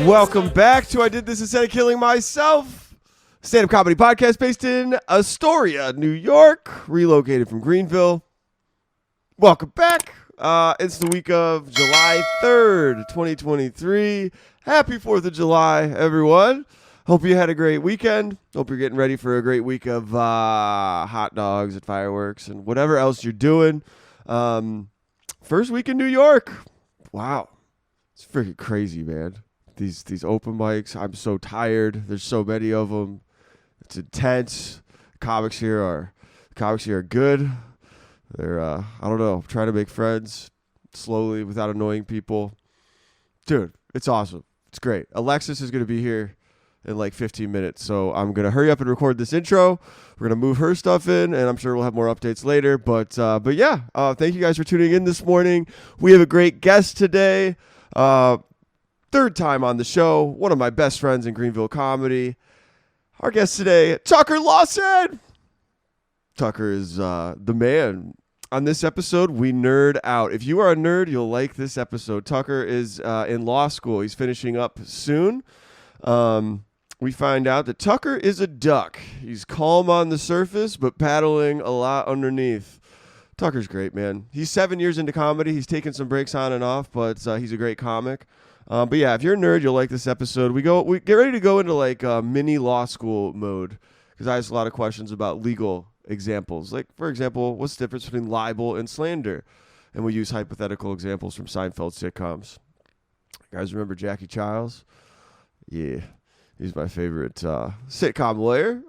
Welcome back to I Did This Instead of Killing Myself, stand-up comedy podcast based in Astoria, New York, relocated from Greenville. Welcome back. It's the week of July 3rd, 2023. Happy 4th of July, everyone. Hope you had a great weekend. Hope you're getting ready for a great week of hot dogs and fireworks and whatever else you're doing. First week in New York. Wow. It's freaking crazy, man. These open mics, I'm so tired. There's so many of them. It's intense. Comics here are good. They're I don't know, trying to make friends slowly without annoying people. Dude, it's awesome. It's great. Alexis is going to be here in like 15 minutes, so I'm going to hurry up and record this intro. We're going to move her stuff in, and I'm sure we'll have more updates later. But yeah, thank you guys for tuning in this morning. We have a great guest today. Third time on the show, one of my best friends in Greenville comedy. Our guest today, Tucker Lawson. Tucker is the man. On this episode, we nerd out. If you are a nerd, you'll like this episode. Tucker is in law school. He's finishing up soon. We find out that Tucker is a duck. He's calm on the surface, but paddling a lot underneath. Tucker's great, man. He's 7 years into comedy. He's taken some breaks on and off, but he's a great comic. But yeah, if you're a nerd, you'll like this episode. We get ready to go into like mini law school mode because I asked a lot of questions about legal examples. Like, for example, what's the difference between libel and slander? And we use hypothetical examples from Seinfeld sitcoms. You guys remember Jackie Childs? Yeah, he's my favorite sitcom lawyer.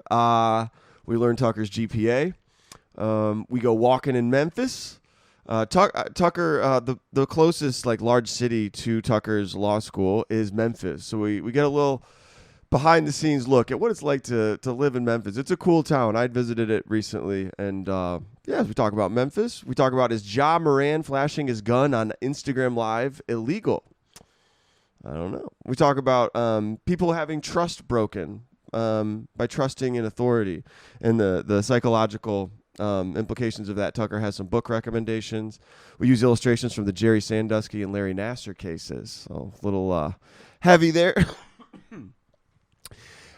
We learn Tucker's GPA. We go walking in Memphis. Tucker, the closest like large city to Tucker's law school is Memphis. So we get a little behind the scenes look at what it's like to live in Memphis. It's a cool town. I'd visited it recently. And yeah, we talk about Memphis. We talk about is Ja Moran flashing his gun on Instagram Live illegal? I don't know. We talk about people having trust broken by trusting in authority and the psychological implications of that. Tucker has some book recommendations. We use illustrations from the Jerry Sandusky and Larry Nassar cases. So a little heavy there.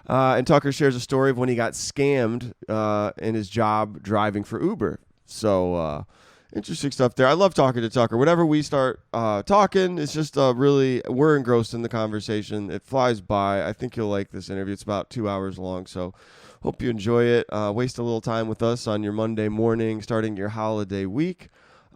And Tucker shares a story of when he got scammed in his job driving for Uber. So interesting stuff there. I love talking to Tucker. Whenever we start talking, it's just we're engrossed in the conversation. It flies by. I think you'll like this interview. It's about 2 hours long, so hope you enjoy it. Waste a little time with us on your Monday morning, starting your holiday week.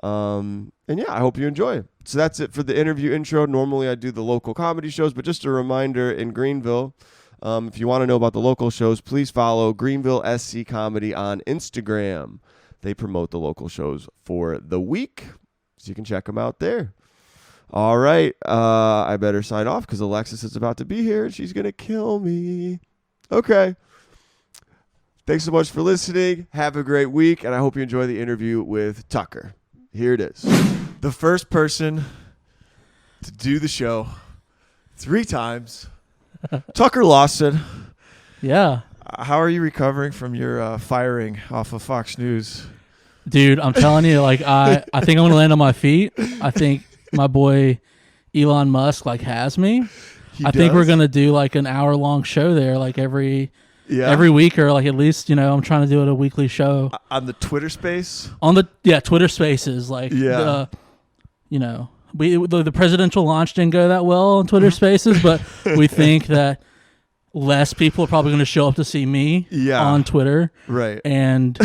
And yeah, I hope you enjoy it. So that's it for the interview intro. Normally I do the local comedy shows, but just a reminder in Greenville, if you want to know about the local shows, please follow Greenville SC Comedy on Instagram. They promote the local shows for the week, so you can check them out there. All right, I better sign off because Alexis is about to be here and she's going to kill me. Okay. Thanks so much for listening. Have a great week, and I hope you enjoy the interview with Tucker. Here it is. The first person to do the show 3 times, Tucker Lawson. Yeah. How are you recovering from your firing off of Fox News? Dude, I'm telling you, like, I think I'm going to land on my feet. I think my boy Elon Musk, like, has me. I think we're going to do, like, an hour-long show there, like, every week, or like at least, I'm trying to do it a weekly show on the Twitter space. Twitter Spaces, like yeah, the presidential launch didn't go that well on Twitter Spaces, but we think that less people are probably going to show up to see me on Twitter, right? And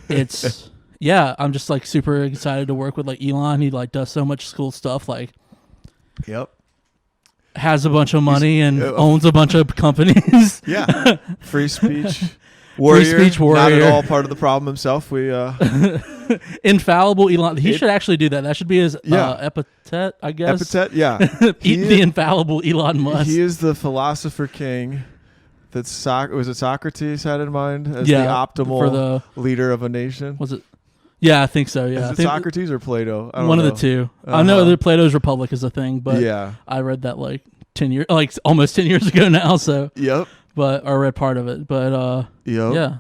it's I'm just like super excited to work with like Elon. He like does so much cool stuff, like has a bunch of money and owns a bunch of companies. Yeah. Free speech warrior. Free speech warrior. Not at all part of the problem himself. We Infallible Elon. He should actually do that. That should be his epithet, I guess. Epithet, yeah. The infallible Elon Musk. He is the philosopher king that was it Socrates had in mind as the optimal for the leader of a nation? Was it? Yeah, I think so. Yeah, is it Socrates or Plato? I don't one know. of the two. I know that Plato's Republic is a thing, but I read that like 10 years, like almost 10 years ago now. So but I read part of it. But yeah.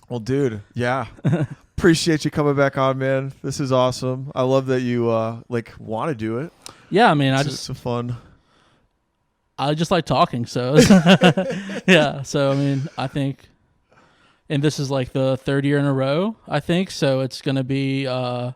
Well, dude, appreciate you coming back on, man. This is awesome. I love that you want to do it. Yeah, I mean, it's just fun. I just like talking. So yeah. So I mean, I think, and this is like the third year in a row, I think. So it's gonna be a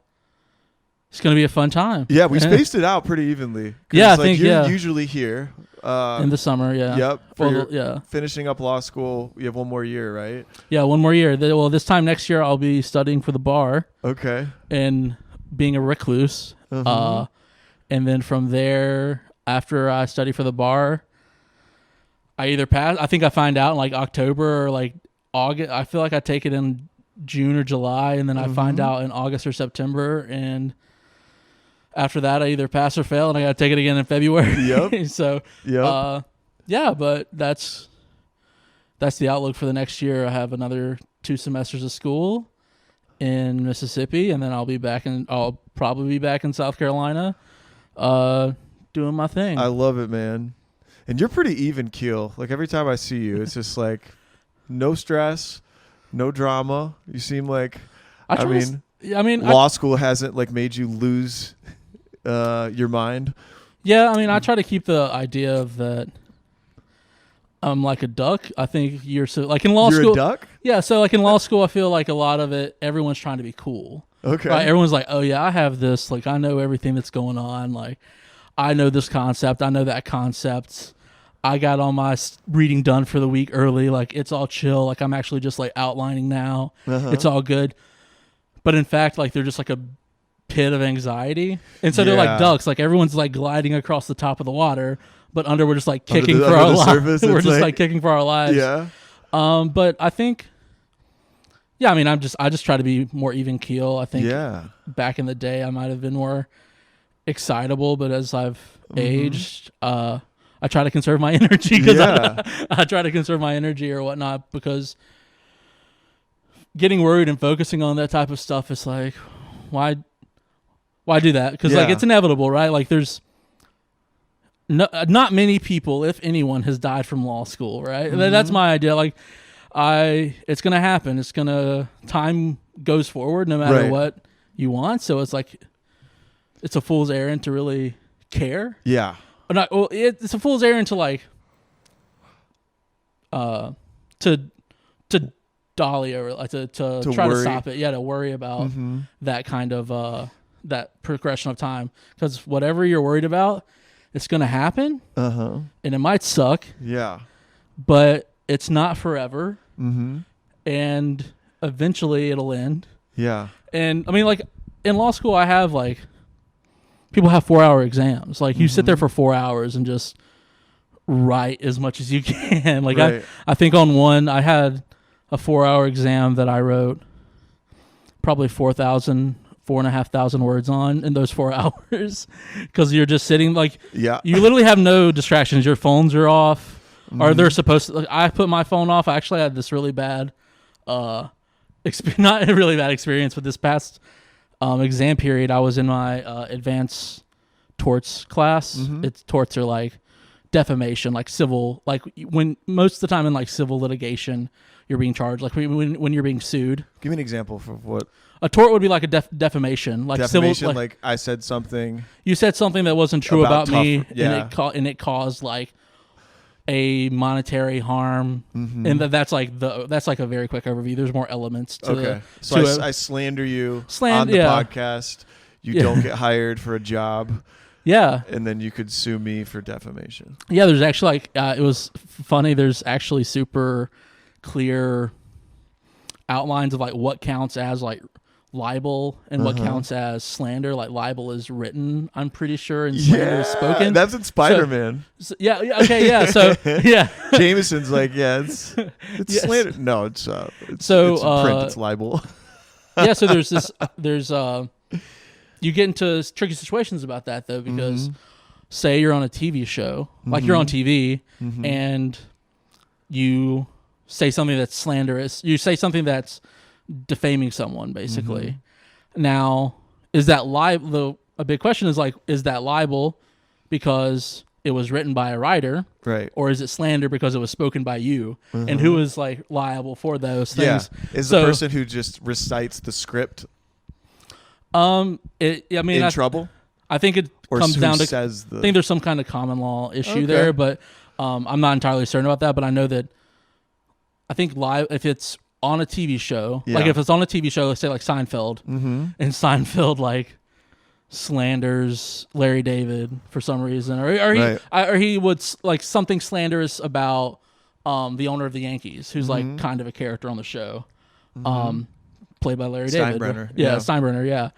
fun time. Yeah, we spaced it out pretty evenly. Yeah, I like think you're usually here in the summer. Yeah. Yep. Finishing up law school. You have one more year, right? Yeah, one more year. Well, this time next year I'll be studying for the bar. Okay. And being a recluse. Uh-huh. And then from there, after I study for the bar, I either pass. I think I find out in like October or like August. I feel like I take it in June or July, and then I find out in August or September. And after that, I either pass or fail, and I got to take it again in February. Yep. So, yeah, but that's the outlook for the next year. I have another 2 semesters of school in Mississippi, and then I'll probably be back in South Carolina, doing my thing. I love it, man. And you're pretty even keel. Like every time I see you, it's just like no stress, no drama. You seem like, law school hasn't like made you lose your mind. Yeah, I mean, I try to keep the idea of that I'm like a duck. I think you're like in law school. You're a duck? Yeah, so like in law school, I feel like a lot of it, everyone's trying to be cool. Okay. Right? Everyone's like, oh yeah, I have this. Like I know everything that's going on. Like I know this concept. I know that concept. I got all my reading done for the week early. Like it's all chill. Like I'm actually just like outlining now. It's all good. But in fact, like they're just like a pit of anxiety. And so they're like ducks. Like everyone's like gliding across the top of the water. But under we're just like kicking for our lives. We're just like kicking for our lives. Yeah. But I think, yeah, I mean, I just try to be more even keel. I think back in the day I might have been more excitable, but as I've aged, I try to conserve my energy because I try to conserve my energy or whatnot, because getting worried and focusing on that type of stuff is like, why do that? Because like it's inevitable, right? Like there's not many people, if anyone, has died from law school, right? That's my idea. Like it's gonna happen. Time goes forward no matter what you want. So it's like it's a fool's errand to really care. Yeah. It's a fool's errand to like to dolly over, like to try worry. to stop it. Yeah, to worry about that kind of that progression of time, because whatever you're worried about, it's gonna happen. And it might suck. Yeah. But it's not forever. And eventually it'll end. Yeah. And I mean, like in law school, I have like people have 4-hour exams. Like you sit there for 4 hours and just write as much as you can. Like I think on one, I had a 4-hour exam that I wrote probably 4,500 words on in those 4 hours, because you're just sitting like, you literally have no distractions. Your phones are off, or they're supposed to. Like, I put my phone off. I actually had this really bad, not a really bad experience, but this past exam period, I was in my advanced torts class. It's torts are like defamation, like civil, like when most of the time in like civil litigation, you're being charged, like when you're being sued. Give me an example for what a tort would be, like a defamation, like defamation, civil, like I said something. You said something that wasn't true about me, yeah. and it caused like a monetary harm, and that's like a very quick overview. There's more elements to so I slander you on the podcast. You don't get hired for a job. Yeah. And then you could sue me for defamation. Yeah, there's actually like it was funny. There's actually super clear outlines of like what counts as like libel and what counts as slander. Like libel is written, I'm pretty sure, and slander is spoken. That's in Spider-Man. So, okay, yeah. So yeah, Jameson's like, it's slander. No, it's print. It's libel. Yeah. So there's you get into tricky situations about that though, because say you're on a TV show, like you're on TV, and you say something that's slanderous. You say something that's defaming someone, basically. Now, is that libel? A big question is like, is that libel because it was written by a writer, right? Or is it slander because it was spoken by you? And who is like liable for those things? Yeah. Is the person who just recites the script in trouble? I think it comes down to. I think there's some kind of common law issue there, but I'm not entirely certain about that, but I know that I think live if it's on a TV show, like if it's on a TV show, let's say like Seinfeld, and Seinfeld like slanders Larry David for some reason, or he would like something slanderous about the owner of the Yankees, who's like kind of a character on the show, played by Larry David. Steinbrenner. Yeah.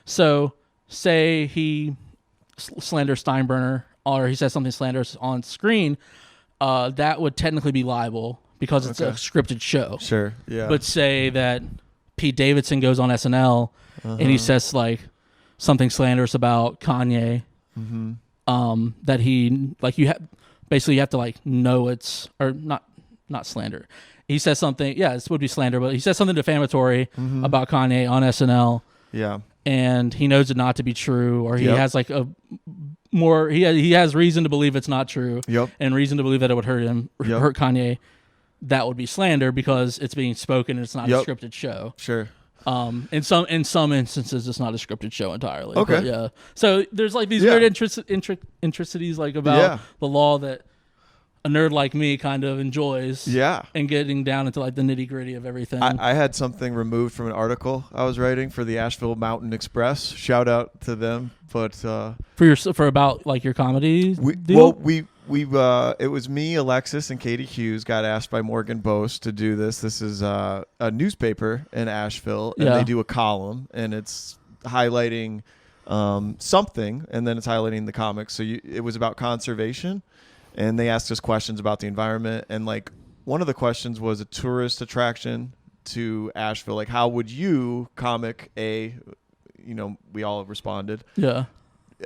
So say he slanders Steinbrenner, or he says something slanderous on screen, that would technically be libel because it's a scripted show. Sure. Yeah. But say that Pete Davidson goes on SNL and he says like something slanderous about Kanye, that he like basically you have to like know it's or not slander. He says something. Yeah, this would be slander, but he says something defamatory about Kanye on SNL. Yeah. And he knows it not to be true, or he has like he has reason to believe it's not true, and reason to believe that it would hurt Kanye. That would be slander because it's being spoken and it's not a scripted show. Sure. In some instances, it's not a scripted show entirely. Okay. But yeah. So there's like these weird intricacies like about the law that a nerd like me kind of enjoys. Yeah. And getting down into like the nitty gritty of everything. I had something removed from an article I was writing for the Asheville Mountain Express. Shout out to them. But for about like your comedy deal? Well, it was me, Alexis, and Katie Hughes got asked by Morgan Bose to do this. This is a newspaper in Asheville, and they do a column, and it's highlighting something, and then it's highlighting the comics. So it was about conservation, and they asked us questions about the environment, and like one of the questions was a tourist attraction to Asheville. Like, how would you, comic A, we all responded. Yeah.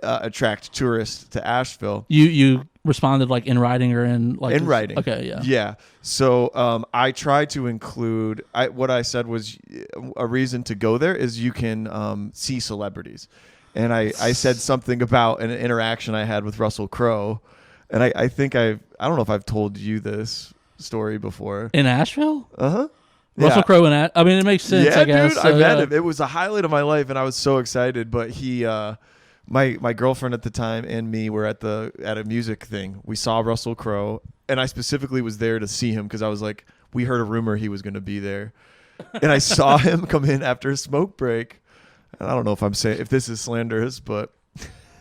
Attract tourists to Asheville. You responded like in writing or in writing. Okay, yeah. Yeah. So I tried to include what I said was a reason to go there is you can see celebrities. And I said something about an interaction I had with Russell Crowe. And I think I don't know if I've told you this story before. In Asheville? Uh-huh. Russell Crowe it makes sense, I guess. Dude, I met him. It was a highlight of my life and I was so excited, but he my girlfriend at the time and me were at a music thing. We saw Russell Crowe, and I specifically was there to see him because I was like, we heard a rumor he was going to be there, and I saw him come in after a smoke break. And I don't know if this is slanderous, but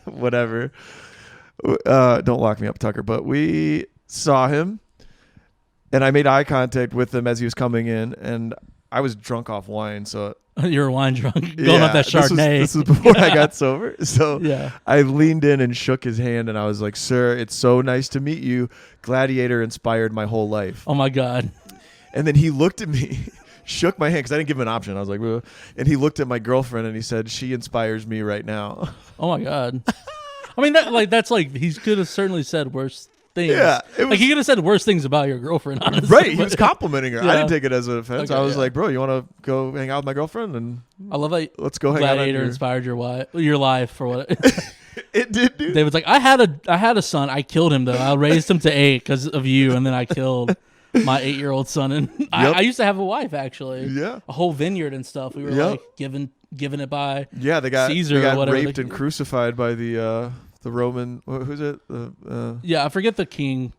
whatever. Don't lock me up, Tucker. But we saw him, and I made eye contact with him as he was coming in, and I was drunk off wine, so. You were wine drunk, going up that Chardonnay. This was before I got sober. So I leaned in and shook his hand, and I was like, "Sir, it's so nice to meet you. Gladiator inspired my whole life." Oh my God! And then he looked at me, shook my hand because I didn't give him an option. I was like, "Ugh." And he looked at my girlfriend and he said, "She inspires me right now." Oh my God! I mean, that's like he could have certainly said worse things. Yeah, like he could have said worse things about your girlfriend. Honestly, right? He was complimenting her. I didn't take it as an offense. Okay, I was like, "Bro, you want to go hang out with my girlfriend?" And I love that. Let's go hang out. Gladiator inspired your life for what it did. Dude. David's like, I had a son. I killed him though. I raised him to 8 because of you, and then I killed my 8-year-old son. And I used to have a wife actually. Yeah, a whole vineyard and stuff. We were like giving it by. Yeah, they got Caesar or whatever. Raped and crucified by the Roman. Who's it? Yeah, I forget the king.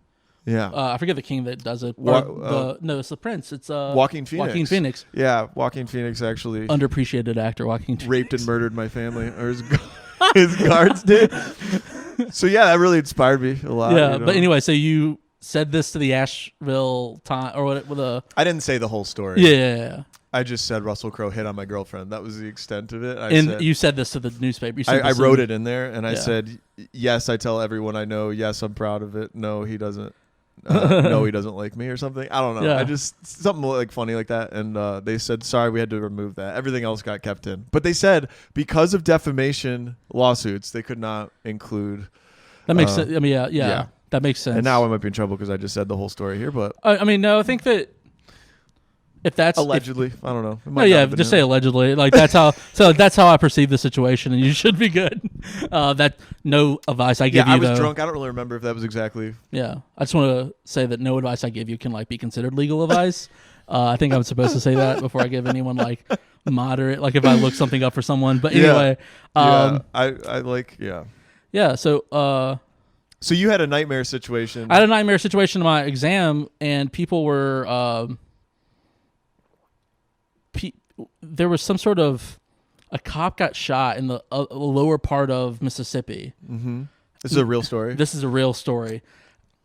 Yeah, I forget the king that does it. No, it's the prince. It's Joaquin Phoenix. Joaquin Phoenix. Yeah, Joaquin Phoenix actually underappreciated actor. Joaquin Phoenix. Raped and murdered my family, or his guards did. So yeah, that really inspired me a lot. Yeah, but anyway, so you said this to the Asheville Times or what? With I didn't say the whole story. Yeah. I just said Russell Crowe hit on my girlfriend. That was the extent of it. You said this to the newspaper. I wrote it in there, and I said, yes, I tell everyone I know. Yes, I'm proud of it. No, he doesn't. No, he doesn't like me or something. I don't know. Yeah. I just something like funny like that. And they said, sorry, we had to remove that. Everything else got kept in. But they said because of defamation lawsuits, they could not include. That makes sense. I mean, yeah. That makes sense. And now I might be in trouble because I just said the whole story here. But I mean, no, I think that if that's allegedly, I don't know. No, yeah, just say allegedly. Like that's how. So that's how I perceive the situation, and you should be good. That no advice I give you. I was though, drunk. I don't really remember if that was exactly. Yeah, I just want to say that no advice I give you can like be considered legal advice. I think I'm supposed to say that before I give anyone like moderate. Like if I look something up for someone. But anyway, I like. Yeah. So So you had a nightmare situation. I had a nightmare situation in my exam, and people were there was some sort of a cop got shot in the lower part of Mississippi. Mm-hmm. This is a real story. This is a real story.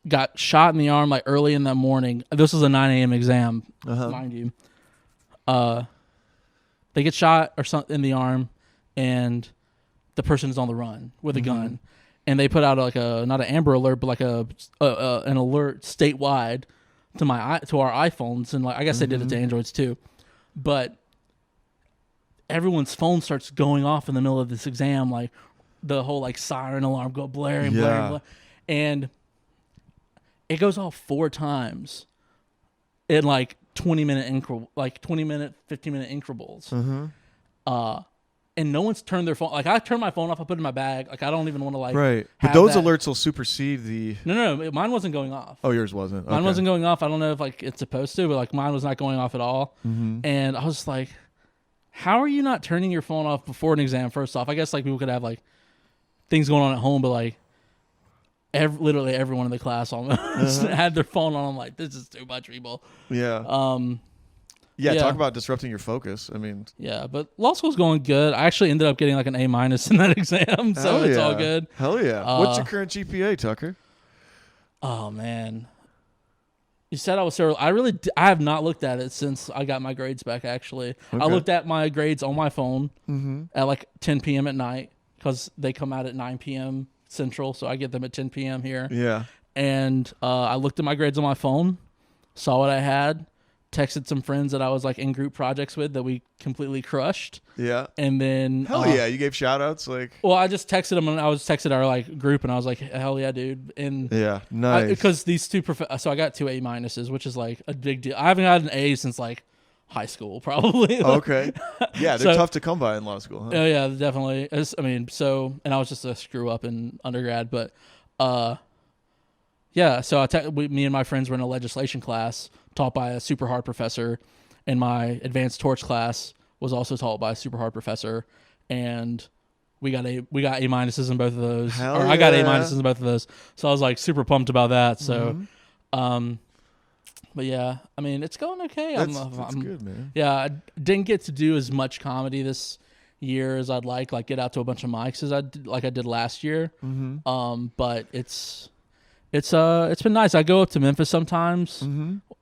Got shot in the arm like early in the morning. This was a 9 a.m. exam, mind you. They get shot or something in the arm, and the person is on the run with a gun. And they put out like not an Amber Alert, but like an alert statewide to our iPhones, and like I guess they did it to Androids too. But everyone's phone starts going off in the middle of this exam, like the whole like siren alarm go blaring, and it goes off 4 times in like 20-minute 15-minute intervals. And no one's turned their phone. Like I turned my phone off, I put it in my bag. Like I don't even want to like. Right, but those alerts will supersede the. No, mine wasn't going off. Oh, yours wasn't. Okay. Mine wasn't going off. I don't know if like it's supposed to, but like mine was not going off at all. And I was like, how are you not turning your phone off before an exam? First off, I guess like people could have like things going on at home, but like literally everyone in the class almost had their phone on. I'm like, this is too much, people. Yeah. Yeah, talk about disrupting your focus. I mean, yeah, but law school's going good. I actually ended up getting like an A- in that exam, so it's all good. Hell yeah! What's your current GPA, Tucker? Oh man, you said I was so. I have not looked at it since I got my grades back. Actually, I looked at my grades on my phone at like 10 p.m. at night because they come out at 9 p.m. Central, so I get them at 10 p.m. here. Yeah, and I looked at my grades on my phone, saw what I had. Texted some friends that I was like in group projects with that we completely crushed. Yeah. And then hell yeah, you gave shout outs like. Well, I just texted them and I was texted our like group and I was like, hell yeah, dude. And yeah, nice. Because these two so I got 2 A-, which is like a big deal. I haven't had an A since like high school probably. Okay. Yeah, they're tough to come by in law school. Huh? Oh yeah, definitely. And I was just a screw up in undergrad, but yeah. So me and my friends were in a legislation class taught by a super hard professor, and my advanced torch class was also taught by a super hard professor, and we got A- in both of those. I got A- in both of those. So I was like super pumped about that. So, but yeah, I mean it's going okay. That's good, man. Yeah, I didn't get to do as much comedy this year as I'd like get out to a bunch of mics as I did last year. But it's been nice. I go up to Memphis sometimes,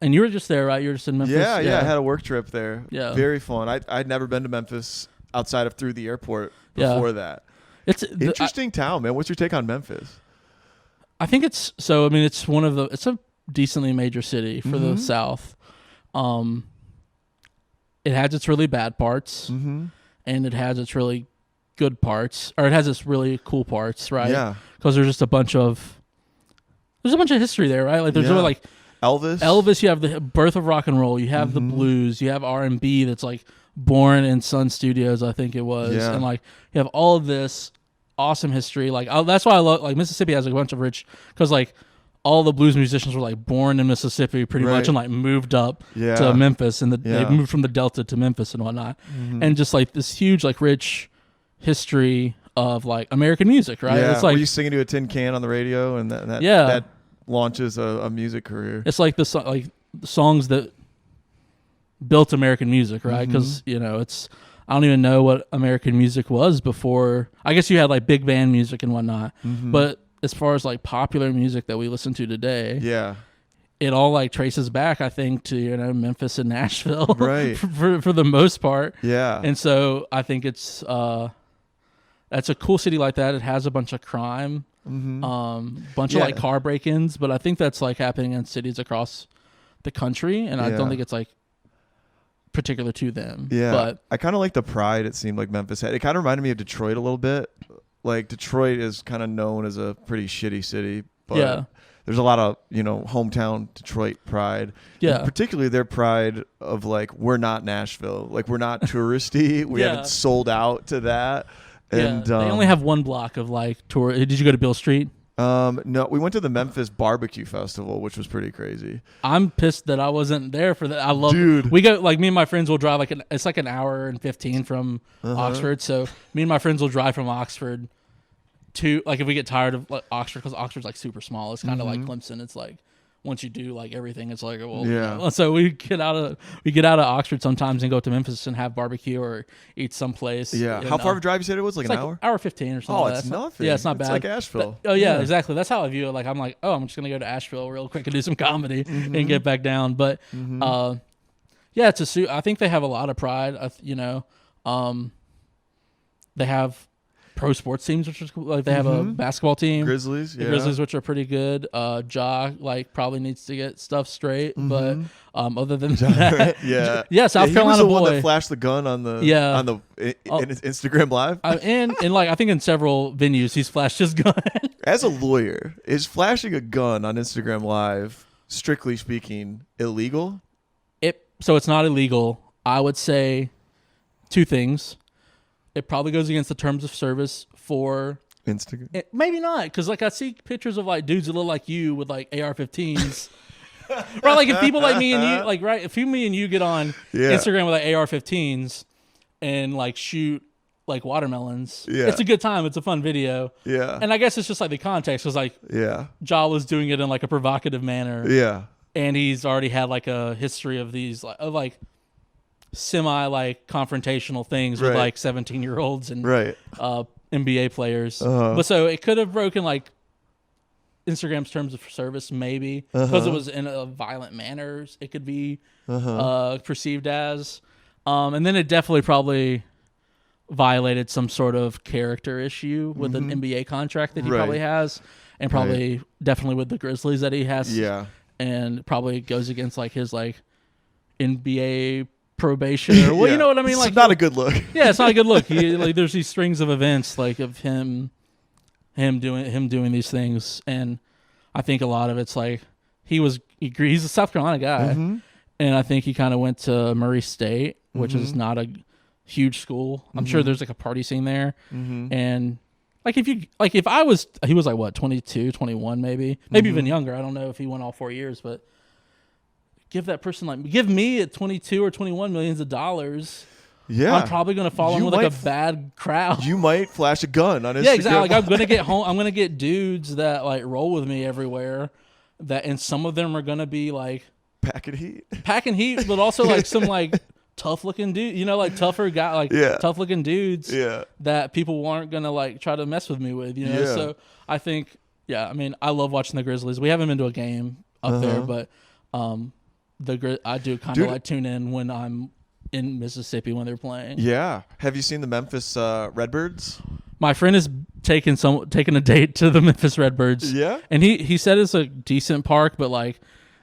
and you were just there, right? You were just in Memphis. Yeah. I had a work trip there. Yeah, very fun. I'd never been to Memphis outside of through the airport before that. It's interesting town, man. What's your take on Memphis? I think it's so. I mean, it's it's a decently major city for the South. It has its really bad parts, and it has its really good parts, or it has its really cool parts, right? Yeah, because there's a bunch of history there, right? Like there's really like Elvis. You have the birth of rock and roll. You have the blues. You have R&B that's like born in Sun Studios, I think it was. Yeah. And like you have all of this awesome history. Like that's why I love like Mississippi has a bunch of rich, because like all the blues musicians were like born in Mississippi pretty much and like moved up to Memphis, and they moved from the Delta to Memphis and whatnot, and just like this huge like rich history of like American music, right? Yeah. It's like, were you singing to a tin can on the radio, and that launches a music career. It's like the songs that built American music, right? Because I don't even know what American music was before. I guess you had like big band music and whatnot, but as far as like popular music that we listen to today, it all like traces back, I think, to Memphis and Nashville, right? for the most part, yeah. And so I think it's that's a cool city like that. It has a bunch of crime. Bunch of like car break-ins, but I think that's like happening in cities across the country, and I don't think it's like particular to them. Yeah, but I kind of like the pride it seemed like Memphis had. It kind of reminded me of Detroit a little bit. Like Detroit is kind of known as a pretty shitty city, but there's a lot of hometown Detroit pride. Yeah, and particularly their pride of like, we're not Nashville, like we're not touristy. We haven't sold out to that. And they only have one block of like tour. Did you go to Beale Street? No, we went to the Memphis Barbecue Festival, which was pretty crazy. I'm pissed that I wasn't there for that. I love. Dude, we go like me and my friends will drive it's like an hour and 15 from Oxford. So me and my friends will drive from Oxford if we get tired of like Oxford, because Oxford's like super small, it's kind of like Clemson. It's like once you do like everything, it's like well, Yeah. So we get out of Oxford sometimes and go to Memphis and have barbecue or eat someplace. Yeah. And, How far of a drive you said it was? Like it's an like hour? Hour 15 or something. Oh, like it's that. nothing. Yeah, it's not bad. It's like Asheville. Exactly. That's how I view it. Like I'm like, oh, I'm just gonna go to Asheville real quick and do some comedy and get back down. But yeah, I think they have a lot of pride. They have pro sports teams, which is cool. Like they have a basketball team, Grizzlies. the Grizzlies, which are pretty good. Ja like probably needs to get stuff straight, but other than that, South Carolina he was the boy one that flashed the gun on the in his Instagram live. And like I think in several venues he's flashed his gun. As a lawyer, is flashing a gun on Instagram Live, strictly speaking, illegal? So it's not illegal. I would say two things. It probably goes against the terms of service for Instagram. Maybe not, because like I see pictures of like dudes that look like you with like AR-15s. Right, like if people like me and you, like if me and you get on Instagram with like AR-15s and like shoot like watermelons, it's a good time. It's a fun video. Yeah, and I guess it's just like the context was like Ja was doing it in like a provocative manner. Yeah, and he's already had like a history of these like semi like confrontational things with like 17-year-olds and NBA players. But so it could have broken like Instagram's terms of service, maybe because it was in a violent manner. It could be perceived as, and then it definitely probably violated some sort of character issue with an NBA contract that he probably has, and probably definitely with the Grizzlies that he has. Yeah, and probably goes against like his like NBA probation or well, you know what I mean? Like it's not a good look. Yeah, it's not a good look. Like there's these strings of events like of him doing these things, and I think a lot of it's like he's a South Carolina guy, and I think he kind of went to Murray State, which is not a huge school. I'm sure there's like a party scene there, and like he was like what 22, 21 maybe even younger. I don't know if he went all 4 years, but give me at 22 or 21 millions of dollars. Yeah, I'm probably gonna fall in with like a bad crowd. You might flash a gun on Instagram. Yeah, exactly. Like I'm gonna get home. I'm gonna get dudes that like roll with me everywhere. And some of them are gonna be like packing heat, but also like some like tough looking dude. You know, like tougher guy, like tough looking dudes. Yeah, that people aren't gonna like try to mess with me with. You know, so I think I mean, I love watching the Grizzlies. We haven't been to a game up there, but I do kind of like tune in when I'm in Mississippi when they're playing. Yeah. Have you seen the Memphis Redbirds? My friend is taking a date to the Memphis Redbirds. Yeah. And he said it's a decent park, but like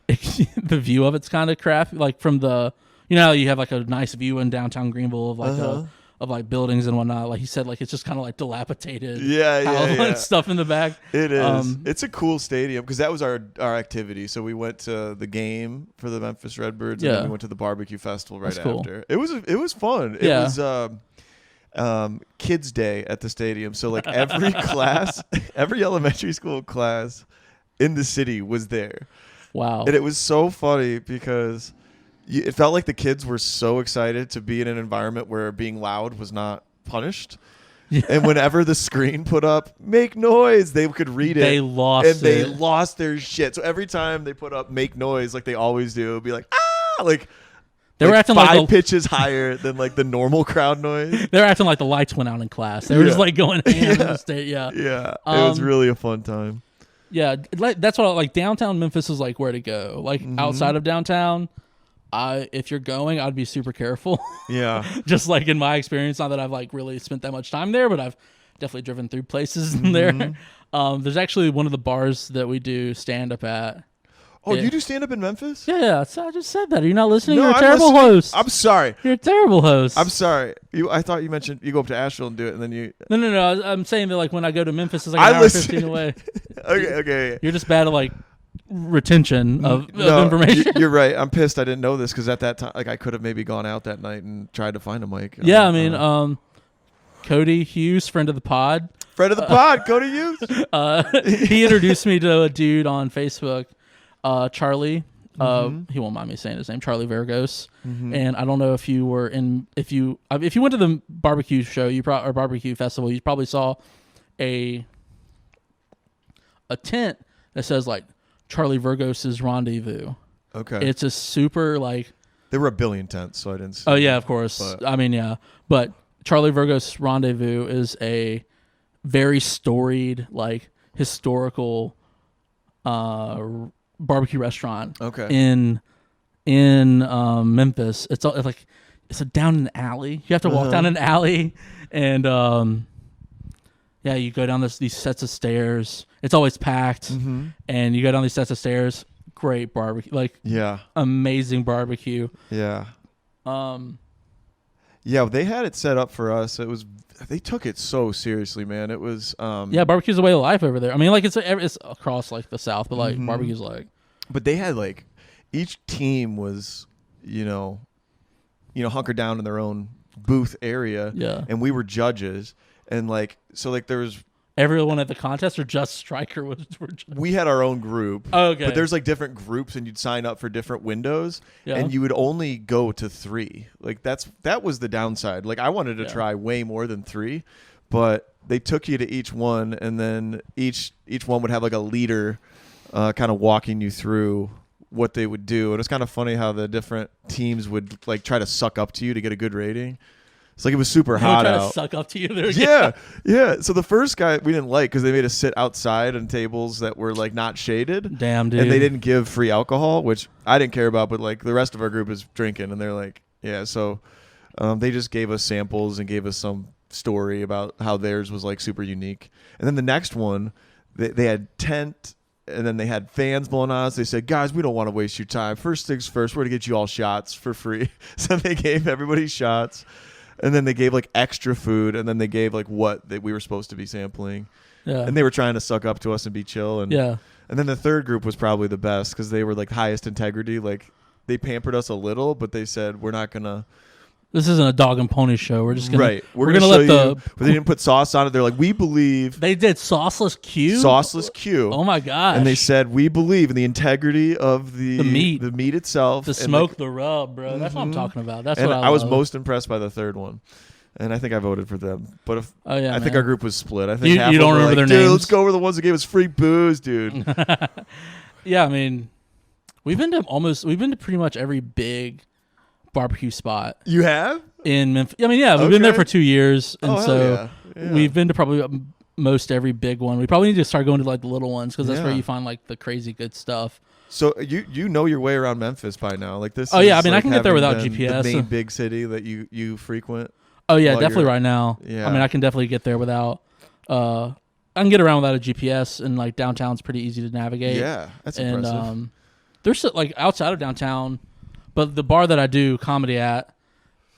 the view of it's kind of crappy. Like from the, you know, you have like a nice view in downtown Greenville of like of like buildings and whatnot. Like he said, like it's just kind of like dilapidated. Yeah. Stuff in the back. It is. It's a cool stadium because that was our activity. So we went to the game for the Memphis Redbirds, and then we went to the barbecue festival right after. Cool. It was fun. It was kids day at the stadium. So like every class, every elementary school class in the city was there. Wow. And it was so funny because it felt like the kids were so excited to be in an environment where being loud was not punished. Yeah. And whenever the screen put up "make noise," they could read it. They lost their shit. So every time they put up "make noise," like they always do, it'd be like ah, like they were acting five pitches higher than like the normal crowd noise. They were acting like the lights went out in class. They were just like going ham in the state. Yeah. It was really a fun time. Yeah, that's what like downtown Memphis is like where to go. Like outside of downtown. If you're going, I'd be super careful. Yeah. Just like in my experience, not that I've like really spent that much time there, but I've definitely driven through places there. There's actually one of the bars that we do stand up at. Oh, you do stand up in Memphis? Yeah, so I just said that. Are you not listening? You're a terrible host. I'm sorry. You're a terrible host. I'm sorry. I thought you mentioned you go up to Asheville and do it, and then you. No. I'm saying that like when I go to Memphis, it's like an hour 15 away. Okay. You're just bad at like retention of information. You're right. I'm pissed I didn't know this because at that time, like I could have maybe gone out that night and tried to find a mic. Yeah, I mean, Cody Hughes, friend of the pod, Cody Hughes. He introduced me to a dude on Facebook, Charlie. He won't mind me saying his name, Charlie Vergos. And I don't know if you were if you went to the barbecue show, or barbecue festival, you probably saw a a tent that says like Charlie Virgos's Rendezvous. Okay. It's a super like. There were a billion tents, so I didn't see. Oh yeah, of course. But. I mean, yeah, but Charlie Virgos's Rendezvous is a very storied, like historical barbecue restaurant. Okay. In Memphis, it's like it's down an alley. You have to walk down an alley, and yeah, you go down these sets of stairs. It's always packed, and you go down these sets of stairs. Great barbecue, like amazing barbecue. Yeah. Yeah, they had it set up for us. They took it so seriously, man. It was barbecue's a way of life over there. I mean, like it's across like the South, but like barbecue's like. But they had like each team was, hunkered down in their own booth area. Yeah. And we were judges, and like there was. Everyone at the contest or just Stryker were judges? We had our own group. Oh, okay. But there's like different groups, and you'd sign up for different windows, and you would only go to 3. Like that was the downside. Like I wanted to try way more than 3, but they took you to each one, and then each one would have like a leader kind of walking you through what they would do. And it's kind of funny how the different teams would like try to suck up to you to get a good rating. It's like it was super hot out. To suck up to you there. Yeah. So the first guy we didn't like because they made us sit outside on tables that were like not shaded. Damn, dude. And they didn't give free alcohol, which I didn't care about. But like the rest of our group is drinking, and they're like, yeah. So they just gave us samples and gave us some story about how theirs was like super unique. And then the next one, they had tent. And then they had fans blowing on us. They said, guys, we don't want to waste your time. First things first, we're going to get you all shots for free. So they gave everybody shots. And then they gave like extra food, and then they gave like what that we were supposed to be sampling. Yeah. And they were trying to suck up to us and be chill. And And then the third group was probably the best because they were like highest integrity. Like they pampered us a little, but they said we're not gonna. This isn't a dog and pony show. We're just gonna We're gonna let the. But they didn't put sauce on it. They're like, we believe they did sauceless Q. Sauceless Q. Oh my gosh! And they said we believe in the integrity of the meat itself, the smoke, the rub, bro. That's what I'm talking about. That's what I was most impressed by the third one. And I think I voted for them. But I think our group was split. I think half you don't remember their names. Let's go over the ones that gave us free booze, dude. Yeah, I mean, we've been to pretty much every big barbecue spot. You have? In Memphis. I mean, yeah, we've been there for 2 years, and we've been to probably most every big one. We probably need to start going to like the little ones because that's where you find like the crazy good stuff. So you know your way around Memphis by now. Like this. Oh yeah, I mean, I can get there without GPS. The main big city that you frequent. Oh yeah, definitely right now. Yeah. I mean, I can definitely get there without. I can get around without a GPS, and like downtown's pretty easy to navigate. Yeah, that's impressive. And there's like outside of downtown, but the bar that I do comedy at,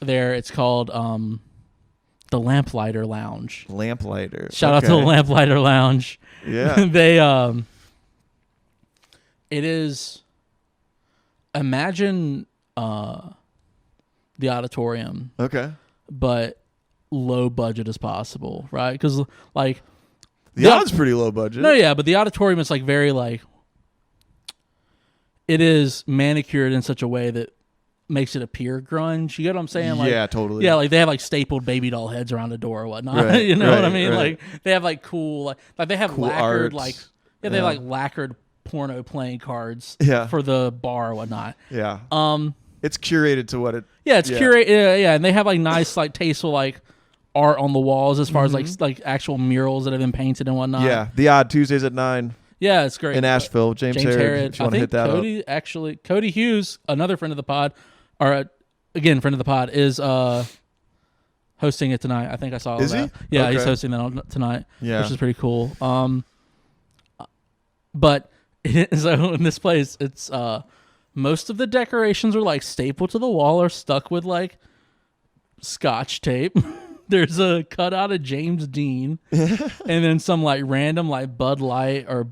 there it's called the Lamplighter Lounge. Lamplighter. Shout out to the Lamplighter Lounge. Yeah. They it is. Imagine the auditorium. Okay. But low budget as possible, right? Because like the odd's pretty low budget. No, yeah, but the auditorium is like very like it is manicured in such a way that makes it appear grunge. You get what I'm saying? Like, yeah, totally. Yeah, like they have like stapled baby doll heads around the door or whatnot. Right, you know what I mean? Right. Like they have like cool like they have cool lacquered arts. they have like lacquered porno playing cards for the bar or whatnot. Yeah. It's curated to what it. Yeah, it's curated. Yeah, and they have like nice, like tasteful, like art on the walls as far as like actual murals that have been painted and whatnot. Yeah, the Odd Tuesdays at 9. Yeah, it's great in Asheville. James Harrod. If you want to hit that up. Cody Hughes, another friend of the pod, or again friend of the pod, is hosting it tonight. I think I saw. Is that. he? Yeah, he's hosting that tonight. Yeah, which is pretty cool. But so in this place, it's most of the decorations are like stapled to the wall or stuck with like Scotch tape. There's a cutout of James Dean, and then some like random like Bud Light or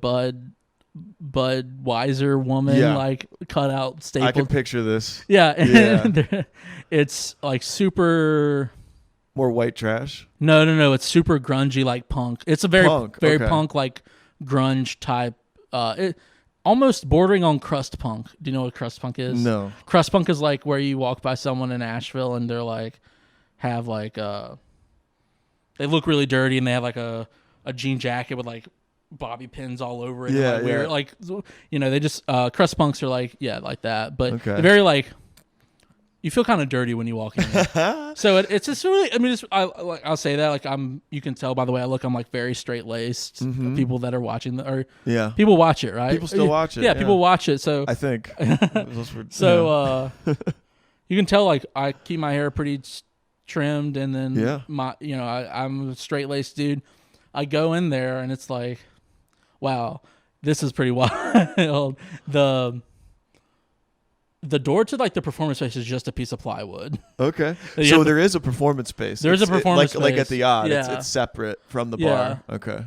Budweiser woman like cutout stapled. I can picture this. Yeah, and it's like super. More white trash. No. It's super grungy, like punk. It's a very punk, like grunge type. Almost bordering on crust punk. Do you know what crust punk is? No. Crust punk is like where you walk by someone in Asheville and they're like, have like they look really dirty and they have like a jean jacket with like bobby pins all over it. Yeah, and, like, weird, like, you know, they just crust punks are like like that, but they're very like. You feel kind of dirty when you walk in there. So it's just really, I mean, I'll say that, like, you can tell by the way I look, I'm like very straight laced. People that are watching people watch it, right? People still watch it. Yeah, people watch it. So I think. So you can tell, like, I keep my hair pretty trimmed, and then I'm a straight laced dude. I go in there and it's like, wow, this is pretty wild. The door to like the performance space is just a piece of plywood. Okay. So there is a performance space. There's a performance space. Like at the Odd. Yeah. It's separate from the bar. Okay.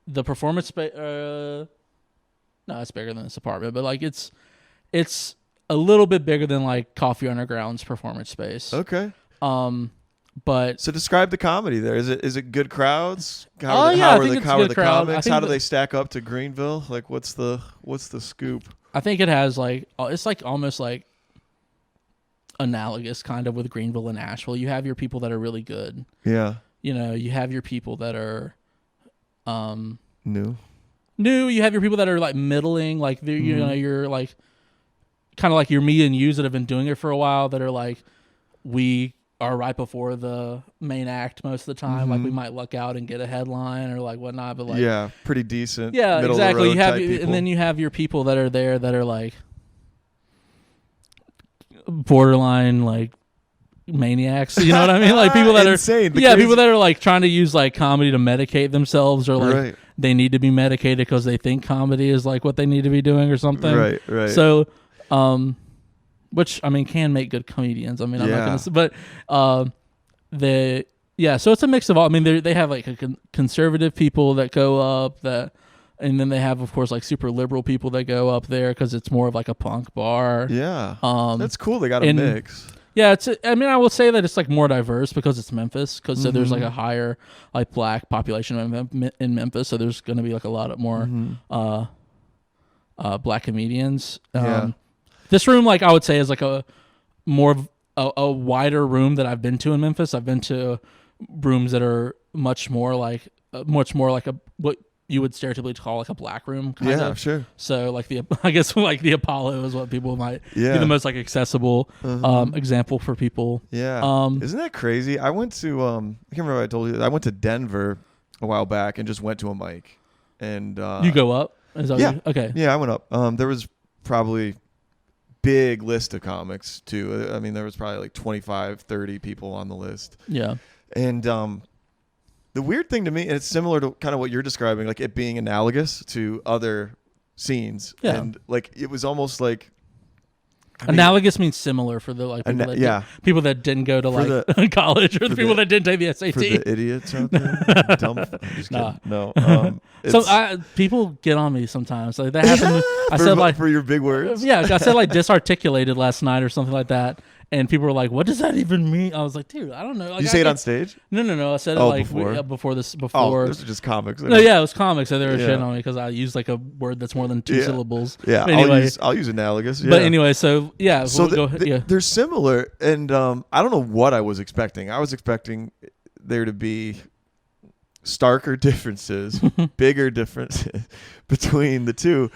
The performance space, no, it's bigger than this apartment, but like it's a little bit bigger than like Coffee Underground's performance space. Okay. But so describe the comedy there. Is it good crowds? How are the comics? How do they stack up to Greenville? Like what's the scoop? I think it has like, it's like almost like analogous kind of with Greenville and Asheville. You have your people that are really good. Yeah. You know, you have your people that are new. You have your people that are like middling, like you know, you're like kind of like your me and yous that have been doing it for a while that are like, we are right before the main act most of the time. Like we might luck out and get a headline or like whatnot, but like pretty decent. Yeah, middle exactly. Of the road type And then you have your people that are there that are like borderline like maniacs. You know what I mean? Like people that insane. are people that are like trying to use like comedy to medicate themselves, or like they need to be medicated because they think comedy is like what they need to be doing or something. Right. So, which I mean can make good comedians. I mean, I'm not gonna say, but so it's a mix of all. I mean, they have like conservative people that go up and then they have, of course, like super liberal people that go up there because it's more of like a punk bar. Yeah, that's cool. They got a mix. Yeah, I mean, I will say that it's like more diverse because it's Memphis. So there's like a higher like black population in Memphis. So there's going to be like a lot of more black comedians. This room, like I would say, is like a more a wider room that I've been to in Memphis. I've been to rooms that are much more like what you would stereotypically call like a black room. Kind of. Sure. So like I guess like the Apollo is what people might be the most like accessible example for people. Yeah. Isn't that crazy? I went to I can't remember what I told you. I went to Denver a while back and just went to a mic. And you go up? Is that okay. Yeah, I went up. There was probably big list of comics too. I mean, there was probably like 25, 30 people on the list. Yeah. And the weird thing to me, and it's similar to kind of what you're describing, like it being analogous to other scenes. Yeah. And like it was almost like analogous means similar for the like people that didn't go to like college, or the people that didn't take the SAT. For the idiots out there. Dumb. I'm just kidding. No. So people get on me sometimes. Like that happened. I said like for your big words. Yeah, I said like disarticulated last night or something like that. And people were like, "What does that even mean?" I was like, "Dude, I don't know." Like, you say it on stage? No. I said it like before. Oh, this is just comics. No, yeah, it was comics. So they were shitting on me because I used like a word that's more than two syllables. Yeah, anyway, I'll use analogous. Yeah. But anyway, so yeah. So they're similar, and I don't know what I was expecting. I was expecting there to be starker differences, bigger differences between the two.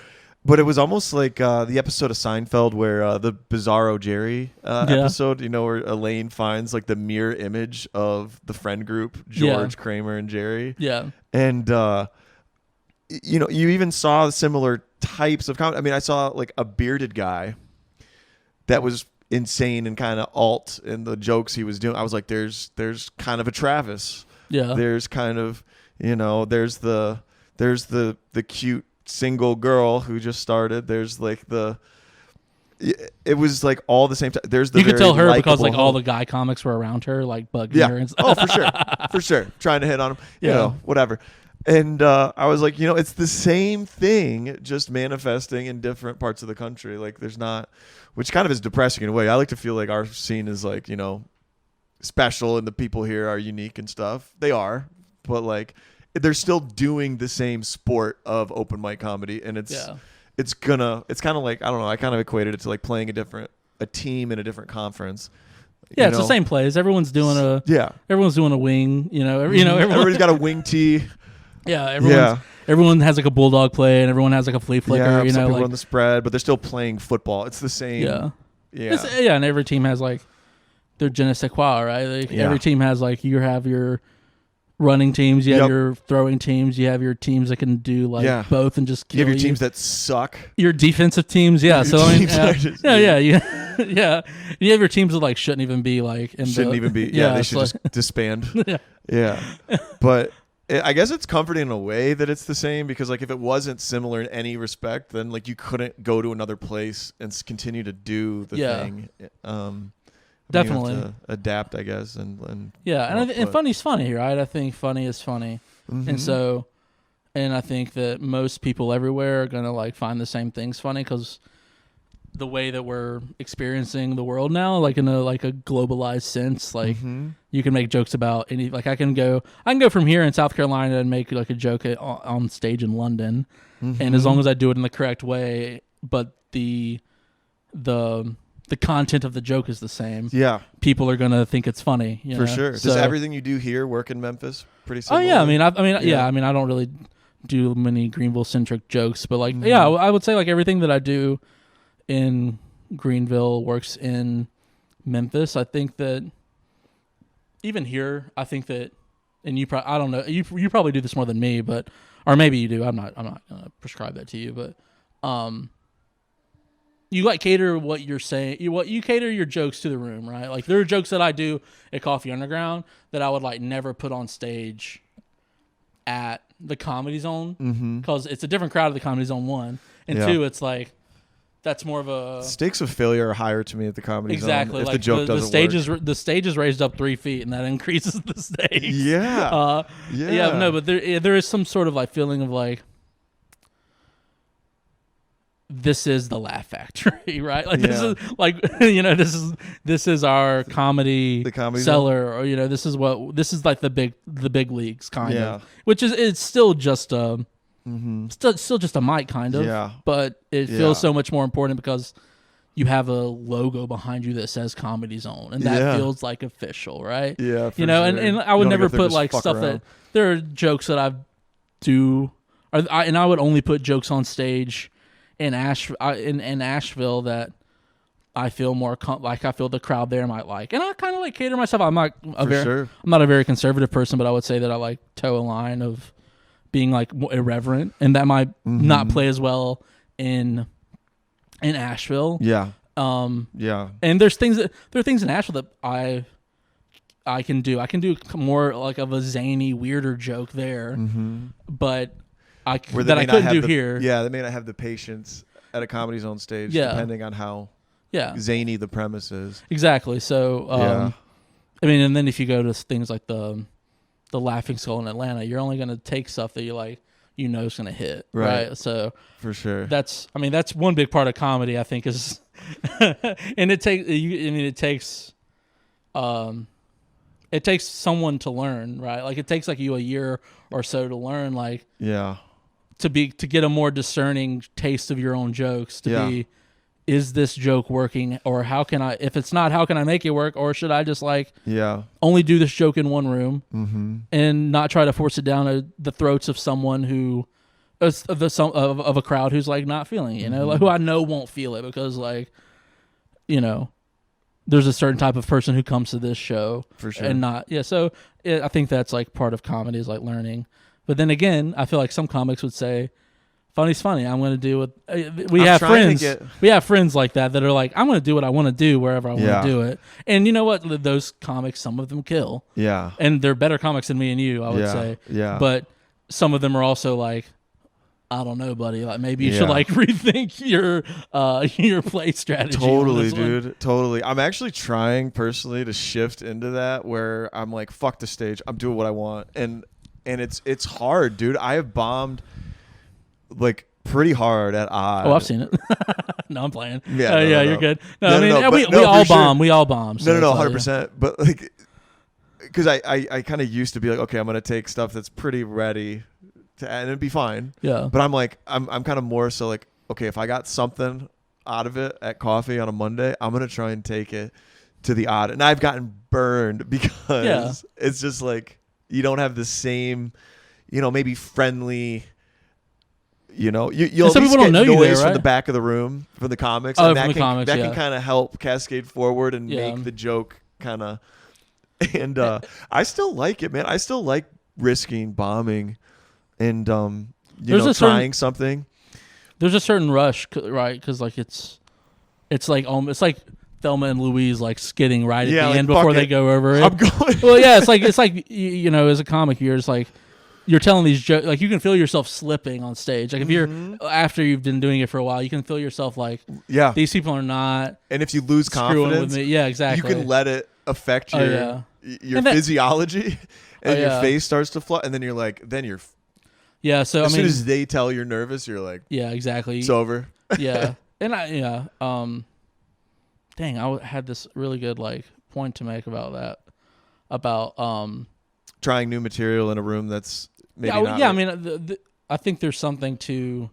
But it was almost like the episode of Seinfeld where the Bizarro Jerry episode, you know, where Elaine finds like the mirror image of the friend group, George, Kramer, and Jerry. Yeah. And, you know, you even saw similar types of comedy. I mean, I saw like a bearded guy that was insane and kind of alt in the jokes he was doing. I was like, there's kind of a Travis. Yeah. There's kind of, you know, there's the cute single girl who just started. There's like it was like all the same time. There's the you could tell her because like home. all the guy comics were around her, like bugging her and stuff. Oh, for sure, trying to hit on him. You know, whatever. And I was like, you know, it's the same thing, just manifesting in different parts of the country. Like there's not, which kind of is depressing in a way. I like to feel like our scene is like, you know, special and the people here are unique and stuff. They are, but like they're still doing the same sport of open mic comedy, and it's kind of like, I don't know, I kind of equated it to like playing a team in a different conference. Yeah, it's the same plays. Everyone's doing a wing. Everyone's everybody's got a wing tee. Yeah, everyone has like a bulldog play and everyone has like a flea flicker. Yeah, you some know, people like run the spread, but they're still playing football. It's the same. Yeah, and every team has like their je ne sais quoi, right? Like every team has like you have your running teams, you have your throwing teams, you have your teams that can do like both and just kill you. Have your teams that suck. Your defensive teams, yeah. So I mean, yeah. You have your teams that like shouldn't even be like shouldn't even be. Yeah, they should just disband. Yeah. But I guess it's comforting in a way that it's the same because like if it wasn't similar in any respect, then like you couldn't go to another place and continue to do the thing. Definitely you have to adapt, I guess, and and funny's funny, right? I think funny is funny, and I think that most people everywhere are gonna like find the same things funny because the way that we're experiencing the world now, like in a globalized sense, like you can make jokes about any. Like I can go from here in South Carolina and make like a joke on stage in London, and as long as I do it in the correct way, but the content of the joke is the same. Yeah, people are gonna think it's funny for sure. Does everything you do here work in Memphis? Pretty similar. Oh yeah, I mean, I don't really do many Greenville centric jokes, but like, I would say like everything that I do in Greenville works in Memphis. I think that even here, I think that, and I don't know, you probably do this more than me, but or maybe you do. I'm not gonna prescribe that to you, but you like cater what you're saying. You cater your jokes to the room, right? Like there are jokes that I do at Coffee Underground that I would like never put on stage at the Comedy Zone because it's a different crowd at the Comedy Zone, one, and two, it's like that's more of a stakes of failure are higher to me at the Comedy Zone. If like the joke doesn't work. The stage is raised up 3 feet, and that increases the stakes. Yeah, no, but there is some sort of like feeling of like, this is the Laugh Factory, right? Like this is like this is our comedy cellar, or this is like the big leagues kind of, which is it's still just a still just a mic kind of, but it feels so much more important because you have a logo behind you that says Comedy Zone, and that feels like official, right? Yeah, for sure. And I would never put like stuff that there are jokes that I would only put jokes on stage in Asheville that I feel more like I feel the crowd there might like, and I kind of like cater myself. I'm not I'm not a very conservative person, but I would say that I like toe a line of being like irreverent, and that might not play as well in Asheville. And there are things in Asheville that I can do. I can do more like of a zany, weirder joke there, but I couldn't do here. Yeah, they may not have the patience at a Comedy Zone stage, depending on how zany the premise is. Exactly. So, I mean, and then if you go to things like the Laughing Skull in Atlanta, you're only going to take stuff that is going to hit, right? So for sure, that's one big part of comedy, I think, is, and it takes someone to learn, right? Like it takes like you a year or so to learn, like to get a more discerning taste of your own jokes, be, is this joke working, or if it's not, how can I make it work, or should I just only do this joke in one room and not try to force it down the throats of someone who of a crowd who's like not feeling it, like who I know won't feel it because there's a certain type of person who comes to this show for sure and not so I think that's like part of comedy is like learning. But then again, I feel like some comics would say, "Funny's funny. I'm going to do it." We have friends like that are like, "I'm going to do what I want to do wherever I want to do it." And you know what? Those comics, some of them kill. Yeah. And they're better comics than me and you, I would say. Yeah. But some of them are also like, I don't know, buddy. Like maybe you should like rethink your play strategy. Totally, dude. Totally. I'm actually trying personally to shift into that where I'm like, fuck the stage. I'm doing what I want, and it's hard, dude. I have bombed like pretty hard at Odd. Oh, I've seen it. No, I'm playing. Yeah, you're good. No, we all bomb. Sure. We all bomb. So no, 100%. But like, because I kind of used to be like, okay, I'm gonna take stuff that's pretty ready, and it'd be fine. Yeah. But I'm like, I'm kind of more so like, okay, if I got something out of it at Coffee on a Monday, I'm gonna try and take it to the Odd, and I've gotten burned because it's just like you don't have the same. maybe friendly. You'll at least people get don't know you noise there, from right? the back of the room from the comics. Oh, And from that the comics, can yeah. kind of help cascade forward and make the joke kind of. And I still like it, man. I still like risking bombing and trying something. There's a certain rush, right? Because like it's like Thelma and Louise like skidding right at the end before they go over it. I'm going. Well, yeah, it's like as a comic, you're just like you're telling these jokes. Like you can feel yourself slipping on stage. Like if you're after you've been doing it for a while, you can feel yourself like these people are not. And if you lose screwing confidence, with me. Yeah, exactly. You can let it affect your physiology, and your face starts to flutter, and then you're. Yeah, so as soon as they tell you're nervous, you're like, yeah, exactly. It's over. Yeah, and dang, I had this really good like point to make about that, trying new material in a room that's maybe not. Yeah, I mean, I think there's something to.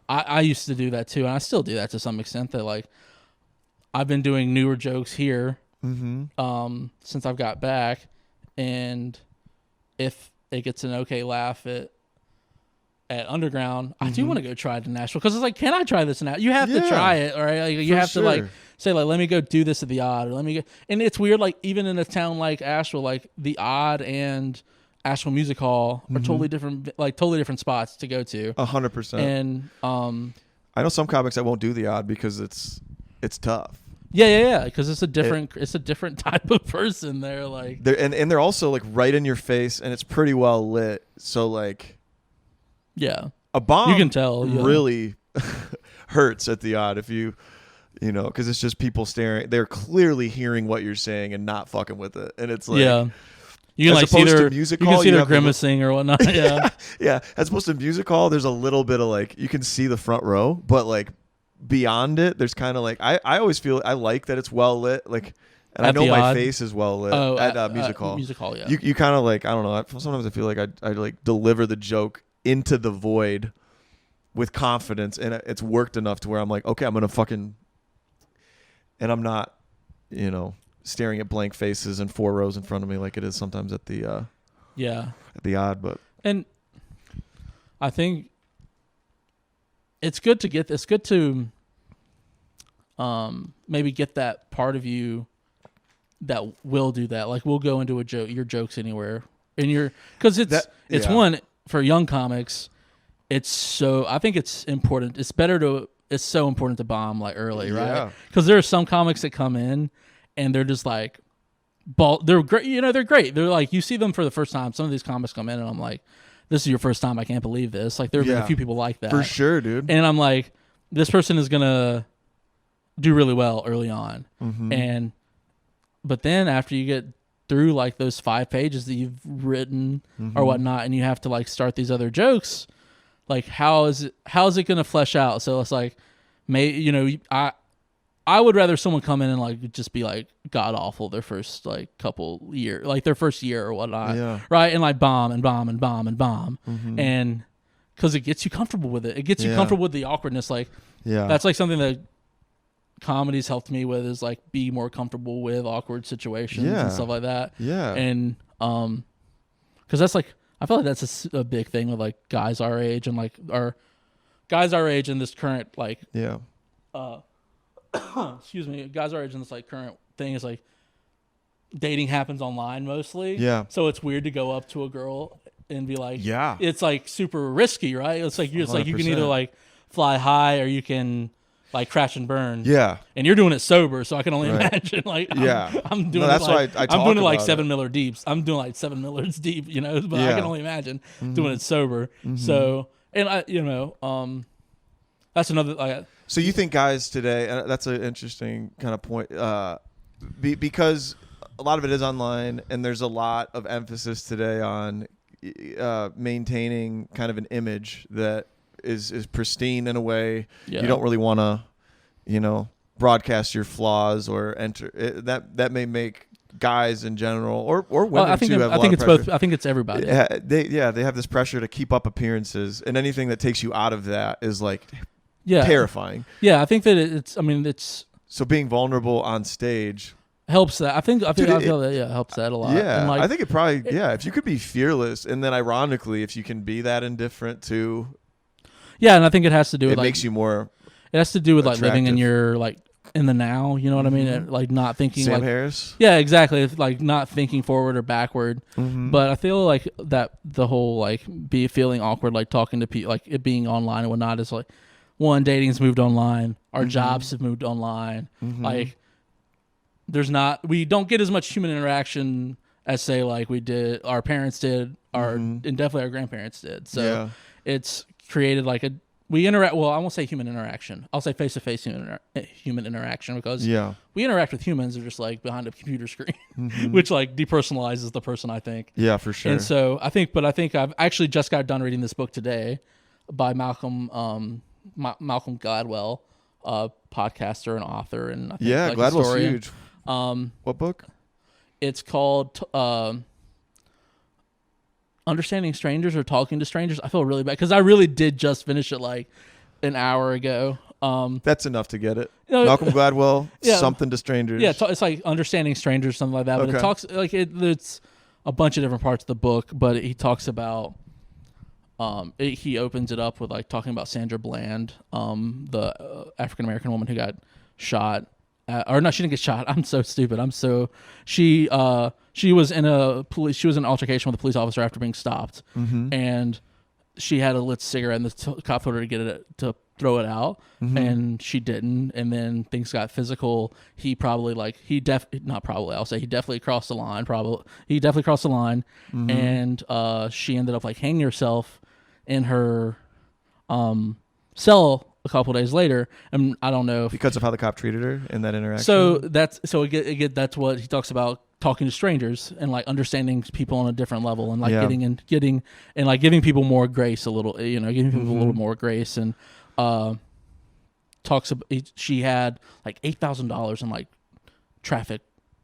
I used to do that too, and I still do that to some extent. That like, I've been doing newer jokes here, since I've got back, and if it gets an okay laugh at Underground, I do want to go try it in Nashville because it's like, can I try this now? You have to try it, all right? Like, you have to like say like, let me go do this at the Odd, or let me go. And it's weird, like even in a town like Asheville, like the Odd and Asheville Music Hall are totally different spots to go to. 100%. And I know some comics that won't do the Odd because it's tough. Yeah, because it's a different type of person there. Like they're also like right in your face, and it's pretty well lit. So like. Yeah, a bomb you can tell really hurts at the Odd if because it's just people staring. They're clearly hearing what you're saying and not fucking with it, and it's like you can like see their grimacing or whatnot. Yeah, yeah. As opposed to music hall, there's a little bit of like you can see the front row, but like beyond it, there's kind of like I always feel I like that it's well lit, like. And I know my face is well lit at music hall. Music hall, yeah. You kind of like I don't know. Sometimes I feel like I like deliver the joke into the void with confidence, and it's worked enough to where I'm like, okay, I'm gonna fucking, and I'm not, staring at blank faces and 4 rows in front of me like it is sometimes at the at the Odd. But and I think it's good to maybe get that part of you that will do that. Like we'll go into your jokes anywhere, and because it's one. For young comics, I think it's important. It's so important to bomb like early, right? Because there are some comics that come in and they're just like, they're great. They're great. They're like, you see them for the first time. Some of these comics come in and I'm like, this is your first time. I can't believe this. Like there have been a few people like that. For sure, dude. And I'm like, this person is going to do really well early on. But then after you get through like those 5 pages that you've written or whatnot, and you have to like start these other jokes, like how is it going to flesh out? So it's like, I would rather someone come in and like just be like god awful their first like couple year, like their first year or whatnot, right? And like bomb and bomb and bomb and bomb, and because it gets you comfortable with it. It gets you comfortable with the awkwardness. Like that's like something that comedy's helped me with is like be more comfortable with awkward situations and stuff like that. Yeah. And because that's like I feel like that's a big thing with like guys our age and like guys our age in this current like excuse me, guys our age in this like current thing is like dating happens online mostly. Yeah. So it's weird to go up to a girl and be like, it's like super risky, right? It's like you can either like fly high or you can like crash and burn. Yeah. And you're doing it sober, so I can only imagine like I'm doing it like I'm doing it like 7 Miller Deeps. I'm doing like 7 Millers deep, but I can only imagine doing it sober. So, and that's another so you think guys today, that's an interesting kind of point because a lot of it is online and there's a lot of emphasis today on maintaining kind of an image that is pristine in a way. You don't really want to, broadcast your flaws or enter that may make guys in general or women too have a lot of pressure. Both. I think it's everybody. They have this pressure to keep up appearances, and anything that takes you out of that is like terrifying. Yeah, I think that it's so being vulnerable on stage. helps that. I feel that it helps that a lot. Yeah, And like, I think it probably if you could be fearless, and then ironically, if you can be that indifferent too. Yeah, and I think it has to do with it makes you more. It has to do with like attractive. living in your like in the now. You know what I mean? And, like not thinking Sam like Harris. Yeah, exactly. It's like not thinking forward or backward. Mm-hmm. But I feel like that the whole like feeling awkward, like talking to people, like it being online and whatnot, is like one, dating's moved online. Our jobs have moved online. Like we don't get as much human interaction as say like we did, our parents did, and definitely our grandparents did. So it's created like we interact. Well, I won't say human interaction. I'll say face-to-face human interaction because we interact with humans. They're just like behind a computer screen, which like depersonalizes the person. I think. Yeah, for sure. And so I think I've actually just got done reading this book today by Malcolm Gladwell, a podcaster and author, and I think, like, Gladwell's historian. huge. What book? It's called Understanding Strangers or Talking to Strangers. I feel really bad because I really did just finish it like an hour ago. That's enough to get it. Malcolm Gladwell, Something to Strangers. Yeah, it's like Understanding Strangers, something like that. But it talks like it's a bunch of different parts of the book, but he talks about. He opens it up with like talking about Sandra Bland, the African American woman who got shot. Or no, she didn't get shot. I'm so stupid. She was in an altercation with a police officer after being stopped, and she had a lit cigarette, and the cop told her to get it to throw it out, and she didn't, and then things got physical. He definitely crossed the line. He definitely crossed the line, and she ended up like hanging herself in her cell a couple days later, and I don't know because of how the cop treated her in that interaction. So that's what he talks about, talking to strangers and like understanding people on a different level, and like getting and like giving people more grace a little, giving people a little more grace, and talks about she had like $8,000 in like traffic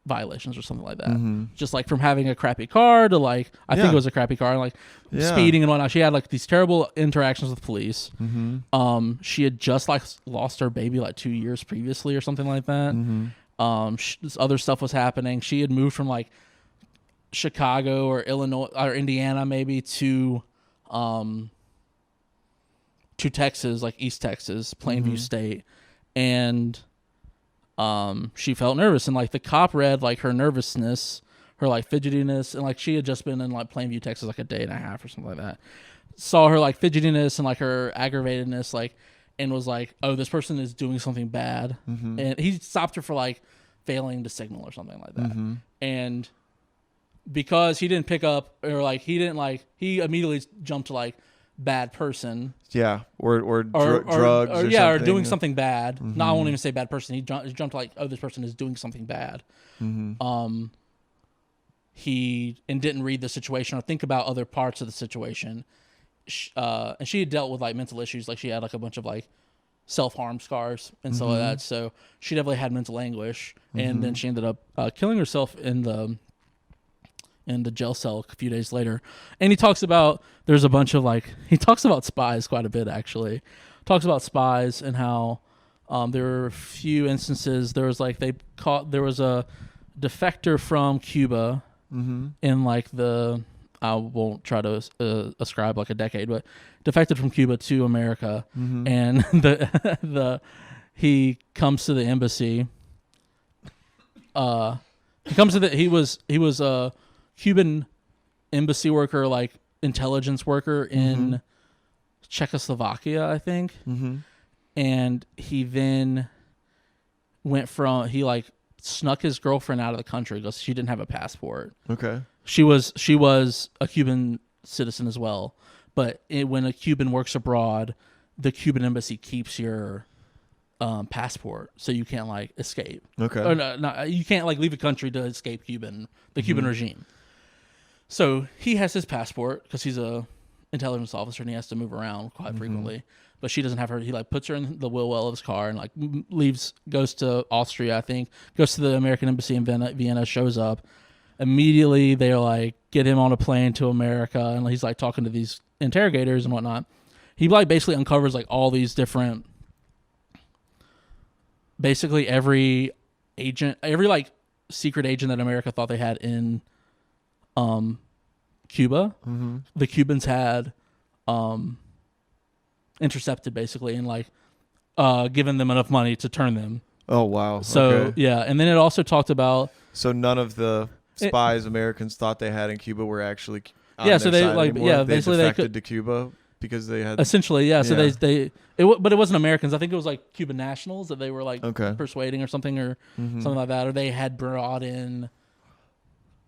violations or something like that, just like from having a crappy car to like I think it was a crappy car, like speeding and whatnot. She had like these terrible interactions with police. She had just like lost her baby like 2 years previously or something like that. This other stuff was happening. She had moved from like Chicago or Illinois or Indiana maybe to Texas, like East Texas, Plainview State, and she felt nervous, and like the cop read like her nervousness, her like fidgetiness, and like she had just been in like Plainview, Texas, like a day and a half or something like that. Saw her like fidgetiness and like her aggravatedness, like, and was like, "Oh, this person is doing something bad," and he stopped her for like failing to signal or something like that, and because he didn't pick up or like he immediately jumped to like bad person, or drugs, or doing something bad. No, I won't even say bad person. He jumped like, oh, this person is doing something bad. He didn't read the situation or think about other parts of the situation. And she had dealt with like mental issues, like she had like a bunch of like self-harm scars and stuff like that. So she definitely had mental anguish, and then she ended up killing herself in the jail cell a few days later. And he talks about there's a bunch of like he talks about spies quite a bit actually. Talks about spies and how there were a few instances. There was a defector from Cuba in like I won't try to ascribe like a decade, but defected from Cuba to America, and he comes to the embassy. He was a Cuban embassy worker, like intelligence worker in Czechoslovakia, I think. And he then he like snuck his girlfriend out of the country because she didn't have a passport. Okay. She was a Cuban citizen as well, but when a Cuban works abroad, the Cuban embassy keeps your passport, so you can't like escape. Okay. Or no, you can't like leave a country to escape the Cuban regime. So he has his passport because he's a intelligence officer and he has to move around quite frequently. But she doesn't have her. He like puts her in the wheel well of his car and like goes to Austria, I think, goes to the American embassy in Vienna, shows up. Immediately they like get him on a plane to America, and he's like talking to these interrogators and whatnot. He like basically uncovers like all these different, basically every agent, every like secret agent that America thought they had in Cuba. Mm-hmm. The Cubans had intercepted basically and like given them enough money to turn them. Oh wow. So okay. yeah, and then it also talked about none of the spies Americans thought they had in Cuba were actually on so their they side like anymore. basically they they defected could, to Cuba because they had essentially so Yeah. but it wasn't Americans. I think it was like Cuban nationals that they were like Okay. persuading or something or Mm-hmm. something like that, or they had brought in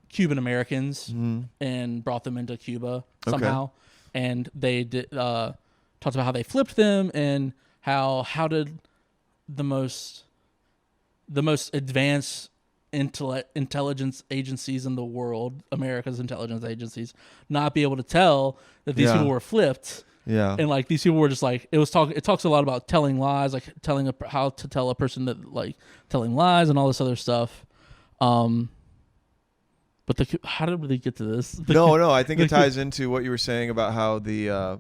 Cuban Americans Mm-hmm. and brought them into Cuba Okay. somehow, and they did talked about how they flipped them and how did the most advanced intelligence agencies in the world, America's intelligence agencies, not be able to tell that these people were flipped. Yeah. And like these people were just like it talks a lot about telling lies, like how to tell a person that like telling lies and all this other stuff. But how did we get to this? No, I think it ties into what you were saying about how the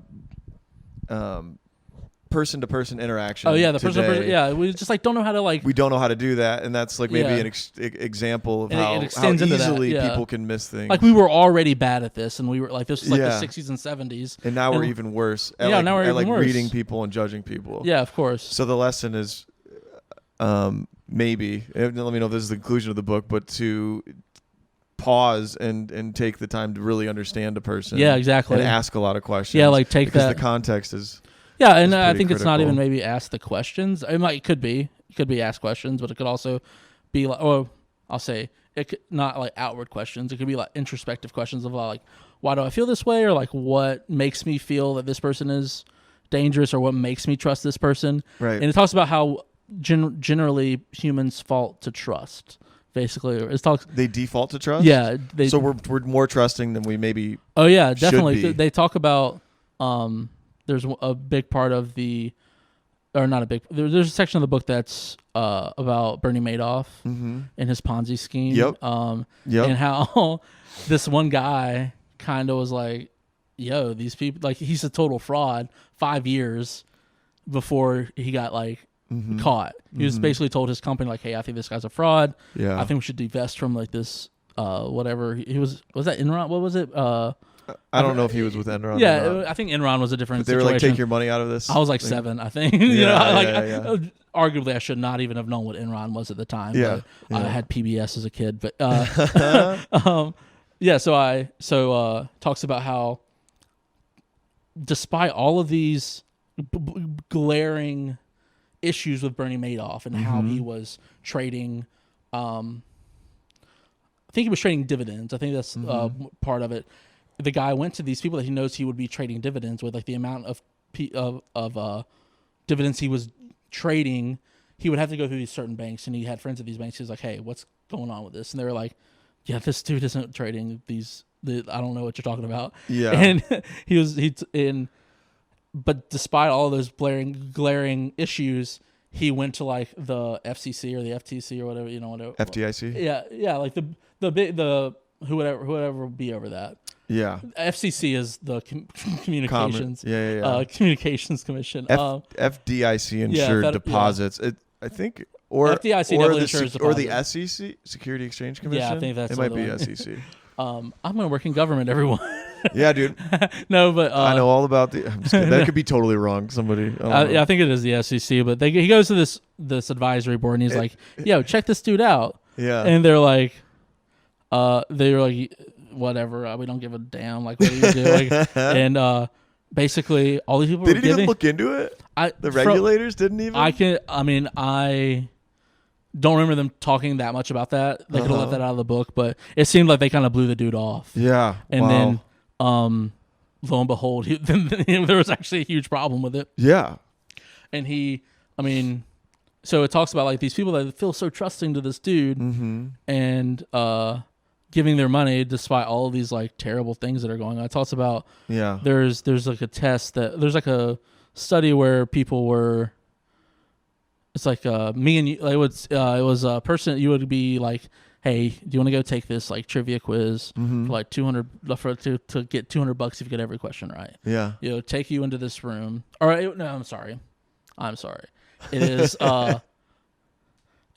person-to-person interaction. Oh yeah, the today, person. Yeah, we just like don't know how to like. we don't know how to do that, and that's like maybe Yeah. an example of And it how extends into that, easily yeah. people can miss things. Like we were already bad at this, and we were like this was like Yeah. the 60s and 70s. and now we're and- even worse. At Yeah, like, now we're at even like worse. reading people and judging people. Yeah, of course. So the lesson is, maybe let me know if this is the conclusion of the book, but to pause and take the time to really understand a person. Yeah, exactly. And ask a lot of questions. Yeah, like take because that. the context is. Yeah, and is I pretty think it's not critical. even maybe ask the questions. It could be ask questions, but it could also be like, or I'll say it could not like outward questions. It could be like introspective questions of like, why do I feel this way, or like what makes me feel that this person is dangerous, or what makes me trust this person. Right. And it talks about how generally humans fault to trust. Basically, it talks. They default to trust. Yeah. So we're more trusting than we maybe. Oh yeah, should definitely. be. They talk about there's a big part of there's a section of the book that's about Bernie Madoff and his Ponzi scheme. Yep. Yep. And how this one guy kind of was like, yo, these people, like he's a total fraud 5 years before he got like caught. He was basically told his company like, hey, I think this guy's a fraud. Yeah. I think we should divest from like this whatever. He was that Enron? What was it? I don't know if he was with Enron. Yeah, or not. I think Enron was a different But they were situation. like, take your money out of this. I was like 7, I think. Arguably, I should not even have known what Enron was at the time. Yeah, but I yeah. had PBS as a kid, but So talks about how, despite all of these glaring issues with Bernie Madoff and how he was trading, I think he was trading dividends. I think that's part of it. The guy went to these people that he knows he would be trading dividends with, like the amount of dividends he was trading. He would have to go through these certain banks, and he had friends at these banks. He was like, "Hey, what's going on with this?" And they were like, "Yeah, this dude isn't trading these. I don't know what you're talking about." Yeah. And but despite all those glaring issues, he went to like the FCC or the FTC or whatever, whatever. FDIC. Yeah, like the whoever will be over that. Yeah. FCC is the communications. Communications Commission. FDIC insured deposits. I think, or FDIC or definitely the insures or the deposits. SEC, Security Exchange Commission. Yeah, I think that's it might the be one. SEC. I'm gonna work in government, everyone. Yeah, dude. No, but I know all about the. I'm just kidding. That could be totally wrong. Somebody. I think it is the SEC, but he goes to this advisory board and he's like, "Yo, check this dude out." Yeah. And they're like, whatever. We don't give a damn. Like, what do you do? Like, and basically, all these people They were didn't giving. even look into it. The From- regulators didn't even. I don't remember them talking that much about that. They could have left that out of the book, but it seemed like they kind of blew the dude off. Yeah. And wow. then, lo and behold, there was actually a huge problem with it. Yeah. And so it talks about like these people that feel so trusting to this dude and giving their money despite all of these like terrible things that are going on. It talks about there's like a test there's like a study where people were. It's like me and you. Like it was a person. You would be like, "Hey, do you want to go take this like trivia quiz for like $200 to get $200 if you get every question right?" Yeah. Take you into this room. No, I'm sorry. It is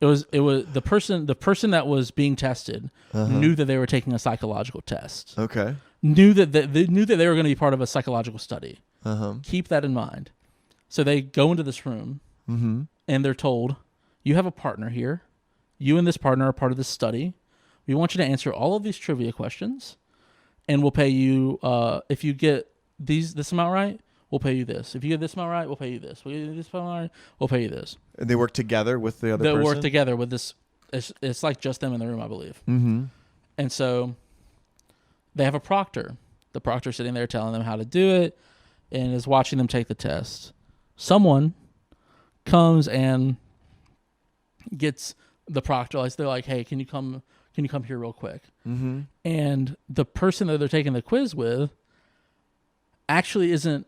It was the person that was being tested knew that they were taking a psychological test. Okay. Knew that they were going to be part of a psychological study. Keep that in mind. So they go into this room and they're told, you have a partner here. You and this partner are part of this study. We want you to answer all of these trivia questions, and we'll pay you if you get this amount right. We'll pay you this. If you get this amount right, we'll pay you this. We get this amount right, we'll pay you this. And they work together with the other person? They work together with this. It's like just them in the room, I believe. And so they have a proctor. The proctor's sitting there telling them how to do it and is watching them take the test. Someone comes and gets the proctor. They're like, hey, can you come here real quick? And the person that they're taking the quiz with actually isn't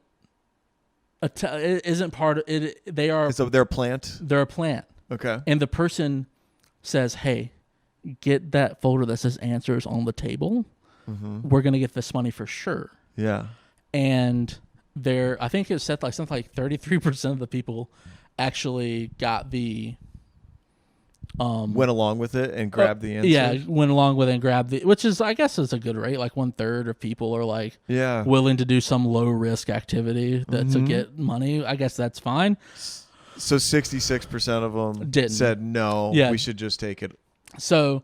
part of it. So they're a plant? They're a plant. Okay. And the person says, hey, get that folder that says answers on the table. We're going to get this money for sure. Yeah. And I think it said like something like 33% of the people actually got the... went along with it and grabbed the answer. Yeah, went along with it and grabbed which is, I guess, is a good rate. Like 1/3 of people are like willing to do some low risk activity to get money. I guess that's fine. So 66% of them said no. We should just take it. So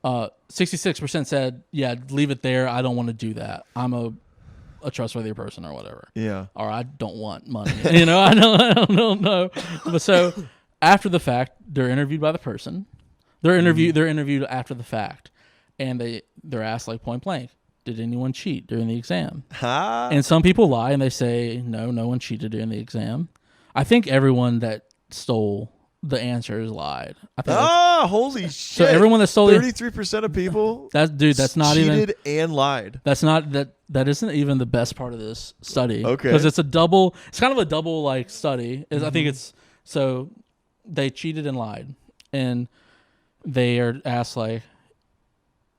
66% said, yeah, leave it there. I don't want to do that. I'm a trustworthy person or whatever. Yeah. Or I don't want money. I don't know. But so. After the fact, they're interviewed by the person. They're interviewed after the fact, and they're asked like point blank, did anyone cheat during the exam? And some people lie and they say no one cheated during the exam. I think everyone that stole the answers lied. I think holy shit! So everyone that stole 33% of people that's not even cheated and lied. That's not that isn't even the best part of this study. Okay, because it's kind of a double like study. I think it's so. They cheated and lied, and they are asked like,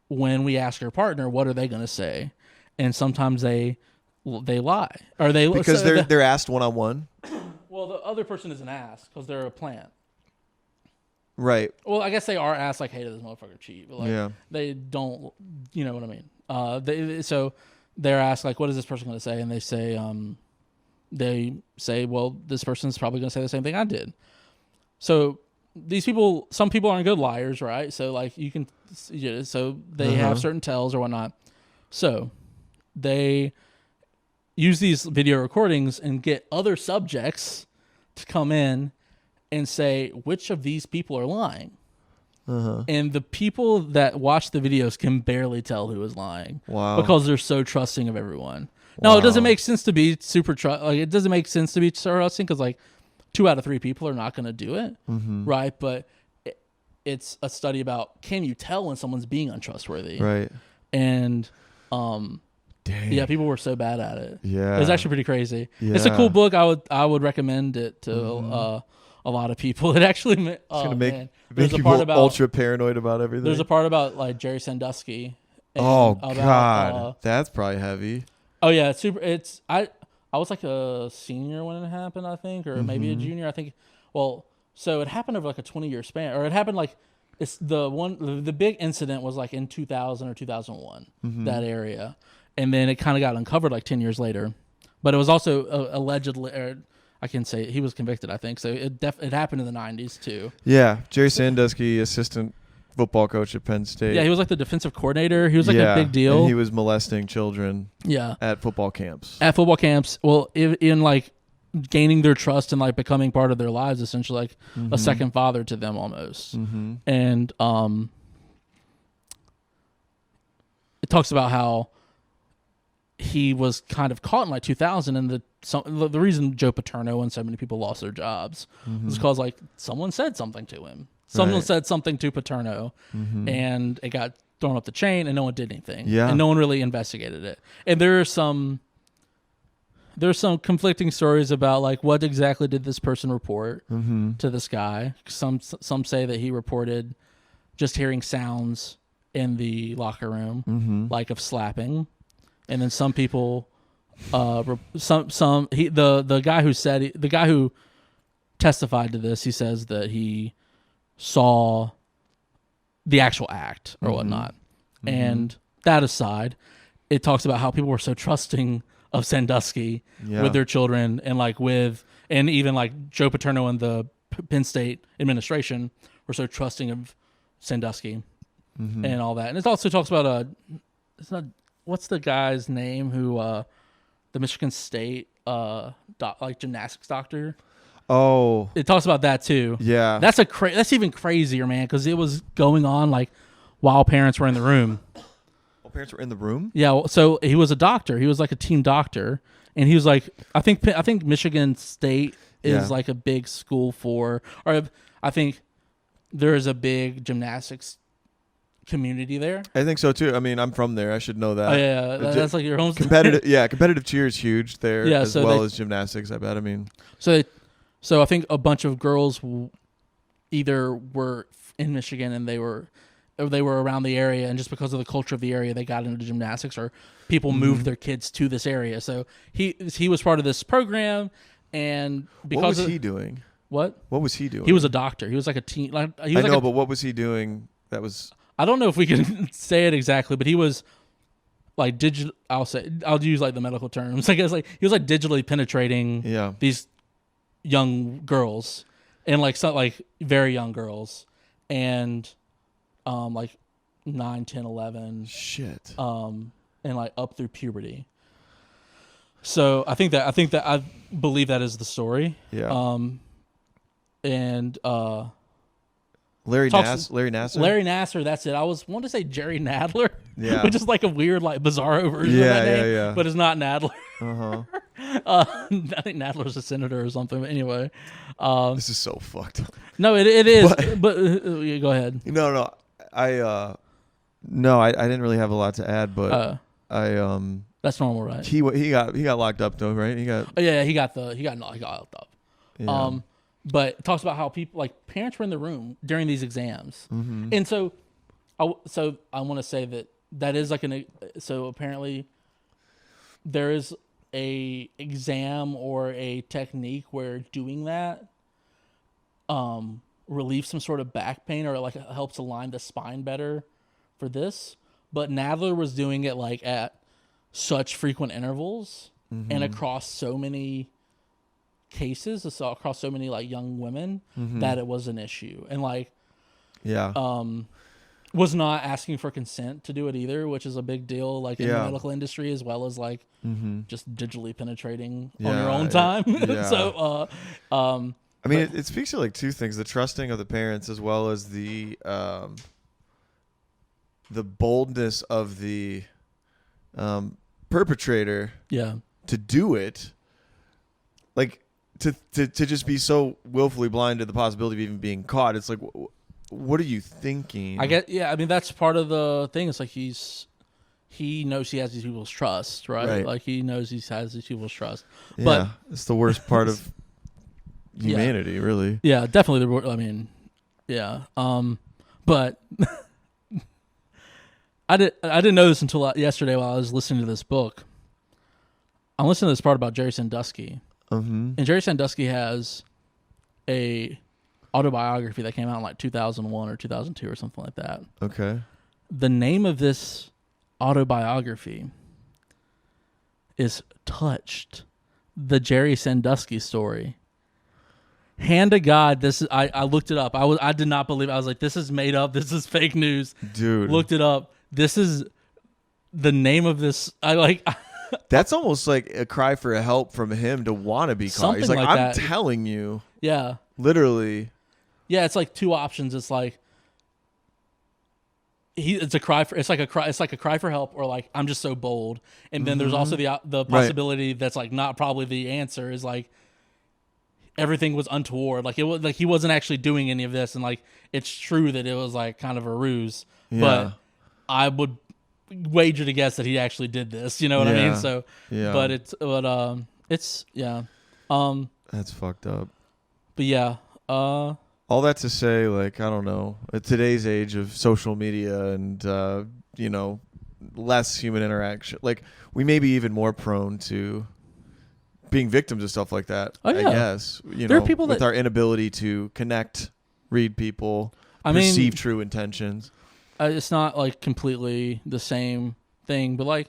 when we ask your partner, what are they going to say? And sometimes they lie, or because they're asked one-on-one. Well, the other person isn't asked because they're a plant, right? Well, I guess they are asked like, hey, did this motherfucker cheat? But like, they don't, you know what I mean? So they're asked like, what is this person going to say? And they say, well, this person's probably going to say the same thing I did. So some people aren't good liars, right? So like so they have certain tells or whatnot. So they use these video recordings and get other subjects to come in and say which of these people are lying. And the people that watch the videos can barely tell who is lying. Wow. Because they're so trusting of everyone. Now, it doesn't make sense to be it doesn't make sense to be trusting because like 2 out of 3 people are not going to do it, right? But it's a study about, can you tell when someone's being untrustworthy, right? And yeah, people were so bad at it. Yeah, it was actually pretty crazy. Yeah. It's a cool book. I would recommend it to a lot of people. It actually it's gonna make people ultra paranoid about everything. There's a part about like Jerry Sandusky. God, that's probably heavy. Oh yeah, it's super. I was like a senior when it happened, I think, or maybe a junior. I think. Well, so it happened over like a 20-year span, or it happened like it's the big incident was like in 2000 or 2001, that area, and then it kind of got uncovered like 10 years later. But it was also allegedly, or I can say he was convicted, I think. So it happened in the 90s too. Yeah, Jerry Sandusky, assistant football coach at Penn State. Yeah, he was like the defensive coordinator. He was like a big deal. And he was molesting children. Yeah, at football camps. Well, in like gaining their trust and like becoming part of their lives, essentially like a second father to them almost. And it talks about how he was kind of caught in like 2000, and the reason Joe Paterno and so many people lost their jobs was because like someone said something to him. Someone said something to Paterno, and it got thrown up the chain, and no one did anything. Yeah, and no one really investigated it. And there's some conflicting stories about like what exactly did this person report to this guy. Some say that he reported just hearing sounds in the locker room, like of slapping, and then some people, the guy who testified to this, he says that he saw the actual act or whatnot. And that aside, it talks about how people were so trusting of Sandusky with their children, and like and even like Joe Paterno and the Penn State administration were so trusting of Sandusky and all that. And it also talks about what's the guy's name who the Michigan State gymnastics doctor. Oh, it talks about that too. Yeah, that's even crazier, man, because it was going on like while parents were in the room. While parents were in the room? Yeah. So he was a doctor. He was like a team doctor, and he was like, I think Michigan State is like a big school or I think there is a big gymnastics community there. I think so too. I mean, I'm from there. I should know that. Oh, yeah, that's like your home. Competitive cheer is huge there, as well as gymnastics. I bet. I mean, so I think a bunch of girls either were in Michigan and they were around the area, and just because of the culture of the area, they got into gymnastics, or people moved their kids to this area. So he was part of this program, and because what was he doing? What was he doing? He was a doctor. He was like a teen. But what was he doing? That was. I don't know if we can say it exactly, but he was like digital. I'll use like the medical terms. I guess like he was like digitally penetrating these young girls, and like very young girls, and like 9, 10, 11. Shit. And like up through puberty. So I believe that is the story. Yeah. And Larry Nassar? Larry Nassar, that's it. I wanted to say Jerry Nadler, yeah, which is like a weird, like, bizarro version of that name, yeah. But it's not Nadler. I think Nadler's a senator or something. But anyway, this is so fucked up. No, it is. But go ahead. No, I didn't really have a lot to add, but that's normal, right? He got locked up though, right? He got locked up. Yeah. But it talks about how people, like, parents were in the room during these exams. And so I want to say that is like so apparently there is a exam or a technique where doing that relieves some sort of back pain, or like helps align the spine better for this. But Nadler was doing it like at such frequent intervals and across so many cases, across so many like young women, that it was an issue. And like was not asking for consent to do it either, which is a big deal like in the medical industry, as well as like just digitally penetrating on your own time. So I mean, it speaks to like two things: the trusting of the parents, as well as the boldness of the perpetrator to do it. Like, to just be so willfully blind to the possibility of even being caught. It's like, what are you thinking? I get, I mean, that's part of the thing. It's like he knows he has these people's trust, right? Like he knows he has these people's trust. Yeah, but it's the worst part of humanity, really. Yeah, definitely. I mean, yeah. But I didn't know this until yesterday while I was listening to this book. I'm listening to this part about Jerry Sandusky. And Jerry Sandusky has a autobiography that came out in like 2001 or 2002 or something like that. Okay. The name of this autobiography is Touched, the Jerry Sandusky story. Hand to God, I looked it up. I did not believe it. I was like, this is made up. This is fake news. Dude. Looked it up. This is the name of this. That's almost like a cry for help from him to want to be caught. He's like, I'm that. telling you. Yeah. Literally. Yeah, it's like two options. It's like it's like a cry for help, or like, I'm just so bold. And then there's also the possibility that's like not probably the answer, is like everything was untoward. Like it was like he wasn't actually doing any of this, and like it's true that it was like kind of a ruse. Yeah. But I would wager to guess that he actually did this. You know what I mean? So but it's that's fucked up. But yeah. All that to say, like, I don't know, at today's age of social media and, less human interaction, like, we may be even more prone to being victims of stuff like that, I guess. There are people with our inability to connect read people, I mean, perceive true intentions. It's not like completely the same thing, but like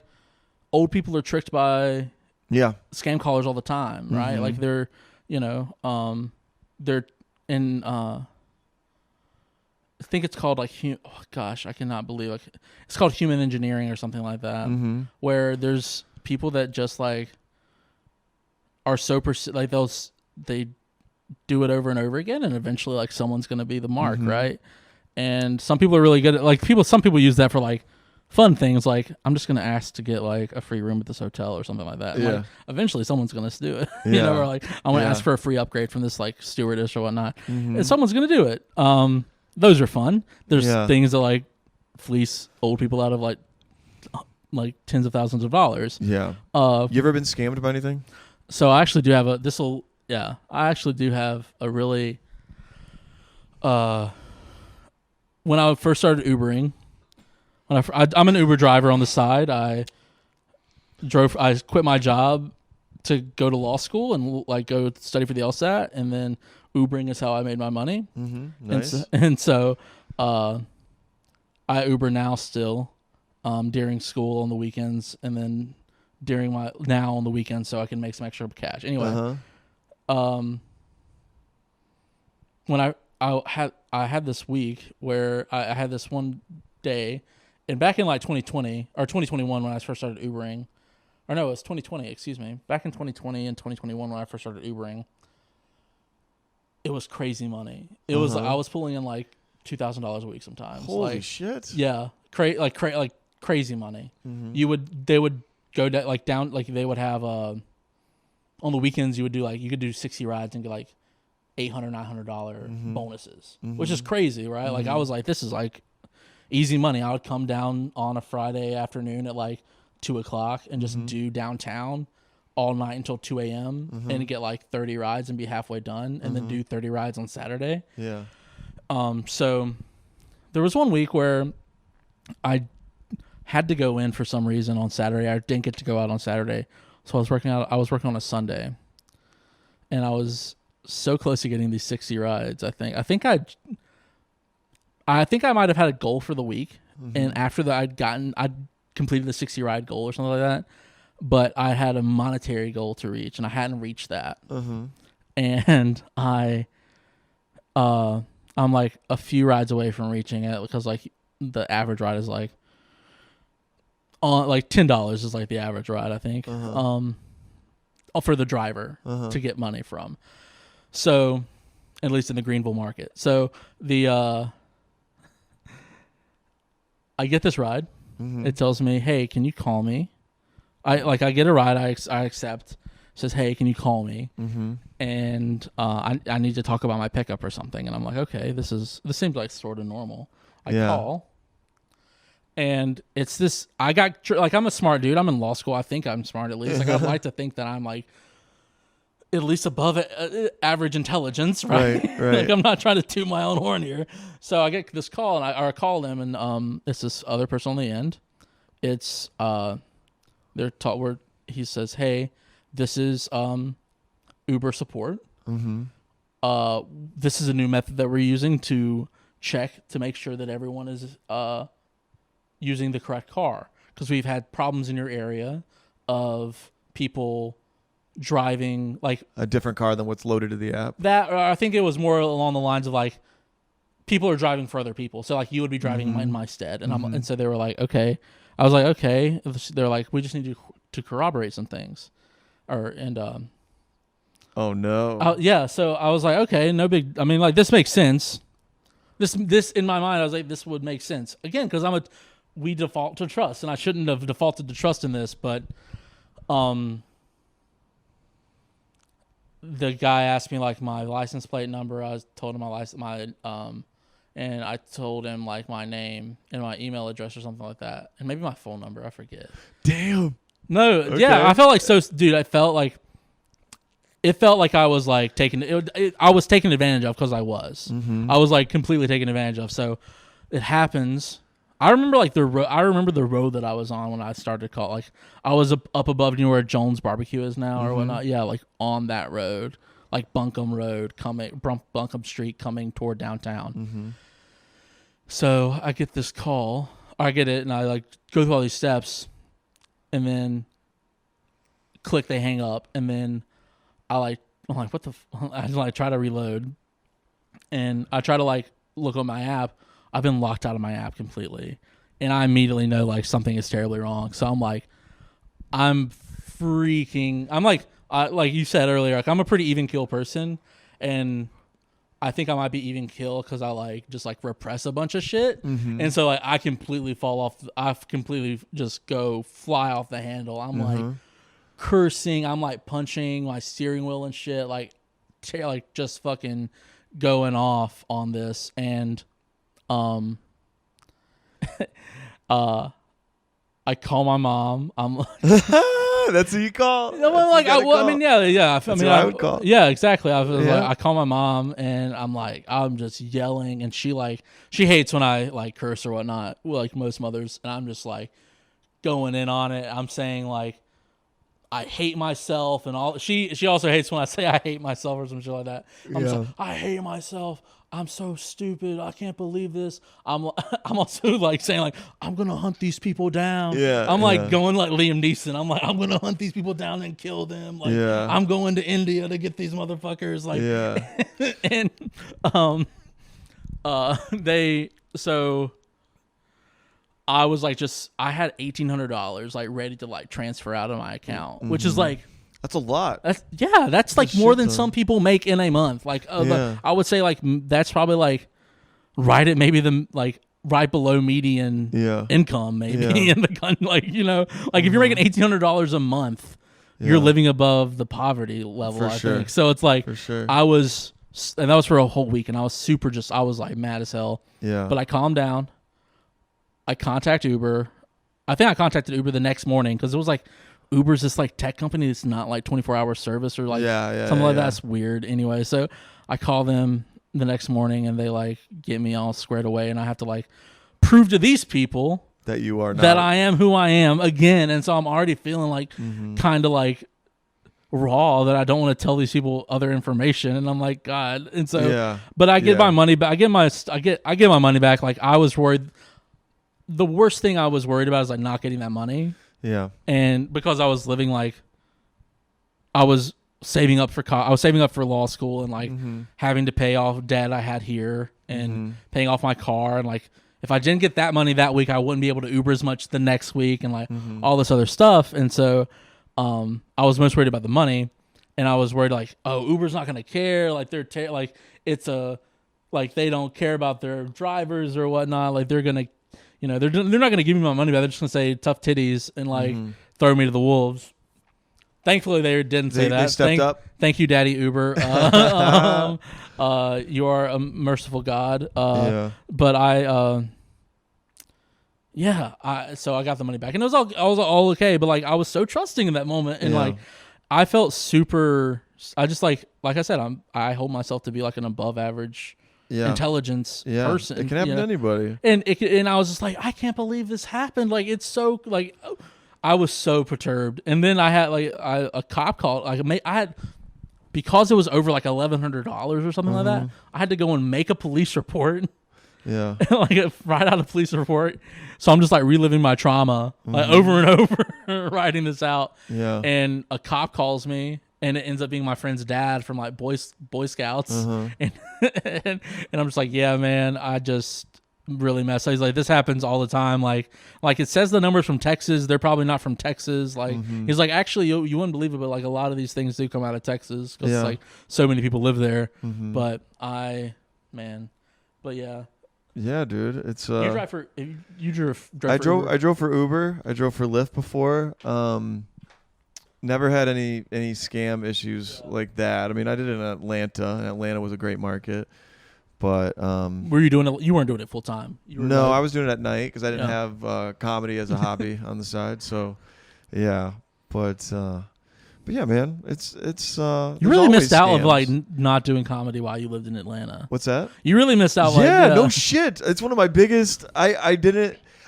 old people are tricked by scam callers all the time, right? Mm-hmm. Like they're, they're in, I think it's called like, oh gosh, I cannot believe it's called human engineering or something like that, where there's people that just like are so like they do it over and over again, and eventually like someone's going to be the mark, right? And some people are really good at like some people use that for like fun things, like I'm just gonna ask to get like a free room at this hotel or something like that. Like, eventually someone's gonna do it, or like I'm gonna ask for a free upgrade from this like stewardess or whatnot, and someone's gonna do it. Those are fun. There's things that like fleece old people out of like tens of thousands of dollars. You ever been scammed by anything? So I actually do have I actually do have a really when I first started Ubering, I'm an Uber driver on the side. I quit my job to go to law school and like go study for the LSAT, and then Ubering is how I made my money. Nice. And so I Uber now still during school on the weekends, and then now on the weekends, so I can make some extra cash. Anyway, when I had this week where I had this one day, and back in like 2020 or 2021 when I first started Ubering, or no, it was 2020, excuse me. Back in 2020 and 2021 when I first started Ubering, it was crazy money. It was I was pulling in like $2,000 a week sometimes. Holy shit! Yeah, crazy money. They would go down like they would have on the weekends you could do 60 rides and get like $800, $900 bonuses, which is crazy, right? Like I was like, this is like easy money. I would come down on a Friday afternoon at like 2:00 and just do downtown all night until 2 a.m. and get like 30 rides and be halfway done, and then do 30 rides on Saturday. Yeah. So there was one week where I had to go in for some reason on Saturday. I didn't get to go out on Saturday, so I was working on a Sunday, and I was so close to getting these 60 rides. I think I might have had a goal for the week, and after that I'd completed the 60 ride goal or something like that, but I had a monetary goal to reach, and I hadn't reached that. And I'm like a few rides away from reaching it, because like the average ride is like like $10 is like the average ride, I think, for the driver to get money from. So, at least in the Greenville market. So I get this ride. It tells me, "Hey, can you call me?" I get a ride. I accept. It says, "Hey, can you call me?" And I need to talk about my pickup or something. And I'm like, okay, this seems like sort of normal. I call, and it's this. I'm a smart dude. I'm in law school. I think I'm smart at least. Like I'd like to think that I'm like at least above average intelligence, right? Like I'm not trying to toot my own horn here. So I get this call, and I call them, and it's this other person on the end. It's they're taught where he says, "Hey, this is Uber support. This is a new method that we're using to check to make sure that everyone is using the correct car, because we've had problems in your area of people driving like a different car than what's loaded to the app." That, or I think it was more along the lines of like people are driving for other people. So like you would be driving in my stead, and and so they were like, okay. I was like, okay. They're like, we just need to corroborate some things, oh no. Yeah. So I was like, okay, no big. I mean, like this makes sense. This in my mind, I was like, this would make sense again, because we default to trust, and I shouldn't have defaulted to trust in this, but the guy asked me like my license plate number. I told him and I told him like my name and my email address or something like that, and maybe my phone number. I forget. Damn. No, okay. Yeah, I felt like dude. It felt like I was like I was taken advantage of, because I was. I was like completely taken advantage of. So it happens. I remember like the road that I was on when I started to call. Like I was up above where Jones Barbecue is now or whatnot. Yeah, like on that road, like Buncombe Street coming toward downtown. Mm-hmm. So I get this call. I get it, and I like go through all these steps, and then click. They hang up, and then I'm like, what the? I like try to reload, and I try to like look on my app. I've been locked out of my app completely, and I immediately know like something is terribly wrong. So I'm like, I'm like you said earlier, like I'm a pretty even kill person, and I think I might be even kill because I like just like repress a bunch of shit, and so like I completely fall off. I completely just go fly off the handle. I'm like cursing. I'm like punching my steering wheel and shit. Like just fucking going off on this, and I call my mom. I'm like, that's who you call. I'm like, I mean, yeah. That's what I would call. Yeah, exactly. I call my mom, and I'm like, I'm just yelling, and she hates when I like curse or whatnot, like most mothers, and I'm just like going in on it. I'm saying like I hate myself and all. She also hates when I say I hate myself or some shit like that. I'm just like, I hate myself. I'm so stupid. I can't believe this. I'm also like saying like I'm gonna hunt these people down. I'm like going like Liam Neeson. I'm like I'm gonna hunt these people down and kill them. Like I'm going to India to get these motherfuckers. Like and I was like I had $1,800 like ready to like transfer out of my account, which is like. That's a lot. That's like more than some people make in a month. Like I would say like that's probably like right at maybe the like right below median income maybe in the country. Like like if you're making $1,800 a month, you're living above the poverty level. I think so. It's like I was, and that was for a whole week, and I was I was like mad as hell. Yeah. But I calmed down. I contact Uber. I think I contacted Uber the next morning because it was like. Uber's this like tech company that's not like 24-hour service or like something like that's weird anyway. So I call them the next morning and they like get me all squared away, and I have to like prove to these people that you are not. That I am who I am again. And so I'm already feeling like kind of like raw that I don't want to tell these people other information, and I'm like, God. And so but I get my money back. I get my money back. Like I was worried. The worst thing I was worried about is like not getting that money. Yeah. And because I was living like I was saving up for law school and like having to pay off debt I had here and paying off my car, and like if I didn't get that money that week I wouldn't be able to Uber as much the next week and like all this other stuff. And so I was most worried about the money, and I was worried like, oh, Uber's not going to care, like they're like it's a like they don't care about their drivers or whatnot, like they're going to they're not going to give me my money back. They're just going to say tough titties and like throw me to the wolves. Thankfully, they didn't say that. They stepped up. Thank you, Daddy Uber. You are a merciful God. But so I got the money back, and it was all okay. But like I was so trusting in that moment, and like I felt super. I just like I said, I hold myself to be like an above average. Intelligence person. It can happen to anybody. And I was just like, I can't believe this happened. Like it's so like I was so perturbed. And then I had like a cop called. Like I had, because it was over like $1,100 or something like that. I had to go and make a police report. Yeah, like write out a police report. So I'm just like reliving my trauma like over and over, writing this out. Yeah, and a cop calls me. And it ends up being my friend's dad from like Boy Scouts, and I'm just like, yeah, man, I just really messed up. He's like, this happens all the time. Like it says the numbers from Texas, they're probably not from Texas. Like he's like, actually, you wouldn't believe it, but like a lot of these things do come out of Texas because like so many people live there. But yeah, dude, it's you drive for I drove for Uber. I drove for Lyft before. Never had any scam issues like that. I mean, I did it in Atlanta, and Atlanta was a great market. But were you doing it? You weren't doing it full time. No, I was doing it at night because I didn't have comedy as a hobby on the side. So, yeah, but yeah, man, it's you really missed out of like not doing comedy while you lived in Atlanta. What's that? You really missed out. Yeah, no shit. It's one of my biggest.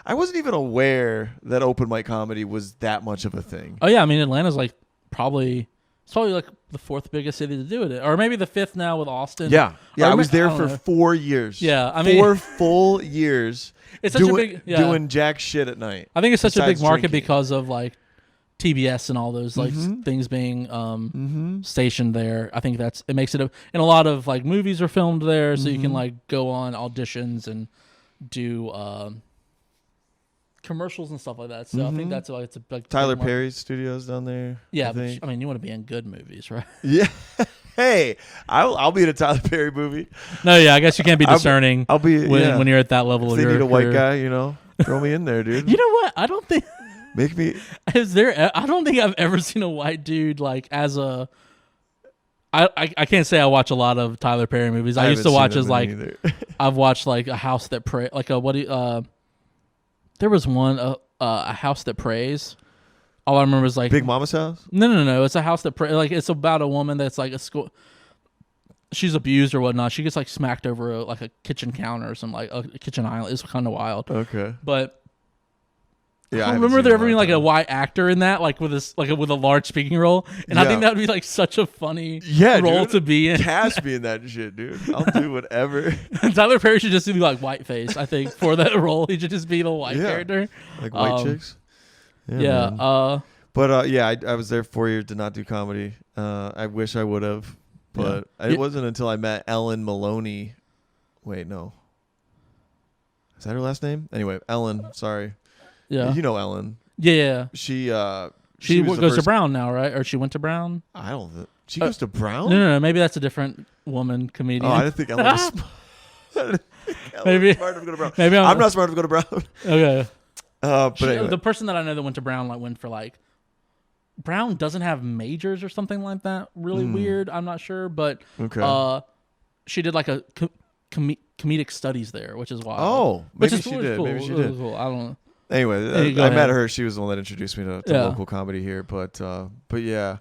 I wasn't even aware that open mic comedy was that much of a thing. Oh yeah, I mean Atlanta's like probably It's probably like the 4th biggest city to do it, or maybe the 5th now with Austin. Yeah. I was there I don't for know. 4 years. Yeah, I mean, 4 full years. it's such a big doing jack shit at night. I think it's such a big besides market drinking. because of like TBS and all those like things being stationed there. I think it makes it and a lot of like movies are filmed there, so you can like go on auditions and do commercials and stuff like that. So I think that's like it's a big Tyler big market. Perry's studios down there. Yeah, I think. I mean, you want to be in good movies, right? Yeah. Hey, I'll be in a Tyler Perry movie. No, yeah, I guess you can't be discerning I'll be when you're at that level If of they your need a white career. guy, you know, throw me in there, dude. You know what? I don't think Make me. I don't think I've ever seen a white dude like as a. I can't say I watch a lot of Tyler Perry movies. I used to watch as like I've watched like A House That Prays, like a there was one A House That Prays. All I remember is like Big Mama's House. No. It's A House That Prays. Like it's about a woman that's like a school. She's abused or whatnot. She gets like smacked over like a kitchen counter or something, like a kitchen island. It's kind of wild. Okay. But Yeah, I remember there ever being like a white actor in that, like with this, like with a large speaking role, and I think that would be like such a funny role to be in. Cast me in that shit, dude. I'll do whatever. Tyler Perry should just do like whiteface. I think for that role, he should just be the white Yeah. character. Like white chicks. Yeah. Man. But yeah, I was there 4 years, did not do comedy. I wish I would have, but it wasn't until I met Ellen Maloney. Wait, no. Is that her last name? Anyway, Ellen. Sorry. Yeah. You know Ellen. Yeah. She She was the goes to first- Brown now, right? Or she went to Brown? I don't think she goes to Brown. No. Maybe that's a different woman comedian. Oh, I didn't think Ellen was smart. I didn't think Ellen Maybe- was smart enough to go to Brown. maybe I'm not smart enough to go to Brown. Okay. But anyway. The person that I know that went to Brown like went for like Brown doesn't have majors or something like that. Really weird. I'm not sure, but Okay. she did like a comedic studies there, which is wild. Oh, which maybe is she cool. did. Cool. Maybe she It was did. cool. I don't know. Anyway, Go I met ahead. her. She was the one that introduced me to local comedy here. But yeah,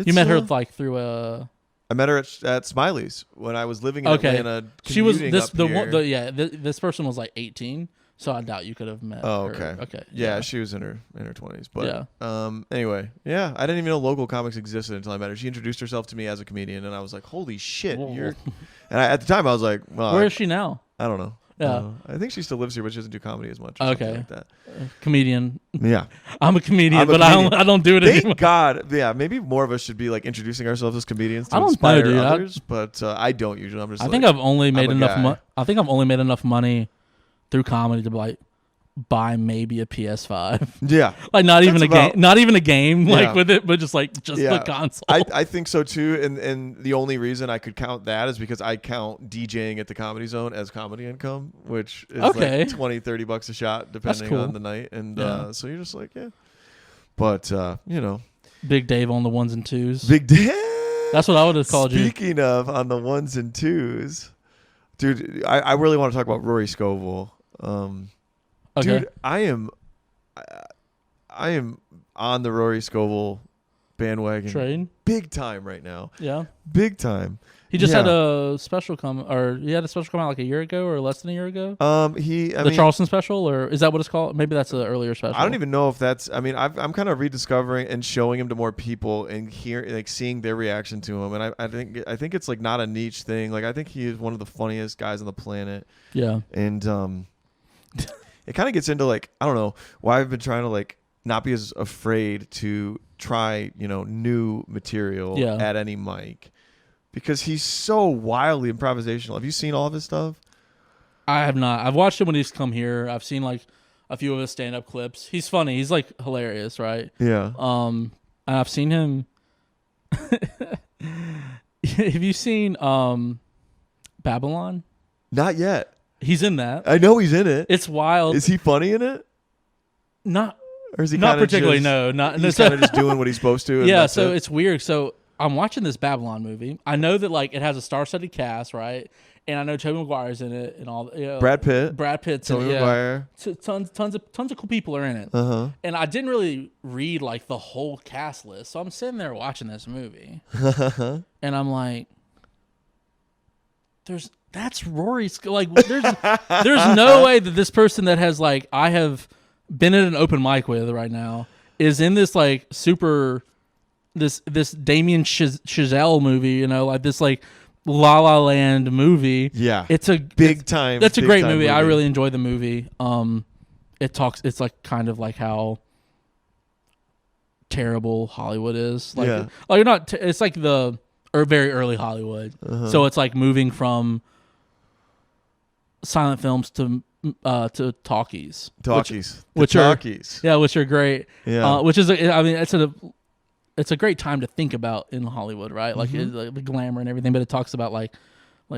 You met her like through I met her at Smiley's when I was living in Okay. Atlanta. She was commuting this up the here. one. This person was like 18, so I doubt you could have met. Oh, her. okay. Okay. Yeah, she was in her 20s. But Yeah. anyway, yeah, I didn't even know local comics existed until I met her. She introduced herself to me as a comedian, and I was like, "Holy shit, Whoa. you're!" And at the time, I was like, "Well, Where is she now? I don't know." Yeah. I think she still lives here, but she doesn't do comedy as much. Or something Okay. like that. Comedian. Yeah. I'm a comedian, I'm a but comedian. I don't do it anymore. Thank God. Yeah, maybe more of us should be like introducing ourselves as comedians to I don't inspire know, dude. others. But I don't usually. I'm just. I like, think I've only made I'm a enough. guy. I think I've only made enough money through comedy to like buy maybe a PS5. Yeah. Like not even That's a game, about- not even a game like Yeah. with it, but just the Yeah. console. I think so too, and the only reason I could count that is because I count DJing at the Comedy Zone as comedy income, which is Okay. like $20-$30 a shot depending cool. on the night, and Yeah. so you're just like, yeah. But you know, Big Dave on the ones and twos. big day. That's what I would have called you. Speaking of on the ones and twos, dude, I really want to talk about Rory Scovel. Okay. Dude, I am on the Rory Scovel bandwagon Train. big time right now. Yeah. Big time. He just Yeah. had a special come, or he had a special come out like a year ago or less than a year ago. I The mean, Charleston special, or is that what it's called? Maybe that's an earlier special. I don't even know if that's. I mean, I'm kind of rediscovering and showing him to more people and seeing their reaction to him. And I think it's like not a niche thing. Like I think he is one of the funniest guys on the planet. Yeah. And it kind of gets into like I don't know why I've been trying to like not be as afraid to try new material Yeah. at any mic because he's so wildly improvisational. Have you seen all of his stuff? I have not. I've watched him when he's come here. I've seen like a few of his stand-up clips. He's funny. He's like hilarious, right? Yeah. And I've seen him. Have you seen Babylon? Not yet. He's in that. I know he's in it. It's wild. Is he funny in it? Not Or is he not kinda particularly. just- No, not. He's kind of just doing what he's supposed to. And Yeah, that's so it? it's weird. So I'm watching this Babylon movie. I know that like it has a star-studded cast, right? And I know Tobey Maguire's in it and all. Brad Pitt, Brad Pitt's in Tobey it. Yeah. Maguire. Tons of cool people are in it. Uh And I didn't really read like the whole cast list, so I'm sitting there watching this movie, huh. and I'm like, that's Rory. Like, there's no way that this person that has like I have been at an open mic with right now is in this like super this Damien Chazelle movie, you know, like this like La La Land movie. Yeah, it's a big time. That's a great time movie. I really enjoy the movie. It's like kind of like how terrible Hollywood is. Like, Yeah. like not. It's like the very early Hollywood. So it's like moving from silent films to talkies. Which are great. Yeah. Which is I mean it's a great time to think about in Hollywood, right? Like, like the glamour and everything, but it talks about like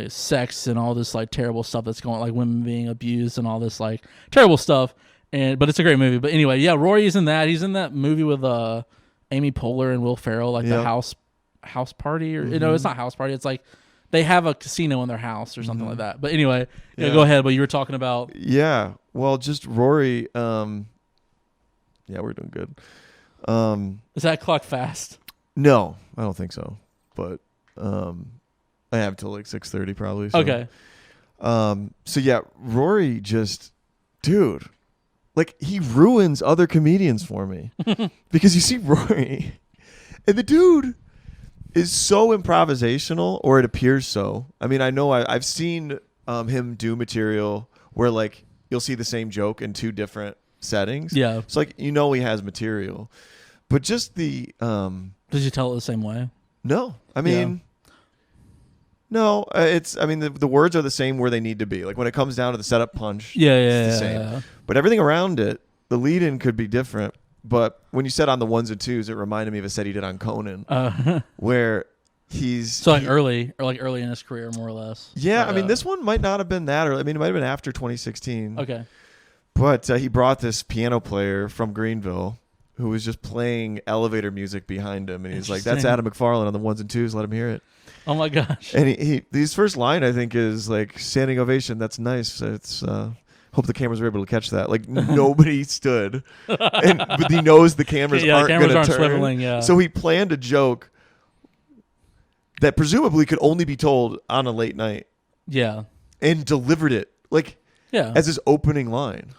sex and all this like terrible stuff that's going, like women being abused and all this like terrible stuff. But it's a great movie. But anyway, yeah, Rory's in that. He's in that movie with Amy Poehler and Will Ferrell, like the house party, or you know, it's not house party. It's like they have a casino in their house or something like that. But anyway, go ahead. But you were talking about well, just Rory. Yeah, we're doing good. Is that clock fast? No, I don't think so. But I have till like 6:30 probably. So. Okay. So yeah, Rory just, dude, like he ruins other comedians for me because you see Rory, and the dude is so improvisational, or it appears so. I mean, I know I've seen him do material where like you'll see the same joke in two different settings. Yeah. It's like, you know, he has material, but just the Did you tell it the same way? No, I mean, no. It's, I mean, the words are the same where they need to be. Like when it comes down to the setup punch, it's the same. Yeah. But everything around it, the lead-in could be different. But when you said on the ones and twos, it reminded me of a set he did on Conan, where he's so like early in his career, more or less. Yeah, I mean, this one might not have been that early. I mean, it might have been after 2016. Okay. But he brought this piano player from Greenville who was just playing elevator music behind him, and he's like, "That's Adam McFarlane on the ones and twos. Let him hear it." Oh my gosh! And his first line, I think, is like, "Standing ovation. That's nice." It's hope the cameras were able to catch that. Like nobody stood, but he knows the cameras aren't going to turn. Swiveling, yeah. So he planned a joke that presumably could only be told on a late night. Yeah. And delivered it as his opening line.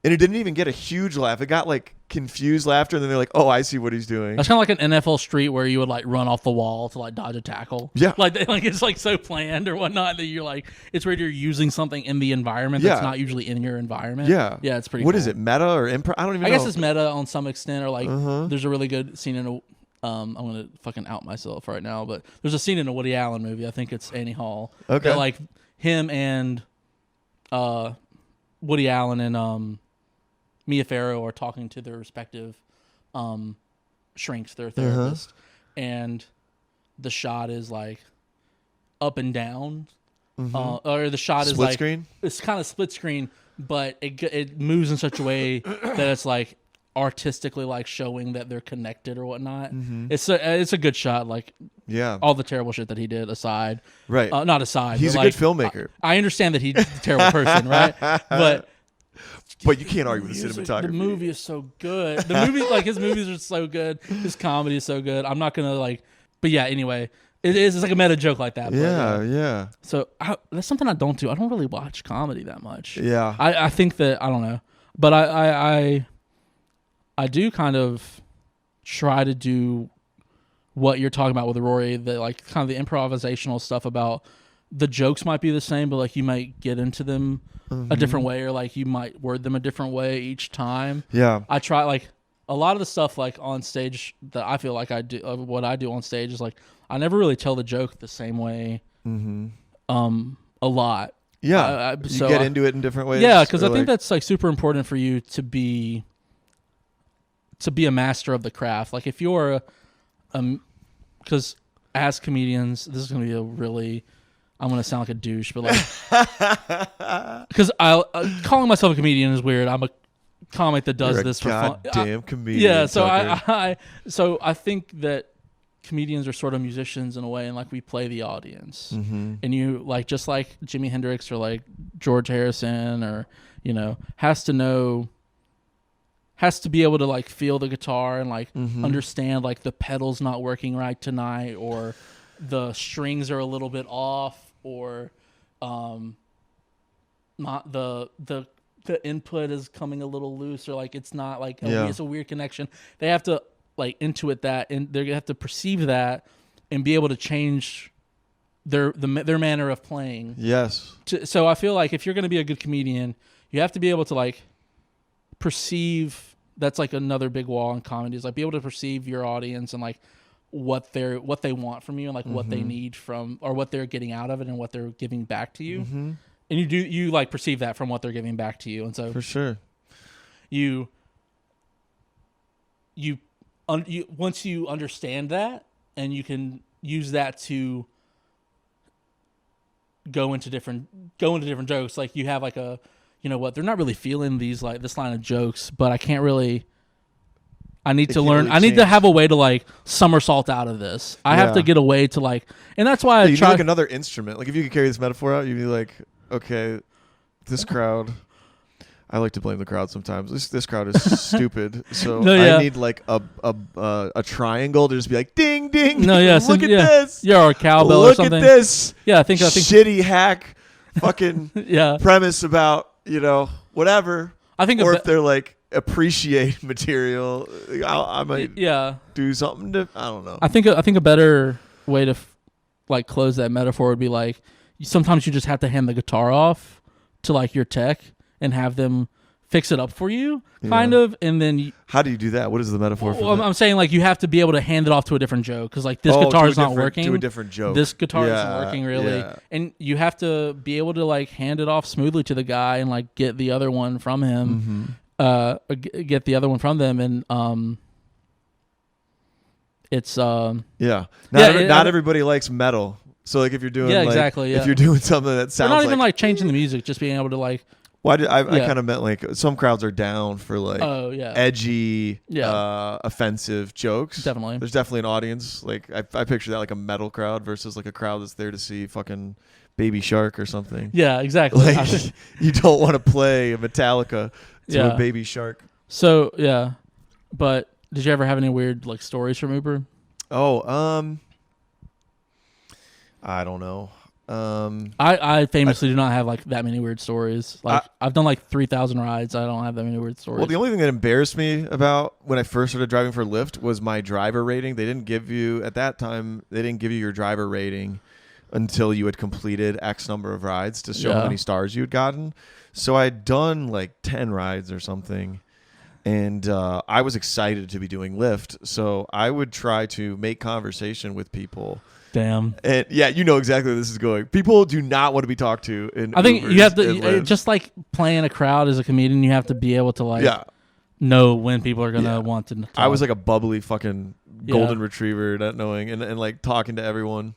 And it didn't even get a huge laugh. It got like confused laughter, and then they're like, "Oh, I see what he's doing." That's kind of like an NFL street where you would like run off the wall to like dodge a tackle. Yeah, like it's like so planned or whatnot that you're like, it's where you're using something in the environment that's not usually in your environment. Yeah, it's pretty. What cool. is it, meta or improv? I don't even know. I guess it's meta on some extent, or like there's a really good scene in a. I'm gonna fucking out myself right now, but there's a scene in a Woody Allen movie. I think it's Annie Hall. Okay, that, like him and Woody Allen and Mia Farrow are talking to their respective shrinks, their therapist, and the shot is like up and down, or the shot is split like screen. It's kind of split screen, but it moves in such a way that it's like artistically like showing that they're connected or whatnot. It's a good shot. Like all the terrible shit that he did aside, right? Not aside. He's a good filmmaker. I understand that he's a terrible person, right? But you can't argue with the cinematography. The movie is so good. The movie, like his movies are so good. His comedy is so good. I'm not gonna like, but yeah. Anyway, it's like a meta joke like that. Yeah. So that's something I don't do. I don't really watch comedy that much. Yeah. I think that I don't know, but I do kind of try to do what you're talking about with Rory. The like kind of the improvisational stuff about the jokes might be the same, but like you might get into them a different way, or like you might word them a different way each time. Yeah. I try like a lot of the stuff like on stage that I feel like I do, what I do on stage is like I never really tell the joke the same way. A lot. Yeah. You get into it in different ways. Yeah, because I think that's like super important for you to be a master of the craft. Like if you're because as comedians, this is gonna be a really, I'm gonna sound like a douche, but like, because calling myself a comedian is weird. I'm a comic that does this for fun. Goddamn comedian. Yeah, so I think that comedians are sort of musicians in a way, and like we play the audience, and you like just like Jimi Hendrix or like George Harrison, or has to be able to like feel the guitar and like understand like the pedal's not working right tonight, or the strings are a little bit off, or not the input is coming a little loose, or like it's not like it's a weird connection. They have to like intuit that, and they're gonna have to perceive that and be able to change their manner of playing. Yes. So I feel like if you're going to be a good comedian, you have to be able to like perceive. That's like another big wall in comedy, is like be able to perceive your audience and like what they want from you and like what they need from, or what they're getting out of it and what they're giving back to you. And you like perceive that from what they're giving back to you. And so for sure, you once you understand that, and you can use that to go into different jokes. Like you have like a, you know what, they're not really feeling these, like this line of jokes, but I can't really, I need to learn, I need to have a way to like somersault out of this. I have to get a way to like, and that's why you need like another instrument. Like if you could carry this metaphor out, you'd be like, okay, this crowd, I like to blame the crowd sometimes. This crowd is stupid, so I need like a triangle to just be like ding ding. No, yeah, look at this. Yeah, or a cowbell look or something. Look at this. Yeah, I think shitty hack, fucking premise about whatever. I think, or if they're like appreciate material, I might do something to. I don't know. I think a better way to like close that metaphor would be like, sometimes you just have to hand the guitar off to like your tech and have them fix it up for you, kind of, and then how do you do that? What is the metaphor for that? I'm saying like you have to be able to hand it off to a different joke, because like this guitar is not working. Do a different joke. This guitar isn't working really, and you have to be able to like hand it off smoothly to the guy and like get the other one from him, get the other one from them, and it's not everybody likes metal. So like if you're doing if you're doing something that sounds not even like changing the music, just being able to like. I kind of meant like some crowds are down for like edgy, offensive jokes. Definitely, there's definitely an audience. Like I picture that like a metal crowd versus like a crowd that's there to see fucking Baby Shark or something. Yeah, exactly. Like you don't want to play a Metallica to a Baby Shark. So but did you ever have any weird like stories from Uber? Oh, I don't know. I famously do not have like that many weird stories. Like I've done like 3,000 rides. I don't have that many weird stories. Well, the only thing that embarrassed me about when I first started driving for Lyft was my driver rating. They didn't give you your driver rating until you had completed X number of rides to show how many stars you had gotten. So I'd done like 10 rides or something. And I was excited to be doing Lyft. So I would try to make conversation with people. Damn. And you know exactly where this is going. People do not want to be talked to. I think you have to, just like playing a crowd as a comedian, you have to be able to like know when people are going to want to talk. I was like a bubbly fucking golden retriever, not knowing, and like talking to everyone.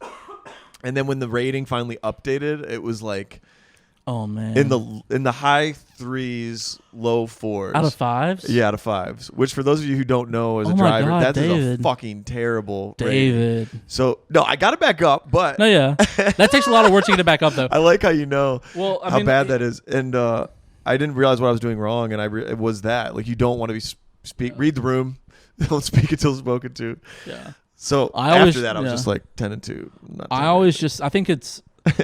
And then when the rating finally updated, it was like, oh man, in the high 3s, low 4s. Out of 5s? Yeah, out of 5s. Which for those of you who don't know, as a driver, that is a fucking terrible rating. So no, I got it back up, but that takes a lot of work to get it back up though. I like how you know how bad that is, and I didn't realize what I was doing wrong, and it was that like you don't want to be read the room, don't speak until spoken to. Yeah. So after that, I was just like 10 and 2. I think it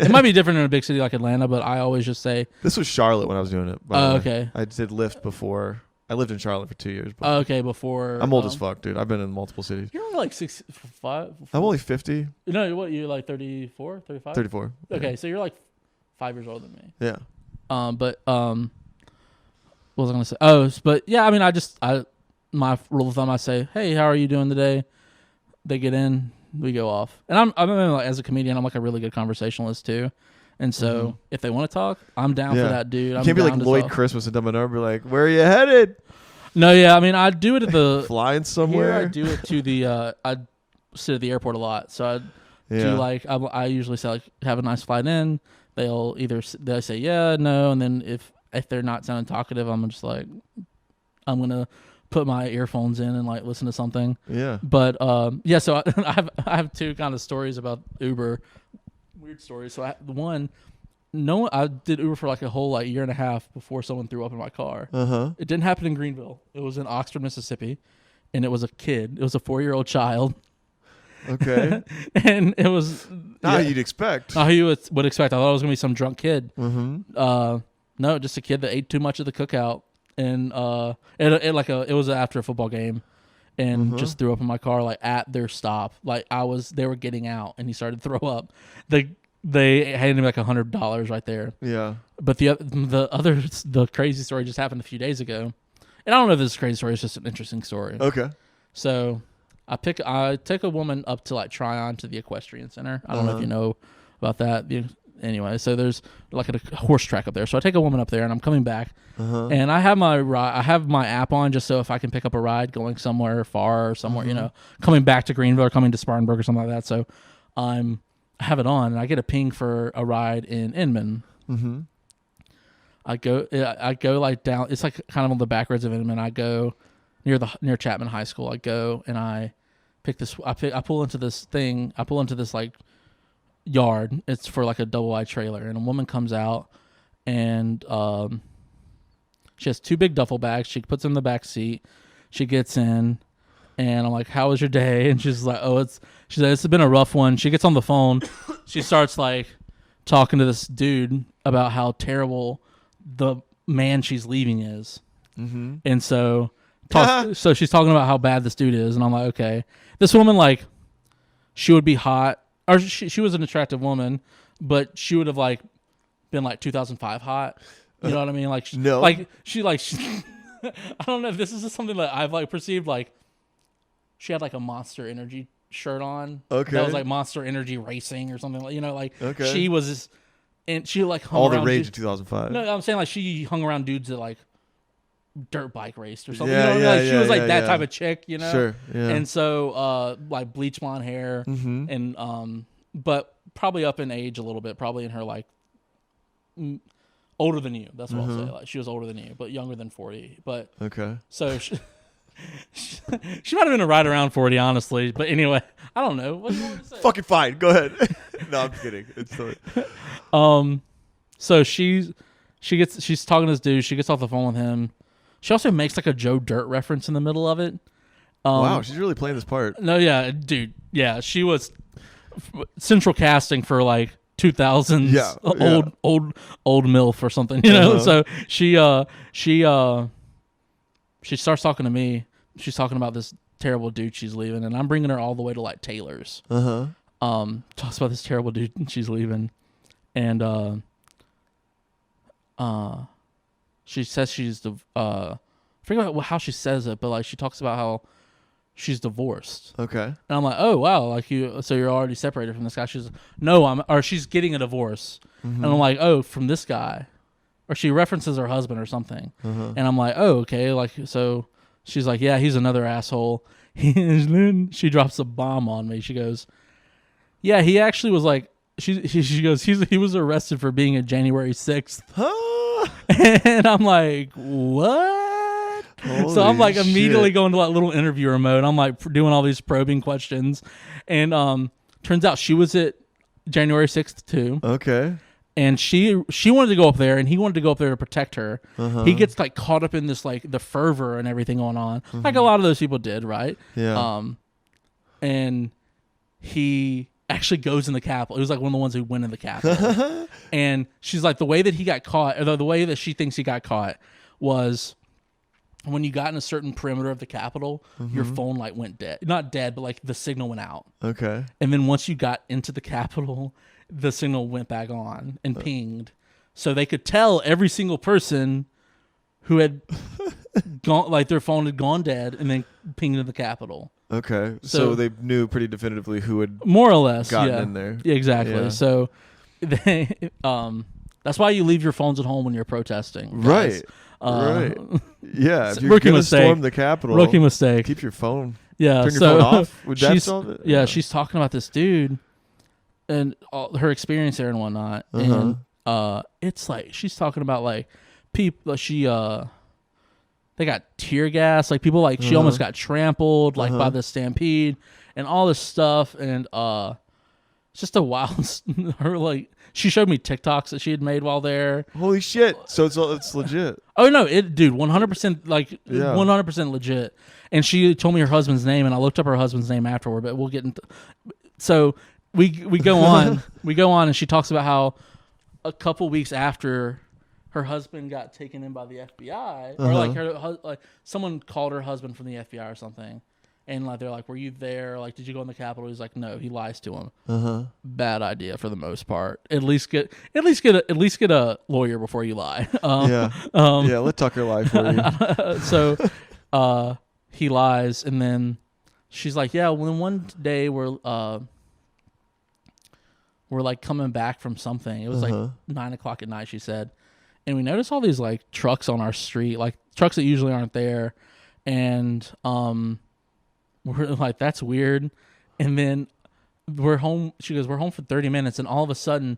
might be different in a big city like Atlanta, but I always just say... This was Charlotte when I was doing it. Okay. I did Lyft before. I lived in Charlotte for 2 years. Before... I'm old as fuck, dude. I've been in multiple cities. You're only like 65? I'm only 50. No, what? You're like 34, 35? 34. Okay, so you're like 5 years older than me. Yeah. What was I going to say? Oh, but yeah, I mean, my rule of thumb, I say, hey, how are you doing today? They get in, we go off. And I'm like, as a comedian, I'm like a really good conversationalist too. And so if they want to talk, I'm down for that, dude. You can't be like Lloyd Christmas and dumb and be like, where are you headed? No, yeah. I mean, I do it at the... Flying somewhere? Here I do it to the... I sit at the airport a lot. So I do like... I usually say like, have a nice flight in. They'll say yeah, no. And then if they're not sounding talkative, I'm just like... I'm going to put my earphones in and like listen to something. Yeah. But so I have two kind of stories about Uber, weird stories. So I did Uber for like a whole like year and a half before someone threw up in my car. It didn't happen in Greenville. It was in Oxford, Mississippi, and it was a kid. It was a 4-year-old child. Okay. And it was not how you'd expect. Not how you would expect. I thought it was gonna be some drunk kid. No, just a kid that ate too much of the cookout. And it was after a football game, and just threw up in my car, like at their stop. Like they were getting out, and he started to throw up. They handed me like $100 right there. Yeah. But the crazy story just happened a few days ago, and I don't know if this is a crazy story. It's just an interesting story. Okay. So I take a woman up to like Tryon to the equestrian center. I don't know if you know about that. Anyway, so there's like a horse track up there. So I take a woman up there, and I'm coming back, and I have my app on just so if I can pick up a ride going somewhere far or somewhere, coming back to Greenville or coming to Spartanburg or something like that. So I have it on, and I get a ping for a ride in Inman. Mm-hmm. I go like down. It's like kind of on the back roads of Inman. I go near Chapman High School. I go and I pull into this thing. I pull into this like yard. It's for like a double wide trailer, and a woman comes out, and she has 2 big duffel bags. She puts them in the back seat. She gets in, and I'm like, "How was your day?" And she's like, she said, "It's been a rough one." She gets on the phone. She starts like talking to this dude about how terrible the man she's leaving is, and so she's talking about how bad this dude is, and I'm like, okay, this woman, like, she would be hot. Or she was an attractive woman, but she would have like been like 2005 hot. You know what I mean? Like no, like she I don't know if this is just something that I've like perceived. Like she had like a Monster Energy shirt on. Okay, that was like Monster Energy Racing or something. Like okay. She was, and she like hung all the around rage of 2005. No, I'm saying like she hung around dudes that like dirt bike raced or something. Yeah, she was like that type of chick, Sure. Yeah. And so like bleach blonde hair and but probably up in age a little bit, probably in her like older than you. That's what I'll say. Like she was older than you, but younger than 40. But okay. So she might have been right around 40, honestly. But anyway, I don't know. What do you want to say? Fucking fine. Go ahead. No, I'm kidding. It's so she's talking to this dude. She gets off the phone with him. She also makes like a Joe Dirt reference in the middle of it. Wow, she's really playing this part. No, yeah, dude. Yeah, she was central casting for like 2000s old MILF or something, So she starts talking to me. She's talking about this terrible dude she's leaving, and I'm bringing her all the way to like Taylor's. Talks about this terrible dude she's leaving, and she says she's I forget how she says it, but like she talks about how she's divorced. Okay. And I'm like, oh wow, like so you're already separated from this guy. She's or she's getting a divorce. And I'm like, oh, from this guy, or she references her husband or something. And I'm like, oh, okay, like so. She's like, yeah, he's another asshole. And then she drops a bomb on me. She goes, yeah, he actually was like, she goes, he was arrested for being a January 6th. And I'm like, what? Holy so I'm like immediately shit. going to that little interviewer mode. I'm like doing all these probing questions. And turns out she was at January 6th too. Okay. And she wanted to go up there, and he wanted to go up there to protect her. He gets like caught up in this like the fervor and everything going on, like a lot of those people did, right? Yeah. And he actually goes in the Capitol. He was like one of the ones who went in the Capitol. And she's like, the way that he got caught, or the way that she thinks he got caught, was when you got in a certain perimeter of the Capitol, your phone like went dead. Not dead, but like the signal went out. Okay. And then once you got into the Capitol, the signal went back on and pinged. So they could tell every single person who had gone, like their phone had gone dead and then pinged in the Capitol. Okay. So they knew pretty definitively who had more or less gotten in there. Yeah, exactly. Yeah. So they, that's why you leave your phones at home when you're protesting. Guys. Right. Yeah. If you're going to storm the Capitol, rookie mistake. Keep your phone. Yeah. Turn your phone off. Would that solve it? Yeah. She's talking about this dude and her experience there and whatnot. And it's like she's talking about like people. They got tear gas. Like people like she almost got trampled like by the stampede and all this stuff. And it's just a wild. Her like she showed me TikToks that she had made while there. Holy shit! So it's legit. Oh no, dude, 100% like 100% legit. And she told me her husband's name, and I looked up her husband's name afterward. But we'll get into. So we go on, and she talks about how a couple weeks after her husband got taken in by the FBI, or like someone called her husband from the FBI or something, And like they're like, "Were you there? Like, did you go in the Capitol?" He's like, "No." He lies to him. Bad idea for the most part. At least get a lawyer before you lie. Let Tucker lie for you. So he lies, and then she's like, "Yeah, when one day we're like coming back from something. It was like 9:00 at night," she said, and we noticed all these like trucks on our street, like trucks that usually aren't there, and we're like, that's weird. And then we're home. She goes, "We're home for 30 minutes." And all of a sudden,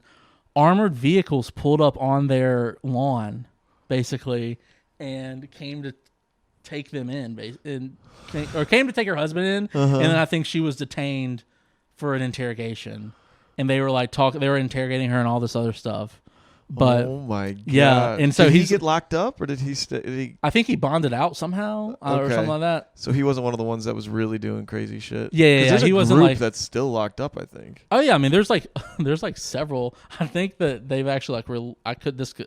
armored vehicles pulled up on their lawn, basically, and came to take them in, came to take her husband in. And then I think she was detained for an interrogation. And they were like they were interrogating her and all this other stuff. But oh my god! Yeah, and so did he get locked up, or did he? I think he bonded out somehow, or something like that. So he wasn't one of the ones that was really doing crazy shit. Yeah. There's he a wasn't group like that's still locked up, I think. Oh yeah, I mean, there's like several. I think that they've actually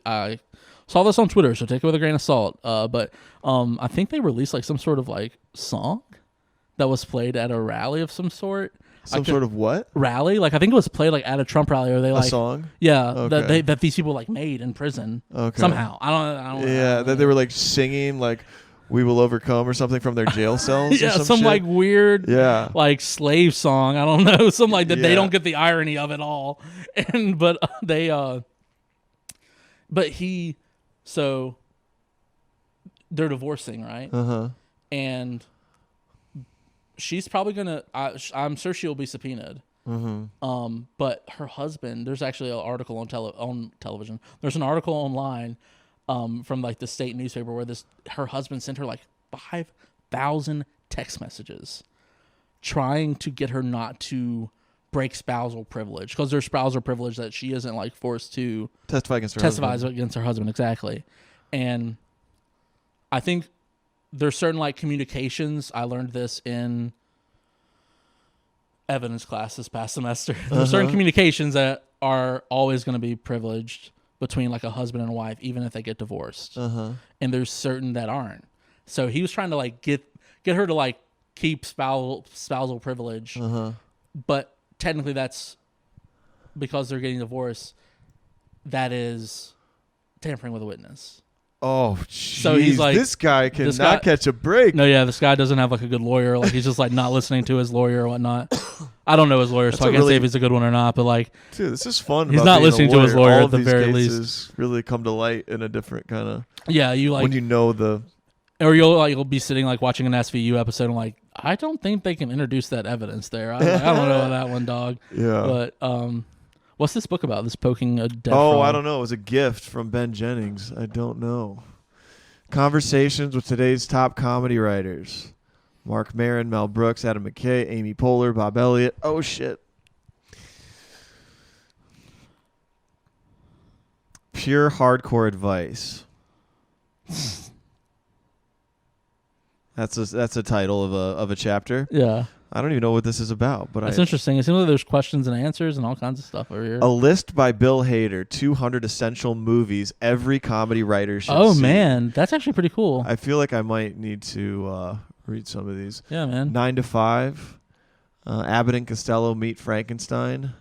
I saw this on Twitter, so take it with a grain of salt. But I think they released like some sort of like song that was played at a rally of some sort. Sort of what? Rally? Like I think it was played like at a Trump rally, or they like a song? Yeah, okay. that these people like made in prison. Okay. Somehow. I don't Yeah, that they were like singing like "We Will Overcome" or something from their jail cells. Yeah, or some shit? like weird like slave song. I don't know. Some like that they don't get the irony of it all. And but so they're divorcing, right? And she's probably gonna. I'm sure she'll be subpoenaed. But her husband. There's actually an article on television. There's an article online, from like the state newspaper where her husband sent her like 5,000 text messages, trying to get her not to break spousal privilege, because there's spousal privilege that she isn't like forced to testify against her husband. Exactly. And I think there's certain like communications. I learned this in evidence class this past semester. There's certain communications that are always going to be privileged between like a husband and a wife, even if they get divorced. And there's certain that aren't. So he was trying to like get her to like keep spousal privilege, but technically that's because they're getting divorced. That is tampering with a witness. Oh, jeez. So he's like, this guy cannot catch a break. No, yeah, this guy doesn't have like a good lawyer. Like he's just like not listening to his lawyer or whatnot. I don't know his lawyer, so I can't say if he's a good one or not. But like, dude, this is fun. He's not listening to his lawyer at the very least. Really come to light in a different kind of. Yeah, you like when you know the. Or you'll be sitting like watching an SVU episode and like, I don't think they can introduce that evidence there. I don't know that one, dog. Yeah. But what's this book about? This poking a dead frog? I don't know. It was a gift from Ben Jennings. I don't know. Conversations with today's top comedy writers: Mark Maron, Mel Brooks, Adam McKay, Amy Poehler, Bob Elliott. Oh shit. Pure hardcore advice. That's a title of a chapter. Yeah. I don't even know what this is about, but it's interesting. It seems like there's questions and answers and all kinds of stuff over here. A list by Bill Hader: 200 essential movies every comedy writer should see. Oh man, that's actually pretty cool. I feel like I might need to read some of these. Yeah, man. 9 to 5, Abbott and Costello Meet Frankenstein.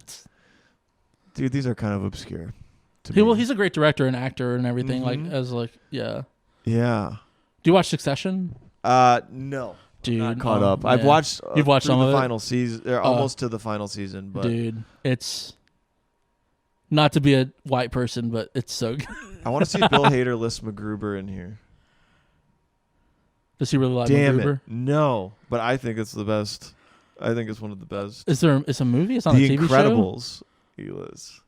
Dude, these are kind of obscure. Well, he's a great director and actor and everything. Like yeah. Yeah. Do you watch Succession? No. Dude, not caught up. Man. I've watched. You've watched some of the it? final season. They're almost to the final season, but dude, it's not to be a white person, but it's so good. I want to see if Bill Hader lists MacGruber in here. Does he really like Damn MacGruber? It. No, but I think it's the best. I think it's one of the best. It's a movie? It's not The a TV Incredibles. He lists.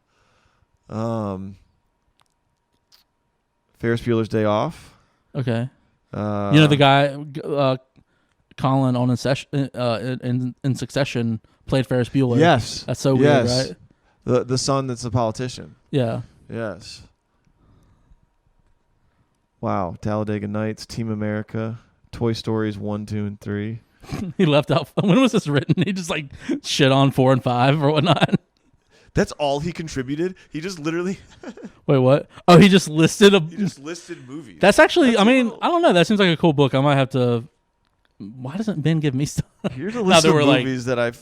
Ferris Bueller's Day Off. Okay. You know the guy, Colin on in Succession played Ferris Bueller. Yes, that's so weird, right? The son that's a politician. Yeah. Yes. Wow. Talladega Nights, Team America, Toy Stories 1, 2, and 3. He left out. When was this written? He just like shit on 4 and 5 or whatnot. That's all he contributed. He just literally. Wait, what? Oh, he just listed He just listed movies. That's actually. I mean, I don't know. That seems like a cool book. I might have to Why doesn't Ben give me stuff? Here's a list of we're like- movies that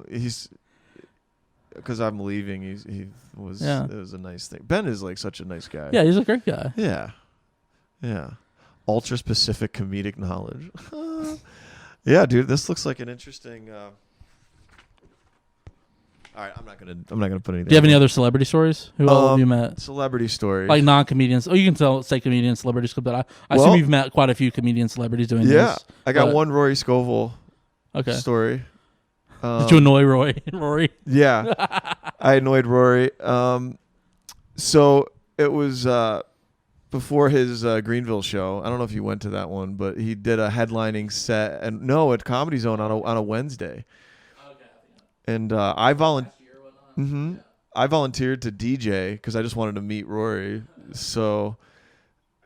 he's because I'm leaving. It was a nice thing. Ben is like such a nice guy. Yeah, he's a great guy. Yeah. Ultra specific comedic knowledge. Yeah, dude, this looks like an interesting. All right, I'm not gonna put anything. Do you have any other celebrity stories? Who all have you met? Celebrity stories, Like non-comedians. Oh, you can say comedian celebrities, but I assume you've met quite a few comedian celebrities doing this. Yeah, I got one Rory Scovel story. Did you annoy Rory? Yeah, I annoyed Rory. So it was before his Greenville show. I don't know if you went to that one, but he did a headlining set at Comedy Zone on a Wednesday. And I volunteered to DJ because I just wanted to meet Rory. So,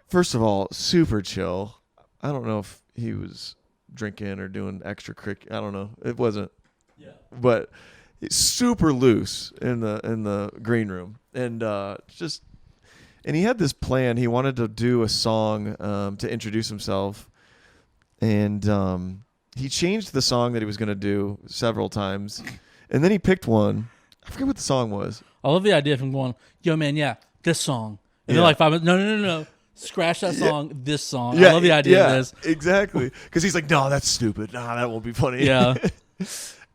first of all, super chill. I don't know if he was drinking or doing extracurricular. I don't know. It wasn't. Yeah. But it's super loose in the green room, and he had this plan. He wanted to do a song to introduce himself, and he changed the song that he was going to do several times. And then he picked one. I forget what the song was. I love the idea of him going, yo, man, this song. And they're like 5 minutes. No. Scratch that song, this song. I love the idea of this. Exactly. Because he's like, no, that's stupid. Nah, that won't be funny. Yeah.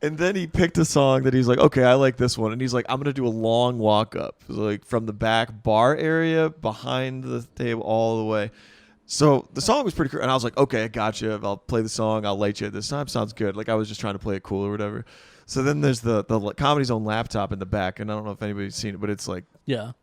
And then he picked a song that he's like, okay, I like this one. And he's like, I'm going to do a long walk up. Like from the back bar area behind the table all the way. So the song was pretty cool. And I was like, okay, I got you. I'll play the song. I'll light you at this time. Sounds good. Like I was just trying to play it cool or whatever. So then there's the Comedy Zone laptop in the back, and I don't know if anybody's seen it, but it's like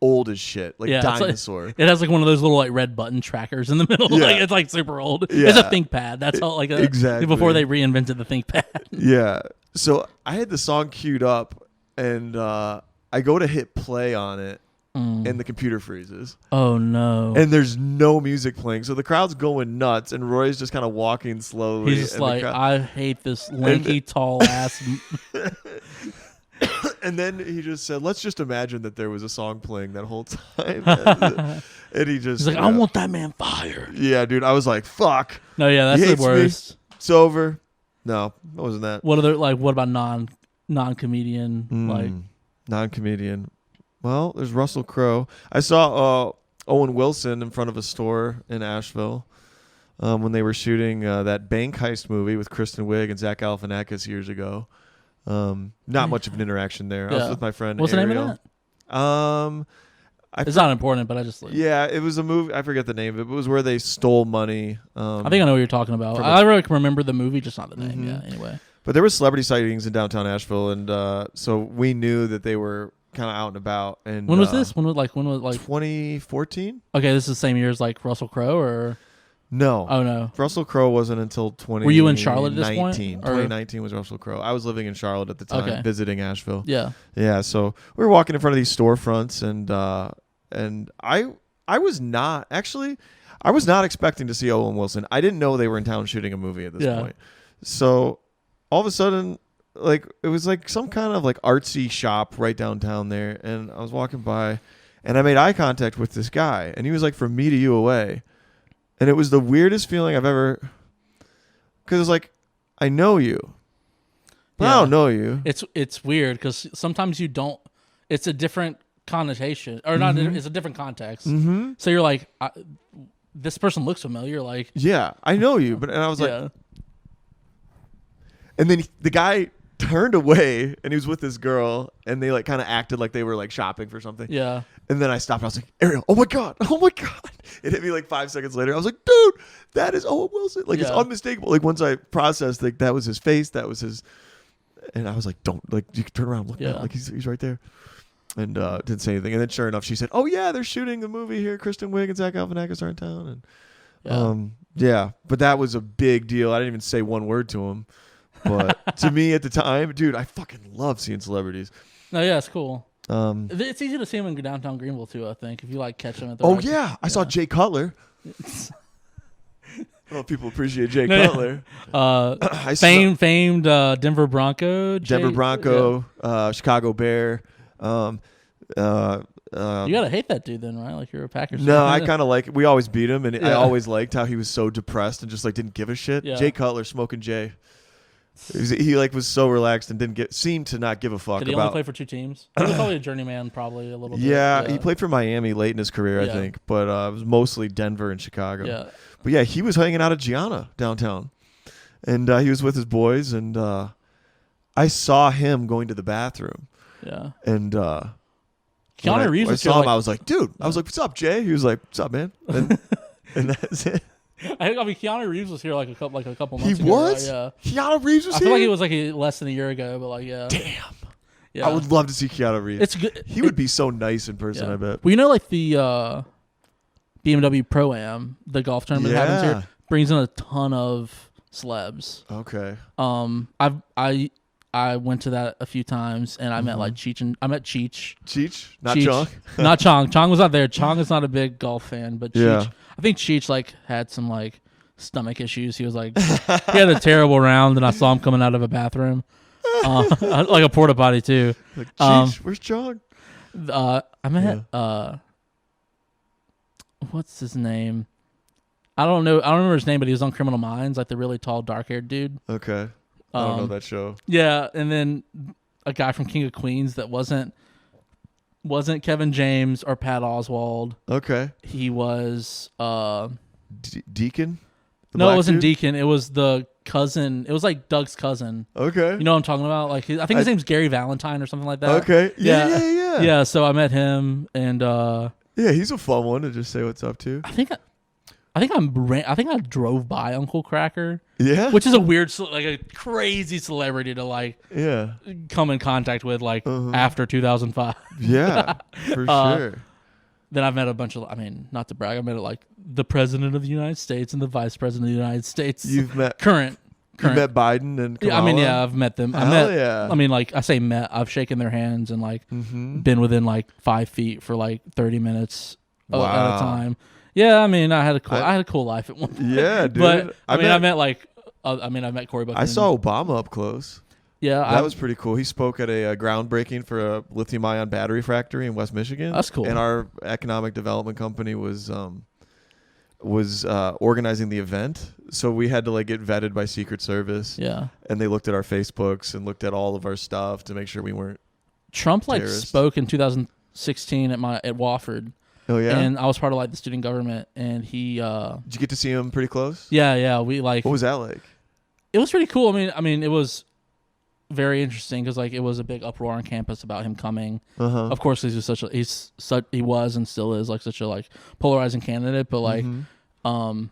old as shit, like dinosaur. It has like one of those little like red button trackers in the middle. Yeah. Like it's like super old. Yeah. It's a ThinkPad. That's all like exactly before they reinvented the ThinkPad. Yeah. So I had the song queued up, and I go to hit play on it, and the computer freezes. Oh no! And there's no music playing, so the crowd's going nuts, and Roy's just kind of walking slowly. He's just like, I hate this lanky, tall ass. And then he just said, "Let's just imagine that there was a song playing that whole time." And he's like, "I want that man fired." Yeah, dude. I was like, "Fuck." No, yeah, that's the worst. Me. It's over. No, it wasn't that. What about non-comedian non-comedian? Well, there's Russell Crowe. I saw Owen Wilson in front of a store in Asheville when they were shooting that bank heist movie with Kristen Wiig and Zach Galifianakis years ago. Not much of an interaction there. I was with my friend What's Ariel. the name of that? It's not important, but I just... Yeah, it was a movie. I forget the name of it. It was where they stole money. I think I know what you're talking about. I really can remember the movie, just not the name. Mm-hmm. Yeah, anyway. But there were celebrity sightings in downtown Asheville, and so we knew that they were kind of out and about. And when was this? When was 2014? Okay, this is the same year as like Russell Crowe, or no? Oh no, Russell Crowe wasn't until 2019. Were you in Charlotte at this point? 2019 was Russell Crowe. I was living in Charlotte at the time, visiting Asheville. Yeah. So we were walking in front of these storefronts, and I was not expecting to see Owen Wilson. I didn't know they were in town shooting a movie at this point. So all of a sudden, like it was like some kind of like artsy shop right downtown there, and I was walking by, and I made eye contact with this guy, and he was like from me to you away, and it was the weirdest feeling I've ever, because it's like I know you, but I don't know you. It's weird because sometimes you don't. It's a different connotation, or not. It's a different context. Mm-hmm. So you're like, this person looks familiar. Like, yeah, I know you, and I was like, and then the guy turned away, and he was with this girl, and they like kind of acted like they were like shopping for something. Yeah. And then I stopped. I was like, Ariel, oh my god. It hit me like 5 seconds later. I was like, dude, that is Owen Wilson. Like it's unmistakable. Like once I processed, like that was his face, that was his, and I was like, don't, like you can turn around, look now. Like he's right there. And didn't say anything. And then sure enough, she said, oh yeah, they're shooting the movie here. Kristen Wiig and Zach Galifianakis are in town. And but that was a big deal. I didn't even say one word to him. But to me at the time, dude, I fucking love seeing celebrities. No, yeah, it's cool. It's easy to see them in downtown Greenville too, I think, if you like catch them at the I saw Jay Cutler. I don't know if people appreciate Jay Cutler. Famed Denver Bronco. Chicago Bear. You gotta hate that dude then, right? Like you're a Packers fan. No, I kind of like. We always beat him, and I Yeah. always liked how he was so depressed and just like didn't give a shit. Yeah. Jay Cutler, smoking Jay. He like was so relaxed and seemed to not give a fuck Did he about. only play for 2 teams? He was probably a journeyman, probably a little bit. Yeah, he played for Miami late in his career, I Yeah. think, but it was mostly Denver and Chicago. Yeah. But yeah, he was hanging out at Gianna downtown, and he was with his boys, and I saw him going to the bathroom, Yeah. and Keanu Reeves I was saw here, him. like- I was like, dude, I was like, what's up, Jay? He was like, what's up, man? And, and that's it. I mean, Keanu Reeves was here like a couple He months ago. was? Right? Yeah. Keanu Reeves was I here? feel like it was like less than a year ago, but like yeah. Damn. Yeah. I would love to see Keanu Reeves. It's good. He would be so nice in person, Yeah. I bet. Well, you know, like the BMW Pro Am, the golf tournament that happens Yeah. here, brings in a ton of celebs. Okay. I went to that a few times, and I met like Cheech, and I met Cheech. Cheech? Not Cheech. Chong? Not Chong. Chong was not there. Chong is not a big golf fan, but Cheech. Yeah. I think Cheech like had some like stomach issues. He was like he had a terrible round, and I saw him coming out of a bathroom, like a porta potty too. Like, Cheech, where's Chong? I met what's his name? I don't know. I don't remember his name, but he was on Criminal Minds, like the really tall, dark-haired dude. Okay. I don't know that show. Yeah, and then a guy from King of Queens that wasn't Kevin James or Pat Oswald. Okay. He was Deacon? The no, it black wasn't dude? Deacon. It was the cousin. It was like Doug's cousin. Okay. You know what I'm talking about? Like I think his name's Gary Valentine or something like that. Okay. Yeah. Yeah, so I met him, and Yeah, he's a fun one to just say what's up to. I think I drove by Uncle Cracker, Yeah? which is a weird, like a crazy celebrity to like Yeah. come in contact with, like after 2005. Yeah, for sure. Then I've met a bunch of, I mean, not to brag, I met like the president of the United States and the vice president of the United States. You've met current. You met Biden and Kamala? Yeah, I mean, yeah, I've met them. Yeah. I mean, like I say met, I've shaken their hands and like been within like 5 feet for like 30 minutes at a time. Yeah, I mean, I had a cool life at one point. Yeah, dude. But I met Cory Booker. I saw Obama up close. Yeah, that was pretty cool. He spoke at a groundbreaking for a lithium-ion battery factory in West Michigan. That's cool. And our economic development company was organizing the event, so we had to like get vetted by Secret Service. Yeah, and they looked at our Facebooks and looked at all of our stuff to make sure we weren't. Trump like terrorists. spoke in 2016 at Wofford. Oh yeah, and I was part of like the student government, and he. Did you get to see him pretty close? Yeah, we like. What was that like? It was pretty cool. I mean, it was very interesting because like it was a big uproar on campus about him coming. Of course, he was and still is like such a like polarizing candidate, but like, I mean,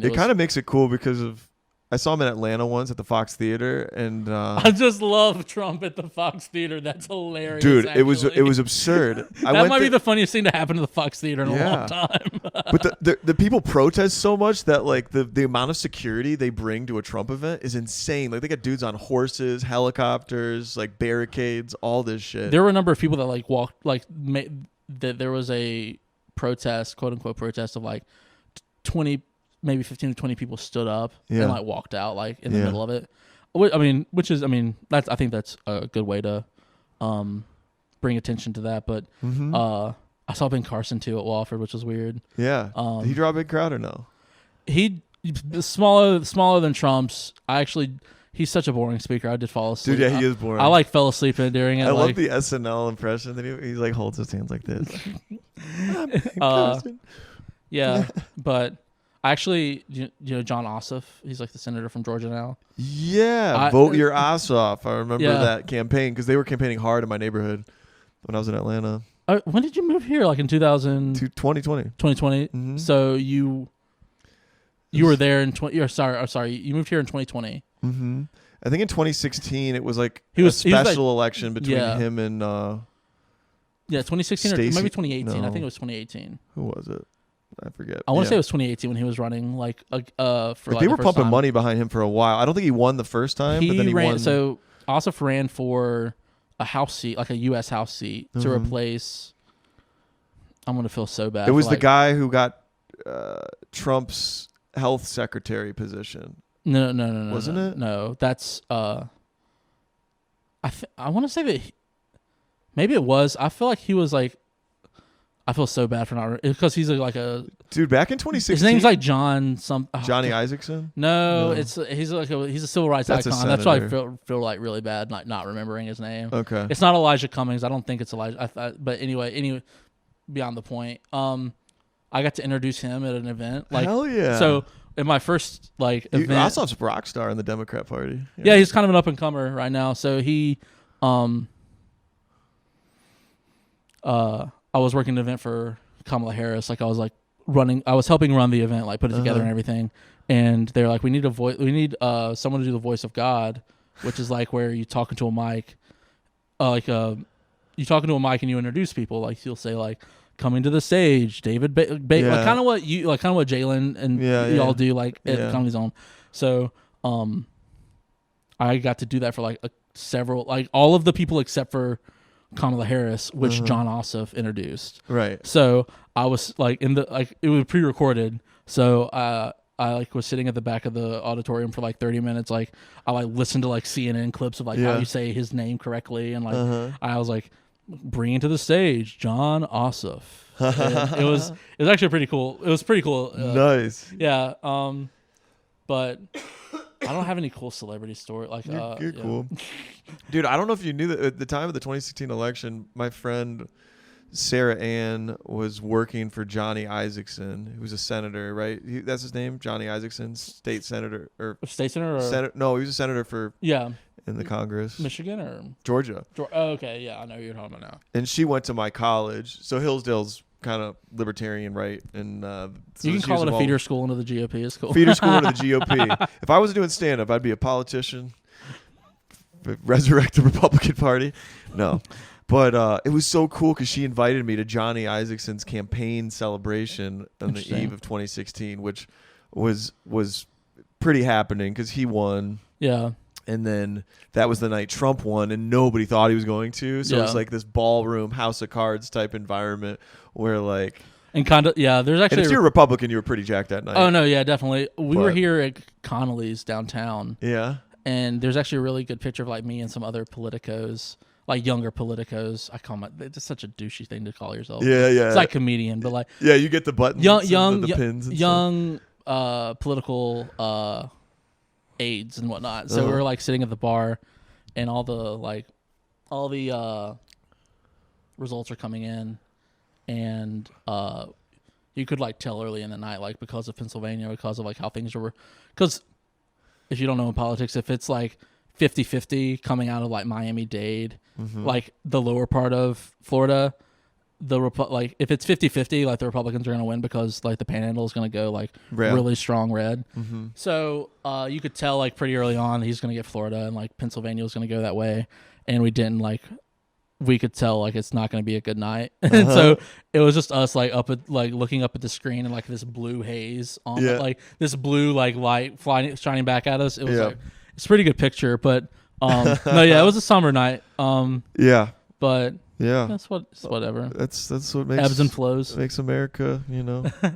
it kind of makes it cool because I saw him in Atlanta once at the Fox Theater, and I just love Trump at the Fox Theater. That's hilarious, dude. actually. It was absurd. That might be the funniest thing to happen to the Fox Theater in a long time. But the people protest so much that like the amount of security they bring to a Trump event is insane. Like they got dudes on horses, helicopters, like barricades, all this shit. There were a number of people that like walked that there was a protest, quote unquote protest of like 20. Maybe 15 to 20 people stood up and like walked out like in the middle of it. I mean, I think that's a good way to bring attention to that. But I saw Ben Carson too at Wofford, which was weird. Yeah. Did he draw a big crowd or no? He smaller than Trump's. He's such a boring speaker. I did fall asleep. Dude, yeah, he is boring. I like fell asleep in during it. I love the SNL impression that he like holds his hands like this. Yeah, but actually, you know John Ossoff. He's like the senator from Georgia now. Yeah, vote your ass off. I remember that campaign because they were campaigning hard in my neighborhood when I was in Atlanta. When did you move here? Like in 2020? 2020. Mm-hmm. So you were there in 20. Sorry. You moved here in 2020. Mm-hmm. I think in 2016 it was like a special election between him and 2016 or Stacey? maybe 2018. No. I think it was 2018. Who was it? I forget. I want to say it was 2018 when he was running like for like they the were first pumping time. money behind him for a while. I don't think he won the first time, but then he ran. won. So Ossoff ran for a House seat, like a U.S. House seat, to replace. I'm gonna feel so bad. It was the guy who got Trump's health secretary position. No. Wasn't it? No, that's I want to say that Maybe it was. I feel like he was like. I feel so bad for not because he's like a dude. Back in 2016, his name's like John. Johnny Isaacson. No, he's a civil rights That's icon. That's why I feel like really bad not remembering his name. Okay, it's not Elijah Cummings. I don't think it's Elijah. But anyway, beyond the point. I got to introduce him at an event. Like, hell yeah! So in my first event, you also have a rock star in the Democrat Party. Yeah, he's kind of an up and comer right now. So he, I was working an event for Kamala Harris. Like I was helping run the event, like put it together and everything. And they're like, we need someone to do the voice of God, which is like where you talking to a mic, you talking to a mic and you introduce people. Like you'll say like, coming to the stage, David like kind of what Jalen and y'all do like at Comedy Zone. So I got to do that for like several, like all of the people except for Kamala Harris, which John Ossoff introduced. Right. So I was like it was pre-recorded. So I like was sitting at the back of the auditorium for like 30 minutes. Like I like listened to like CNN clips of like how you say his name correctly. And like I was like, bringing to the stage John Ossoff. It was actually pretty cool. It was pretty cool. Nice. Yeah. But I don't have any cool celebrity story. Like you're cool, dude. I don't know if you knew that at the time of the 2016 election, my friend Sarah Ann was working for Johnny Isaacson, who's a senator, right? That's his name, Johnny Isaacson, state senator or state senator. No, he was a senator for in the Congress, Michigan or Georgia. Oh, okay, yeah, I know who you're talking about now. And she went to my college, so Hillsdale's kind of libertarian, right? And so you can call it a feeder school into the GOP. It's cool. Feeder school into the GOP. If I was doing stand-up, I'd be a politician, resurrect the Republican Party. No. But it was so cool because she invited me to Johnny Isaacson's campaign celebration on the eve of 2016, which was pretty happening because he won. Yeah. And then that was the night Trump won, and nobody thought he was going to. So it was like this ballroom, House of Cards type environment where like... And kind of, there's actually... And if you're a Republican, you were pretty jacked that night. Oh, no, yeah, definitely. We were here at Connolly's downtown. Yeah. And there's actually a really good picture of like me and some other politicos. Like younger politicos, I call them. It's just such a douchey thing to call yourself. Yeah. It's like comedian, but like you get the buttons, the pins, and young political aides and whatnot. So we were like sitting at the bar, and all the results are coming in, and you could like tell early in the night, like because of Pennsylvania, because of like how things were. Because if you don't know in politics, if it's like 50-50 coming out of like Miami-Dade, like the lower part of Florida, like if it's 50-50, like the Republicans are going to win because like the panhandle is going to go like really strong red. So you could tell like pretty early on he's going to get Florida, and like Pennsylvania was going to go that way, and we could tell like it's not going to be a good night. And so it was just us like looking up at the screen and like this blue haze on like this blue like light shining back at us. It was like, it's a pretty good picture, but no, it was a summer night. But that's whatever. That's what makes ebbs and flows. Makes America,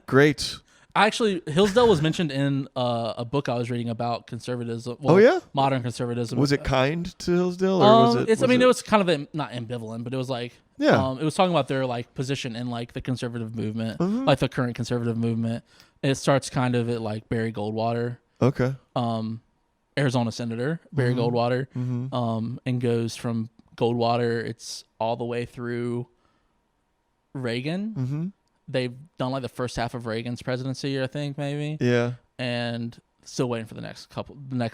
great. Actually, Hillsdale was mentioned in a book I was reading about conservatism. Well, modern conservatism. Was it kind to Hillsdale, or was it? It was kind of not ambivalent, but it was like it was talking about their like position in like the conservative movement, like the current conservative movement. It starts kind of at like Barry Goldwater. Okay. Arizona Senator Barry Goldwater, and goes from Goldwater. It's all the way through Reagan. They've done like the first half of Reagan's presidency, I think maybe. Yeah. And still waiting for the next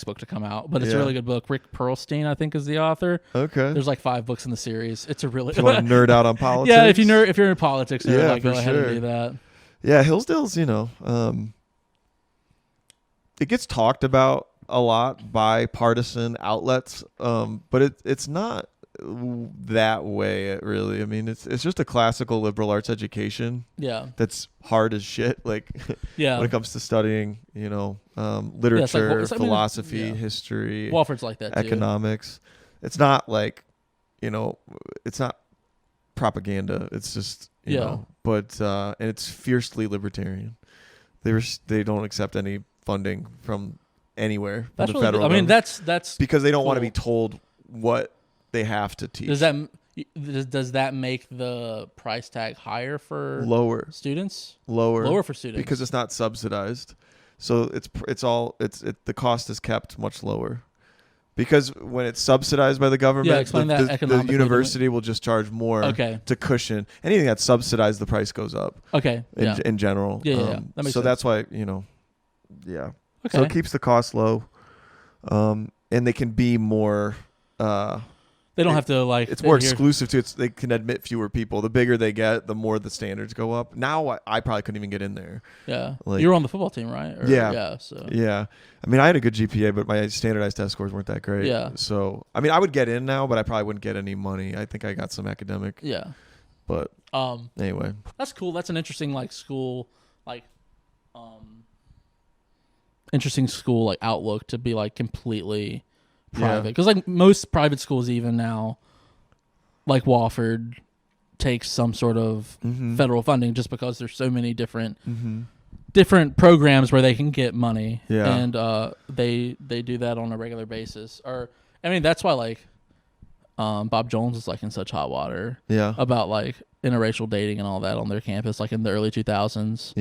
book to come out, but it's a really good book. Rick Perlstein, I think, is the author. Okay. There's like 5 books in the series. It's a really. You want to nerd out on politics? Yeah, if you're in politics, go ahead and do that. Yeah, Hillsdale's, it gets talked about a lot by partisan outlets, but it's not that way, really. I mean, it's just a classical liberal arts education. Yeah, that's hard as shit. Like, when it comes to studying, literature, philosophy, history, Walford's like that too. Economics. It's not like, it's not propaganda. It's just but and it's fiercely libertarian. They don't accept any funding from anywhere. That's from the really federal good. I mean, that's because they don't want to be told what they have to teach. Does that does that make the price tag higher for Lower students? Lower For students because it's not subsidized. So the cost is kept much lower. Because when it's subsidized by the government, explain that the economically university will just charge more to cushion. Anything that's subsidized, the price goes up. Okay. In general. Yeah. That makes sense. That's why, yeah. Okay. So it keeps the cost low. And they can be more they don't have to it's more exclusive to they can admit fewer people. The bigger they get, the more the standards go up. Now I probably couldn't even get in there. Yeah. You were on the football team, right? Yeah. So. Yeah. I mean, I had a good GPA, but my standardized test scores weren't that great. Yeah. So, I mean, I would get in now, but I probably wouldn't get any money. I think I got some academic. Yeah. But anyway. That's cool. That's an interesting school interesting school outlook to be completely private, because most private schools even now Wofford takes some sort of federal funding just because there's so many different programs where they can get money, and they do that on a regular basis. Or I mean, that's why Bob Jones is in such hot water about interracial dating and all that on their campus in the early 2000s.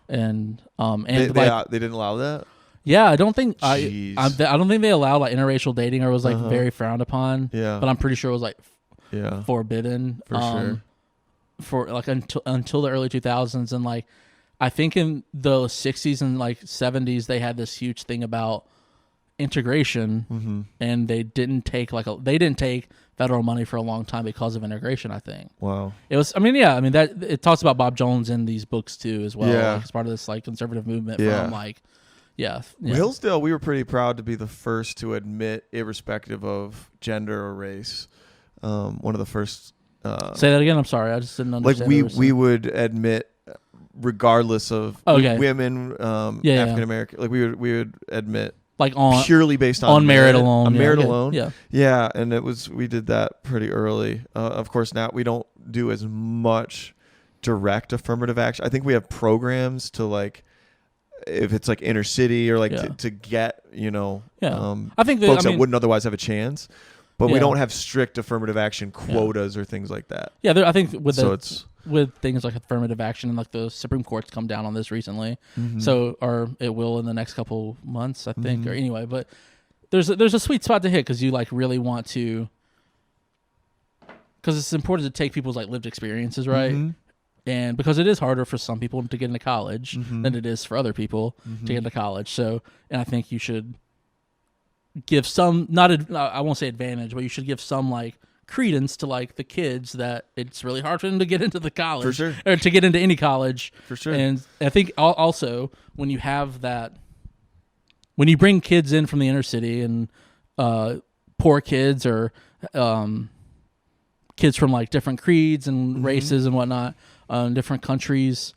And they didn't allow that. Yeah, I don't think I don't think they allowed interracial dating, or it was very frowned upon. Yeah, but I'm pretty sure it was forbidden for sure for until the early 2000s. And I think in the 60s and 70s they had this huge thing about integration, and they didn't take federal money for a long time because of integration. I think. Wow. It was. I mean, that it talks about Bob Jones in these books too as well. Yeah. As part of this conservative movement from Yeah. Hillsdale, we were pretty proud to be the first to admit, irrespective of gender or race. One of the first. Say that again. I'm sorry, I just didn't understand. We would admit, regardless of women, African American. We would admit on purely based on merit alone. On merit alone. Yeah. And we did that pretty early. Of course, now we don't do as much direct affirmative action. I think we have programs to if it's inner city or to get I think folks that wouldn't otherwise have a chance, but we don't have strict affirmative action quotas or things like that. I think with things like affirmative action, and the Supreme Court's come down on this recently, or it will in the next couple months, I think, or anyway. But there's a sweet spot to hit, because you really want to, because it's important to take people's lived experiences, right? And because it is harder for some people to get into college than it is for other people to get into college. So, and I think you should give some, I won't say advantage, but you should give some credence to the kids that it's really hard for them to get into the college, for sure, or to get into any college, for sure. And I think also when you have that, when you bring kids in from the inner city and poor kids or kids from different creeds and races and whatnot, different countries,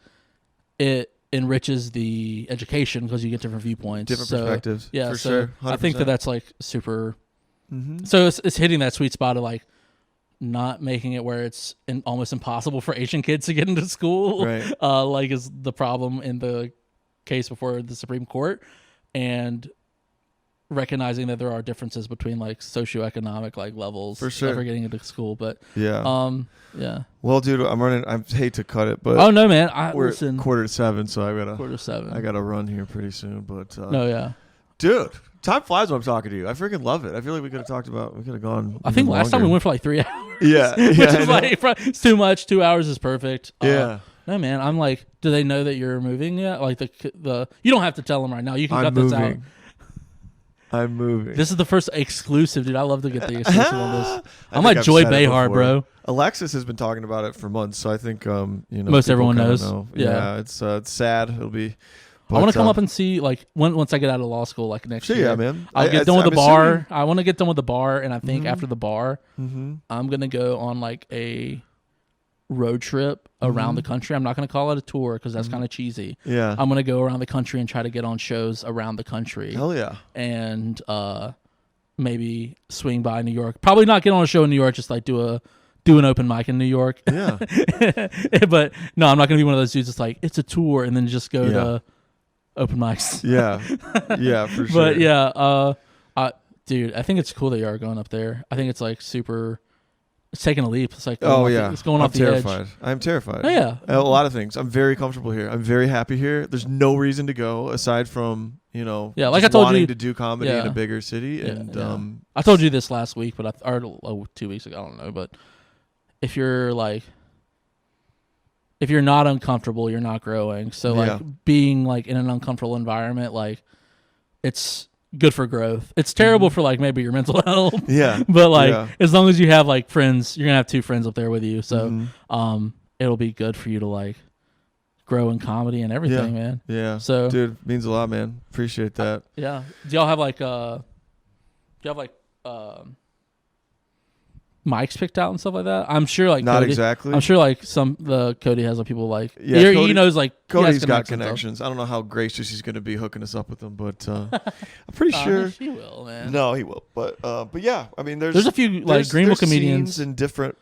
it enriches the education because you get different viewpoints, different perspectives. Yeah, for sure. 100%. I think that's super. So it's hitting that sweet spot of not making it where it's almost impossible for Asian kids to get into school, right? Is the problem in the case before the Supreme Court, and recognizing that there are differences between socioeconomic levels for sure for getting into school. But yeah. Well, dude, I'm running. I hate to cut it, but oh no, man, we're listen. 6:45, so I gotta 6:45. I gotta run here pretty soon. But dude, time flies when I'm talking to you. I freaking love it. I feel like we could have gone. I think last time we went for 3 hours. Yeah, which is it's too much. 2 hours is perfect. Yeah. No, man, I'm do they know that you're moving yet? The you don't have to tell them right now. You can cut this out. I'm moving. This is the first exclusive, dude. I love to get the exclusive on this. I'm like Joy Behar, bro. Alexis has been talking about it for months, so I think most everyone knows. Yeah, it's sad. It'll be. I want to come up and see once I get out of law school next year. Yeah, man. I'll get done with the bar. I want to get done with the bar, and I think after the bar, I'm gonna go on a road trip around the country. I'm not going to call it a tour because that's kind of cheesy. Yeah. I'm going to go around the country and try to get on shows around the country. Hell yeah. And maybe swing by New York. Probably not get on a show in New York, just do an open mic in New York. Yeah. But no, I'm not going to be one of those dudes that's it's a tour and then just go to open mics. Yeah. Yeah, for sure. But yeah, dude, I think it's cool that you are going up there. I think it's super it's taking a leap. It's like it's going I'm off the terrified. edge. I'm terrified. Oh, yeah. A lot of things. I'm very comfortable here. I'm very happy here. There's no reason to go aside from like just I told wanting you to do comedy in a bigger city. And I told you this last week, but or 2 weeks ago, I don't know. But if you're not uncomfortable, you're not growing. So being like in an uncomfortable environment, like it's good for growth. It's terrible for like maybe your mental health. Yeah. But like as long as you have like friends, you're gonna have 2 friends up there with you. So it'll be good for you to like grow in comedy and everything, man. Yeah. So dude, means a lot, man. Appreciate that. Yeah. Do y'all have like mics picked out and stuff like that? I'm sure like not Cody, exactly. I'm sure like Cody has like people like Cody, he knows like Cody's got connections. I don't know how gracious he's going to be hooking us up with them, but I'm pretty sure he will, man. No, he will. But yeah, I mean, there's a few like Greenville comedians in different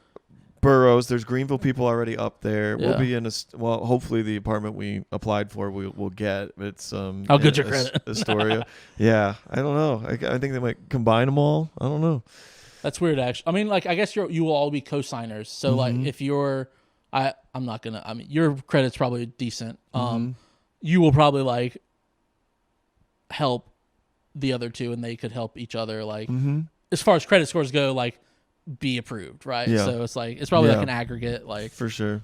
boroughs. There's Greenville people already up there. Yeah. We'll be in hopefully the apartment we applied for we'll get. It's how good your credit, Astoria. Yeah, I don't know. I think they might combine them all. I don't know. That's weird, actually. I mean, like, I guess you will all be co-signers. So, like, if you're, I'm not gonna. I mean, your credit's probably decent. You will probably like help the other 2, and they could help each other. Like, as far as credit scores go, like, be approved, right? Yeah. So it's like it's probably like an aggregate, like for sure.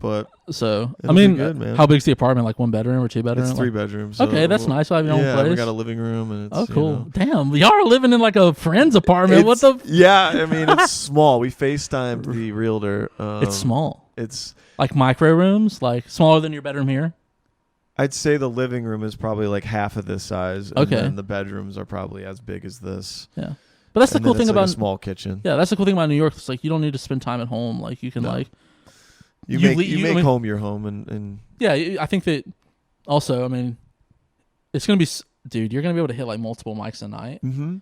But so I mean, good, man. How big's the apartment? Like 1 bedroom or 2 bedroom? It's 3 bedrooms. So okay, that's nice. I have your own place. We got a living room, and it's cool. Damn, y'all are living in like a friend's apartment. What the? Yeah, I mean it's small. We FaceTimed the realtor. It's small. It's like micro rooms, like smaller than your bedroom here. I'd say the living room is probably like half of this size. And then the bedrooms are probably as big as this. Yeah. But that's the cool thing about a small kitchen. Yeah, that's the cool thing about New York. It's like you don't need to spend time at home. Like you can like you make home your home and yeah. I think that also. I mean, it's gonna be dude. You're gonna be able to hit like multiple mics a night.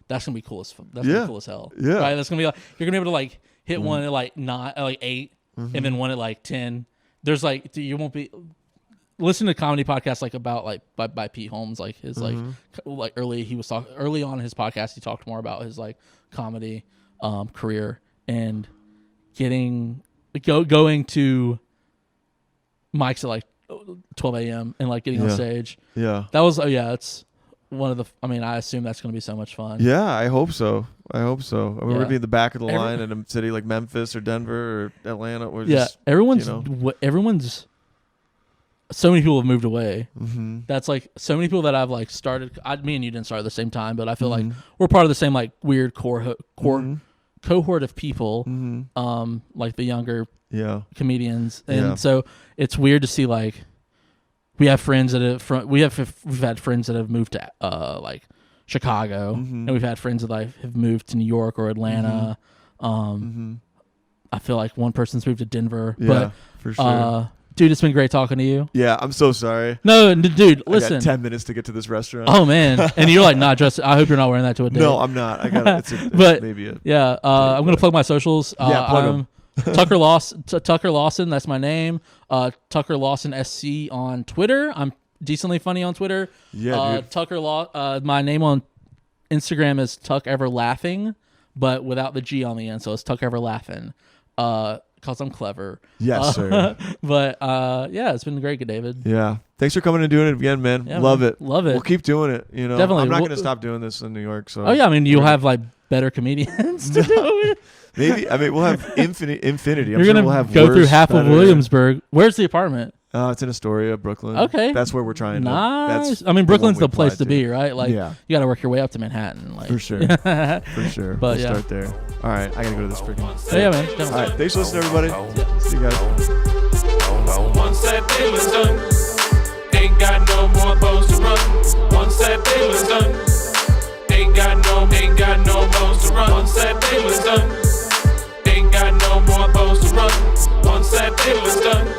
That's gonna be cool as gonna be cool as hell. Yeah, right. That's gonna be like you're gonna be able to like hit one at like 8, and then one at like 10. There's like dude, you won't be. Listen to comedy podcasts like about like by Pete Holmes, like his like early on in his podcast he talked more about his like comedy career and going to mics at like 12 a.m. and like getting on stage. Yeah, that was it's one of the. I mean, I assume that's going to be so much fun. Yeah, I hope so. I mean, we're gonna be in the back of the line in a city like Memphis or Denver or Atlanta. Or just, everyone's. So many people have moved away. That's like so many people that I've like started. Me and you didn't start at the same time, but I feel like we're part of the same like weird core cohort of people. Like the younger comedians, and so it's weird to see like we have friends that we've had friends that have moved to like Chicago, and we've had friends that have moved to New York or Atlanta. I feel like one person's moved to Denver, but for sure. Dude, it's been great talking to you. Yeah, I'm so sorry. No, dude, listen. I got 10 minutes to get to this restaurant. Oh, man. And you're like not dressed. I hope you're not wearing that to a date. No, I'm not. I got it. But maybe a yeah, I'm going to plug my socials. Plug them. Tucker Lawson, that's my name. Tucker Lawson SC on Twitter. I'm decently funny on Twitter. Yeah, dude. My name on Instagram is Tuck Ever Laughing, but without the G on the end, so it's Tuck Ever Laughing. Because I'm clever. Yes, sir. But it's been great, David. Yeah. Thanks for coming and doing it again, man. Yeah, Love it. We'll keep doing it. You know, definitely. I'm not going to stop doing this in New York. So. Oh yeah, I mean you'll have like better comedians to do it. Maybe. I mean, we'll have infinity. You're gonna we'll have go through half of Williamsburg. Where's the apartment? It's in Astoria, Brooklyn. Okay, that's where we're trying. Nice. I mean, Brooklyn's the place to be, right? Like, you got to work your way up to Manhattan. Like. For sure. For sure. But we'll start there. All right, I gotta go to this freaking. Yeah, man. All right, thanks for listening, everybody. Yeah. See you guys. Once that day was done, ain't got no more boats to run. Once that day was done, ain't got no boats to run. Once that day was done, ain't got no more boats to run. Once that day was done.